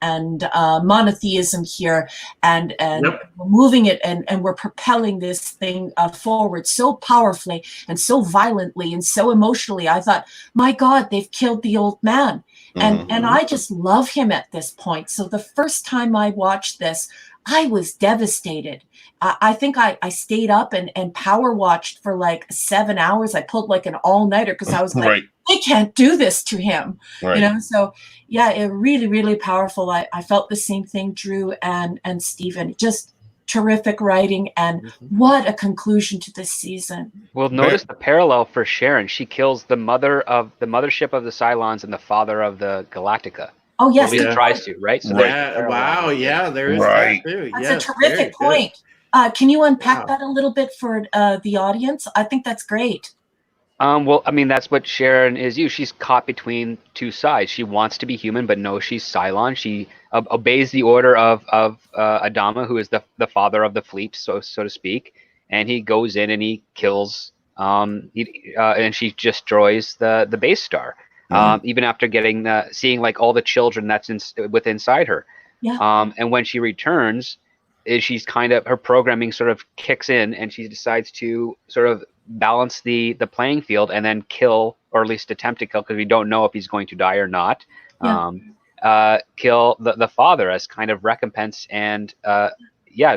monotheism here, and Yep. we're moving it, and we're propelling this thing forward so powerfully and so violently and so emotionally. I thought, my God, they've killed the old man. And I just love him at this point. So the first time I watched this, I was devastated. I think I stayed up and power watched for like 7 hours. I pulled like an all-nighter because I was like, Right. they can't do this to him. Right. So yeah, it really, really powerful. I felt the same thing, Drew and Stephen. Just terrific writing, and what a conclusion to this season. Well, notice the parallel for Sharon. She kills the mothership of the Cylons and the father of the Galactica. Oh yes, At least tries to, right? So there's the Yeah, parallel. wow, yeah, there is Right. that too. That's Yes, a terrific very good. point. Can you unpack Wow. that a little bit for the audience? I think that's great. Well, I mean, that's what Sharon is. She's caught between two sides. She wants to be human, but knows she's Cylon. She obeys the order of Adama, who is the father of the fleet, so to speak. And he goes in and he kills. And she destroys the base star. Even after seeing like all the children that's inside her. Yeah. And when she returns, she's kind of, her programming sort of kicks in, and she decides to sort of balance the playing field and then kill, or at least attempt to kill, because we don't know if he's going to die or not. Yeah. Kill the father as kind of recompense, and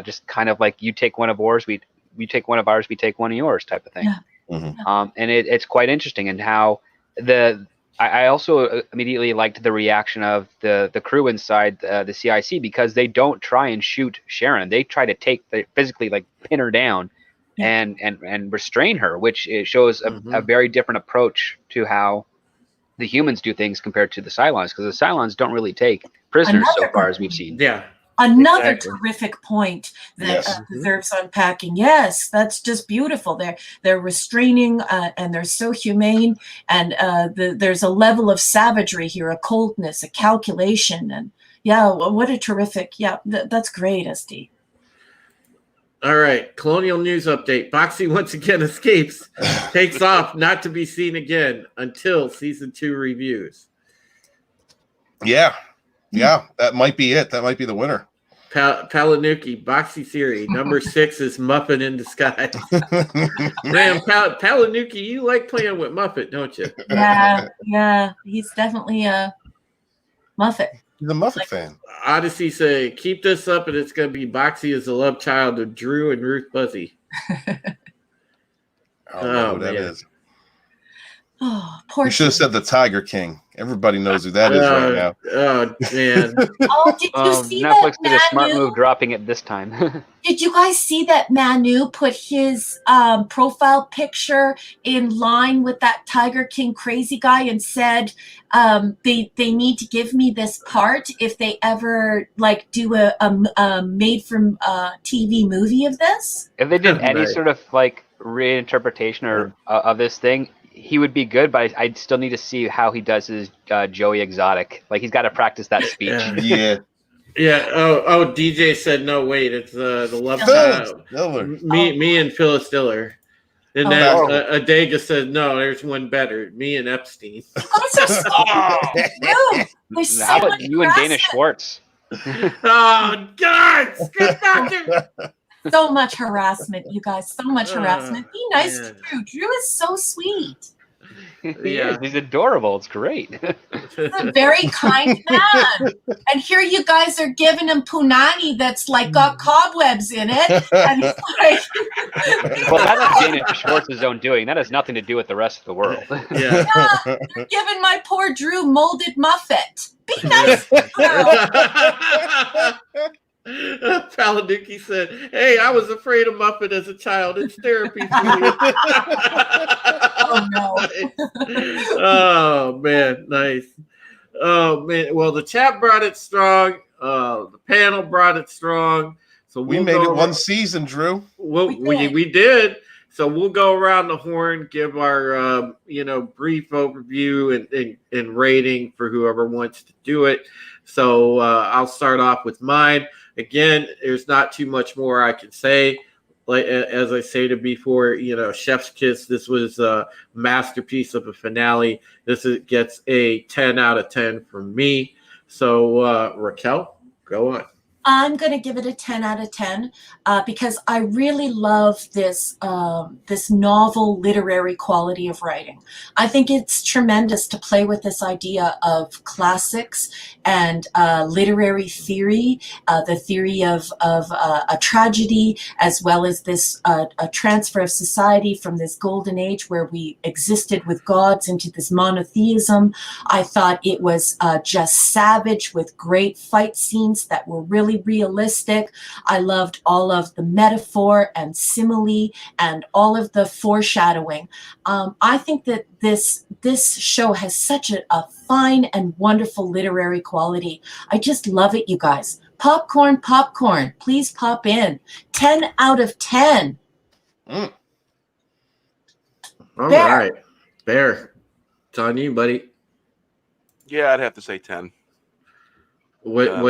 just kind of like, you take one of ours, we take one of ours, we take one of yours, type of thing. Yeah. And it's quite interesting, and how I also immediately liked the reaction of the crew inside the CIC, because they don't try and shoot Sharon. They try to physically like pin her down and restrain her, which it shows a very different approach to how the humans do things compared to the Cylons, because the Cylons don't really take prisoners so far as we've seen. Yeah. Another Exactly. terrific point that Yes. deserves unpacking. Yes, that's just beautiful. They're restraining, and they're so humane, and there's a level of savagery here, a coldness, a calculation, and what a terrific. That's great, SD. All right, Colonial News update. Boxy once again escapes, takes off, not to be seen again until season 2 reviews. Yeah. That might be it. That might be the winner. Palanuki, Boxy Theory. Number 6 is Muppet in disguise. Man, Palanuki, you like playing with Muppet, don't you? Yeah. He's definitely a Muppet. He's a Muppet fan. Odyssey say, keep this up, and it's going to be Boxy as the love child of Drew and Ruth Buzzy. I don't know who that man. is. Oh, poor. You should have said the Tiger King. Everybody knows who that is right now. Oh, man. Oh, did you see Netflix that did a smart Manu? move dropping it this time. Did you guys see that Manu put his profile picture in line with that Tiger King crazy guy and said they need to give me this part if they ever like do a made from TV movie of this? If they did any Right. sort of like reinterpretation or of this thing, he would be good, but I still need to see how he does his Joey Exotic. Like, he's got to practice that speech. Yeah. Yeah. Yeah. Oh, DJ said no. Wait, it's the love Phyllis child. Diller. Me and Phyllis Diller. And Oh, then no. Adega said no. There's one better. Me and Epstein. Those are so rude. There's so How about much you and Dana harassment. Schwartz? Oh God! Skip Doctor. So much harassment, you guys. So much harassment. Be nice man. to Drew. Drew is so sweet. Yeah. He's adorable. It's great. He's a very kind man. And here you guys are giving him punani that's like got cobwebs in it. And he's like, Well, that's Dana Schwartz's own doing. That has nothing to do with the rest of the world. Yeah. yeah, you're giving my poor Drew molded muffet. Be nice to Drew. Paladuki said, "Hey, I was afraid of Muppet as a child. It's therapy for me." Oh no. Oh man, nice. Oh man, well the chat brought it strong. The panel brought it strong. So We we'll made go it around- one season, Drew. we did. So we'll go around the horn, give our brief overview and rating for whoever wants to do it. So I'll start off with mine. Again, there's not too much more I can say. Like as I stated before, Chef's Kiss. This was a masterpiece of a finale. Gets a 10 out of 10 from me. So Raquel, go on. I'm going to give it a 10 out of 10 because I really love this this novel literary quality of writing. I think it's tremendous to play with this idea of classics and literary theory, the theory of a tragedy, as well as this a transfer of society from this golden age where we existed with gods into this monotheism. I thought it was just savage with great fight scenes that were really realistic. I loved all of the metaphor and simile and all of the foreshadowing. I think that this show has such a fine and wonderful literary quality. I just love it, you guys. Popcorn, please pop in. 10 out of 10. Mm. All Bear. right, Bear, it's on you, buddy. Yeah, I'd have to say 10. What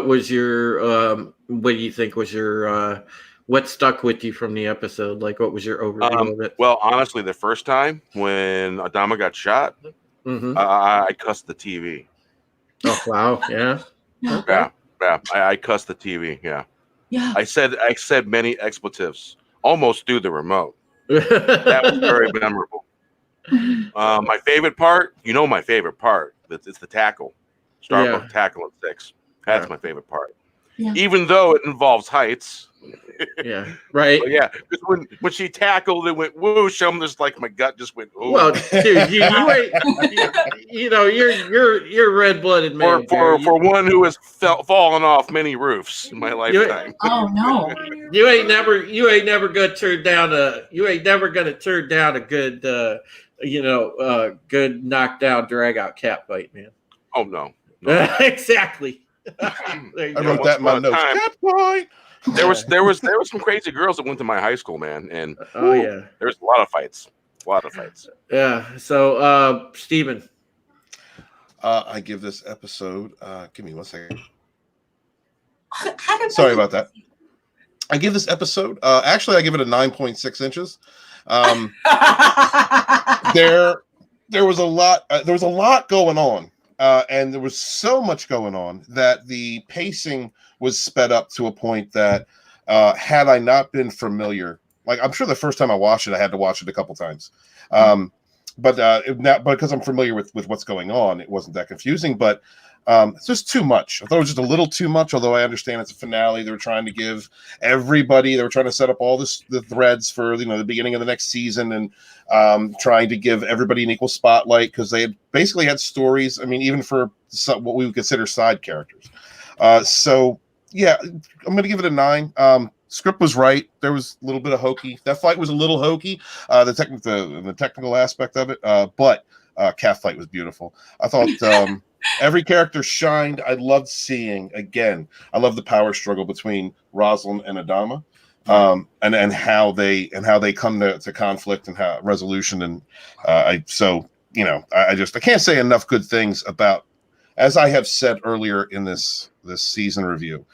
was your what do you think was your what stuck with you from the episode? Like, what was your overview of it? Well, honestly, the first time when Adama got shot, Mm-hmm. I cussed the TV. Oh wow, yeah. Yeah, I cussed the TV. Yeah, Yeah. I said many expletives almost through the remote. That was very memorable. My favorite part, my favorite part. It's the tackle, Starbuck tackle at 6. That's my favorite part. Yeah. Even though it involves heights. Yeah, right. But yeah, because when she tackled, it went whoosh. I'm just like, my gut just went. Ooh. Well, dude, you ain't, you're red-blooded man. For one who has fallen off many roofs in my lifetime. Oh no. You ain't never gonna turn down a good good knockdown drag out cat fight, man. Oh no. Exactly. I wrote that in my notes. Cat fight. There was some crazy girls that went to my high school, man, and Oh yeah, there was a lot of fights. yeah. So Steven. I give this episode. Give me 1 second. How did Sorry about that. I give this episode. Actually, I give it a 9.6 inches. There was a lot. There was a lot going on. And there was so much going on that the pacing was sped up to a point that had I not been familiar, like I'm sure the first time I watched it, I had to watch it a couple times. But because I'm familiar with what's going on, it wasn't that confusing. But it's just too much. I thought it was just a little too much, although I understand it's a finale. They were trying to give everybody, they were trying to set up all the threads for the beginning of the next season, and trying to give everybody an equal spotlight because they had basically had stories. I mean, even for what we would consider side characters. So yeah, I'm going to give it a 9. Script was right. There was a little bit of hokey. That fight was a little hokey. The technical aspect of it, but cat fight was beautiful. I thought. Every character shined. I loved seeing, again, I love the power struggle between Rosalind and Adama. and how they come to conflict and how resolution. And I can't say enough good things about, as I have said earlier in this season review,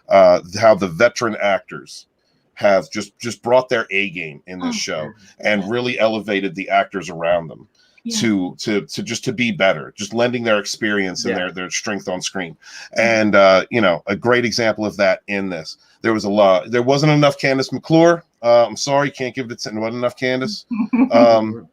how the veteran actors have just brought their A game in this show and really elevated the actors around them to be better, just lending their experience and their strength on screen. And a great example of that in this. There wasn't enough Candace McClure. I'm sorry, can't give it to, wasn't enough Candace. But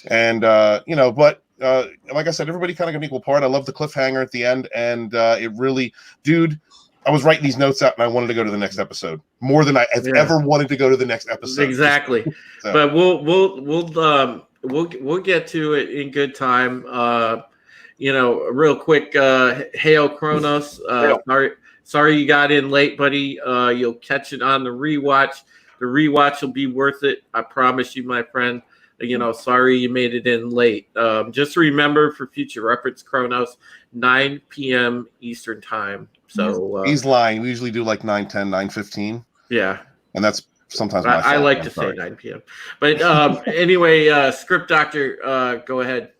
like I said, everybody kind of got an equal part. I love the cliffhanger at the end, and it really, dude, I was writing these notes out and I wanted to go to the next episode more than I have ever wanted to go to the next episode. Exactly. So. But we'll get to it in good time. Real quick, hail Kronos. Sorry you got in late, buddy. You'll catch it on the rewatch. The rewatch will be worth it. I promise you, my friend. Sorry you made it in late. Just remember for future reference, Kronos, 9 p.m. Eastern time. So he's lying. We usually do like 9:10, 9:15. Yeah. And that's sometimes my fault. I like to say 9 p.m. But anyway, Script Doctor, go ahead.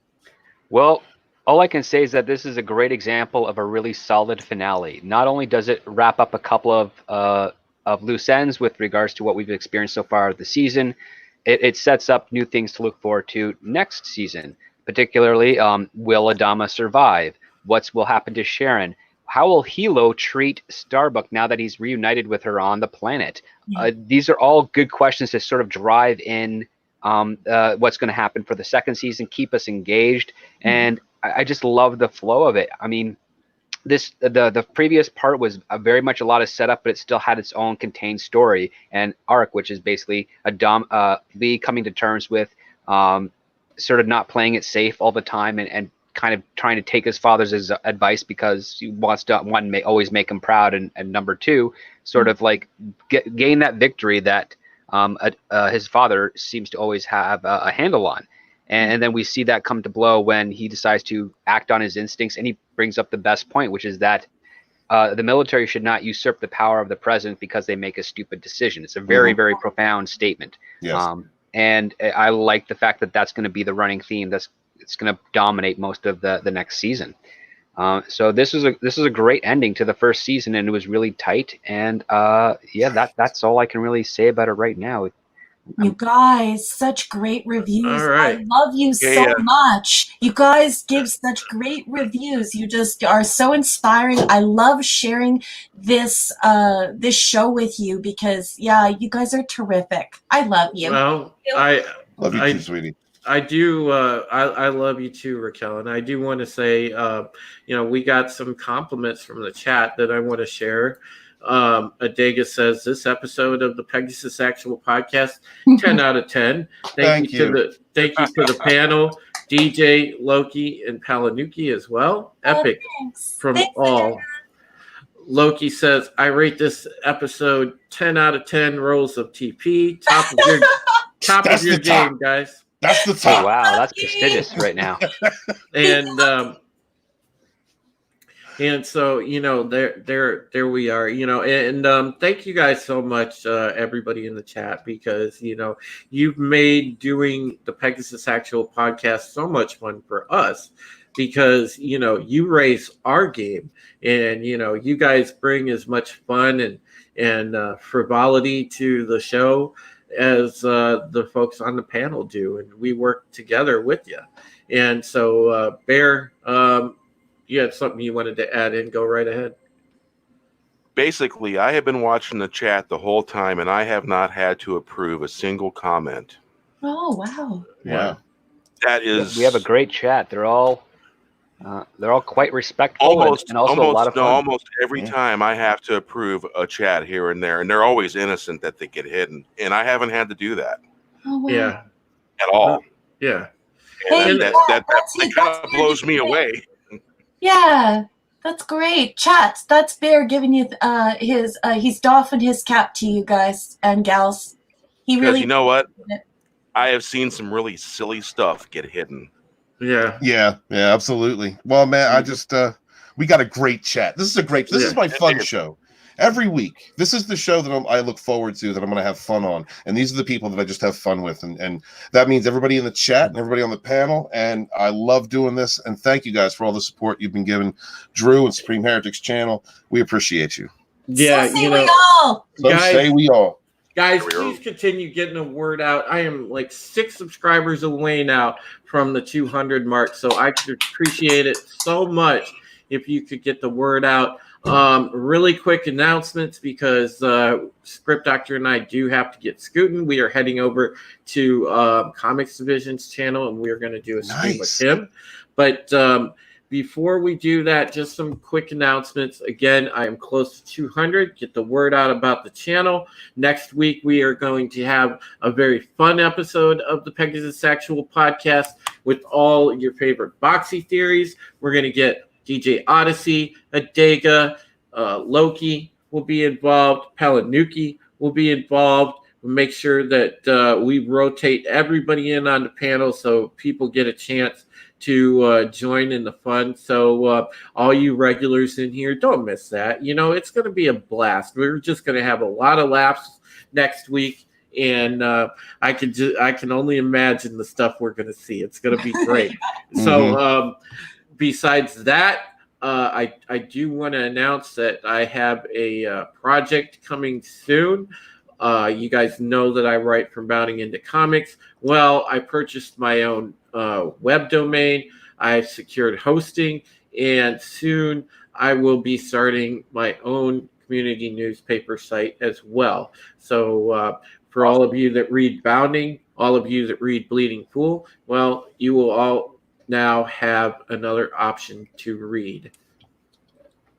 Well, all I can say is that this is a great example of a really solid finale. Not only does it wrap up a couple of loose ends with regards to what we've experienced so far this season, it sets up new things to look forward to next season. Particularly, will Adama survive? What will happen to Sharon? How will Hilo treat Starbuck now that he's reunited with her on the planet? These are all good questions to sort of drive in what's going to happen for the second season, keep us engaged. And I just love the flow of it. I mean, the previous part was very much a lot of setup, but it still had its own contained story and arc, which is basically Lee coming to terms with sort of not playing it safe all the time and kind of trying to take his father's advice because he wants to, one, always make him proud, and number two, sort of like gain that victory that his father seems to always have a handle on. And then we see that come to blow when he decides to act on his instincts, and he brings up the best point, which is that the military should not usurp the power of the president because they make a stupid decision. It's a very, very profound statement. Yes. And I like the fact that that's going to be the running theme. It's going to dominate most of the next season. So this is a great ending to the first season, and it was really tight. And that's all I can really say about it right now. You guys, such great reviews. All right. I love you so much. You guys give such great reviews. You just are so inspiring. I love sharing this this show with you because you guys are terrific. I love you. Well, I love you too, sweetie. I do. I love you too, Raquel. And I do want to say, we got some compliments from the chat that I want to share. Adega says this episode of the Pegasus Actual Podcast, 10 out of 10. Thank you to the panel, DJ, Loki, and Palanuki as well. Epic from all. Loki says, I rate this episode 10 out of 10 rolls of TP. Top of your game, guys. That's the top. Oh, wow, that's prestigious right now. And so, there we are, and thank you guys so much, everybody in the chat, because, you've made doing the Pegasus Actual Podcast so much fun for us because, you raise our game and, you guys bring as much fun and frivolity to the show as the folks on the panel do. And we work together with you. And so, Bear, you had something you wanted to add in, go right ahead. Basically, I have been watching the chat the whole time, and I have not had to approve a single comment. Oh, wow. Yeah. That is... We have a great chat. They're all quite respectful and also a lot of fun. Almost every time I have to approve a chat here and there, and they're always innocent that they get hidden, and I haven't had to do that. Oh, wow. Yeah. At all. Yeah. And that kind of blows me away. Yeah, that's great. Chat, that's Bear giving you he's doffing his cap to you guys and gals. He really, you know what? I have seen some really silly stuff get hidden. Yeah, absolutely. Well, man, I just we got a great chat. This is my fun show. every week. This is the show that I look forward to, that I'm going to have fun on. And these are the people that I just have fun with. And that means everybody in the chat and everybody on the panel. And I love doing this. And thank you guys for all the support you've been giving Drew and Supreme Heretics channel. We appreciate you. Yeah, so say we all. So guys, say we all. Guys, please continue getting the word out. I am like 6 subscribers away now from the 200 mark, so I could appreciate it so much if you could get the word out. Really quick announcements, because Script Doctor and I do have to get scooting. We are heading over to Comics Division's channel, and we are going to do a stream with him. But before we do that, just some quick announcements. Again, I am close to 200. Get the word out about the channel. Next week, we are going to have a very fun episode of the Pegasus Actual Podcast with all your favorite boxy theories. We're going to get DJ Odyssey, Adega, Loki will be involved. Palanuki will be involved. We'll make sure that we rotate everybody in on the panel so people get a chance to join in the fun. So all you regulars in here, don't miss that. You know, it's going to be a blast. We're just going to have a lot of laughs next week, and I can only imagine the stuff we're going to see. It's going to be great. So besides that, I do want to announce that I have a project coming soon. You guys know that I write from Bounding into Comics. Well, I purchased my own web domain. I've secured hosting, and soon I will be starting my own community newspaper site as well. So for all of you that read Bounding, all of you that read Bleeding Fool, well, you will all now have another option to read.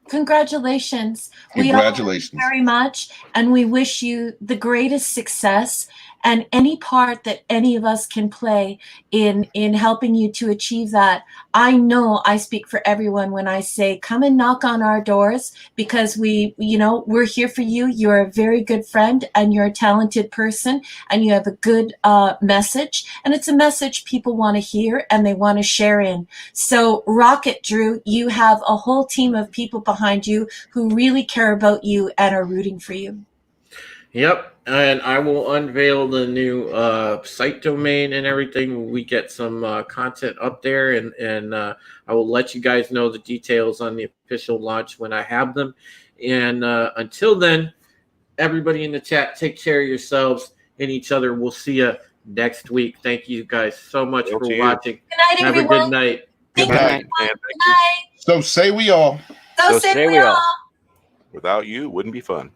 Congratulations. We all thank you very much, and we wish you the greatest success and any part that any of us can play in helping you to achieve that. I know I speak for everyone when I say come and knock on our doors, because we're here for you. You're a very good friend, and you're a talented person, and you have a good message, and it's a message people want to hear and they want to share in. So rock it, Drew. You have a whole team of people behind you who really care about you and are rooting for you. Yep, and I will unveil the new site domain and everything when we get some content up there, and I will let you guys know the details on the official launch when I have them. And until then, everybody in the chat, take care of yourselves and each other. We'll see you next week. Thank you guys so much for watching. Good night, have everyone. a good night. Good night. Good night. So say we all. So say we all. Without you, it wouldn't be fun.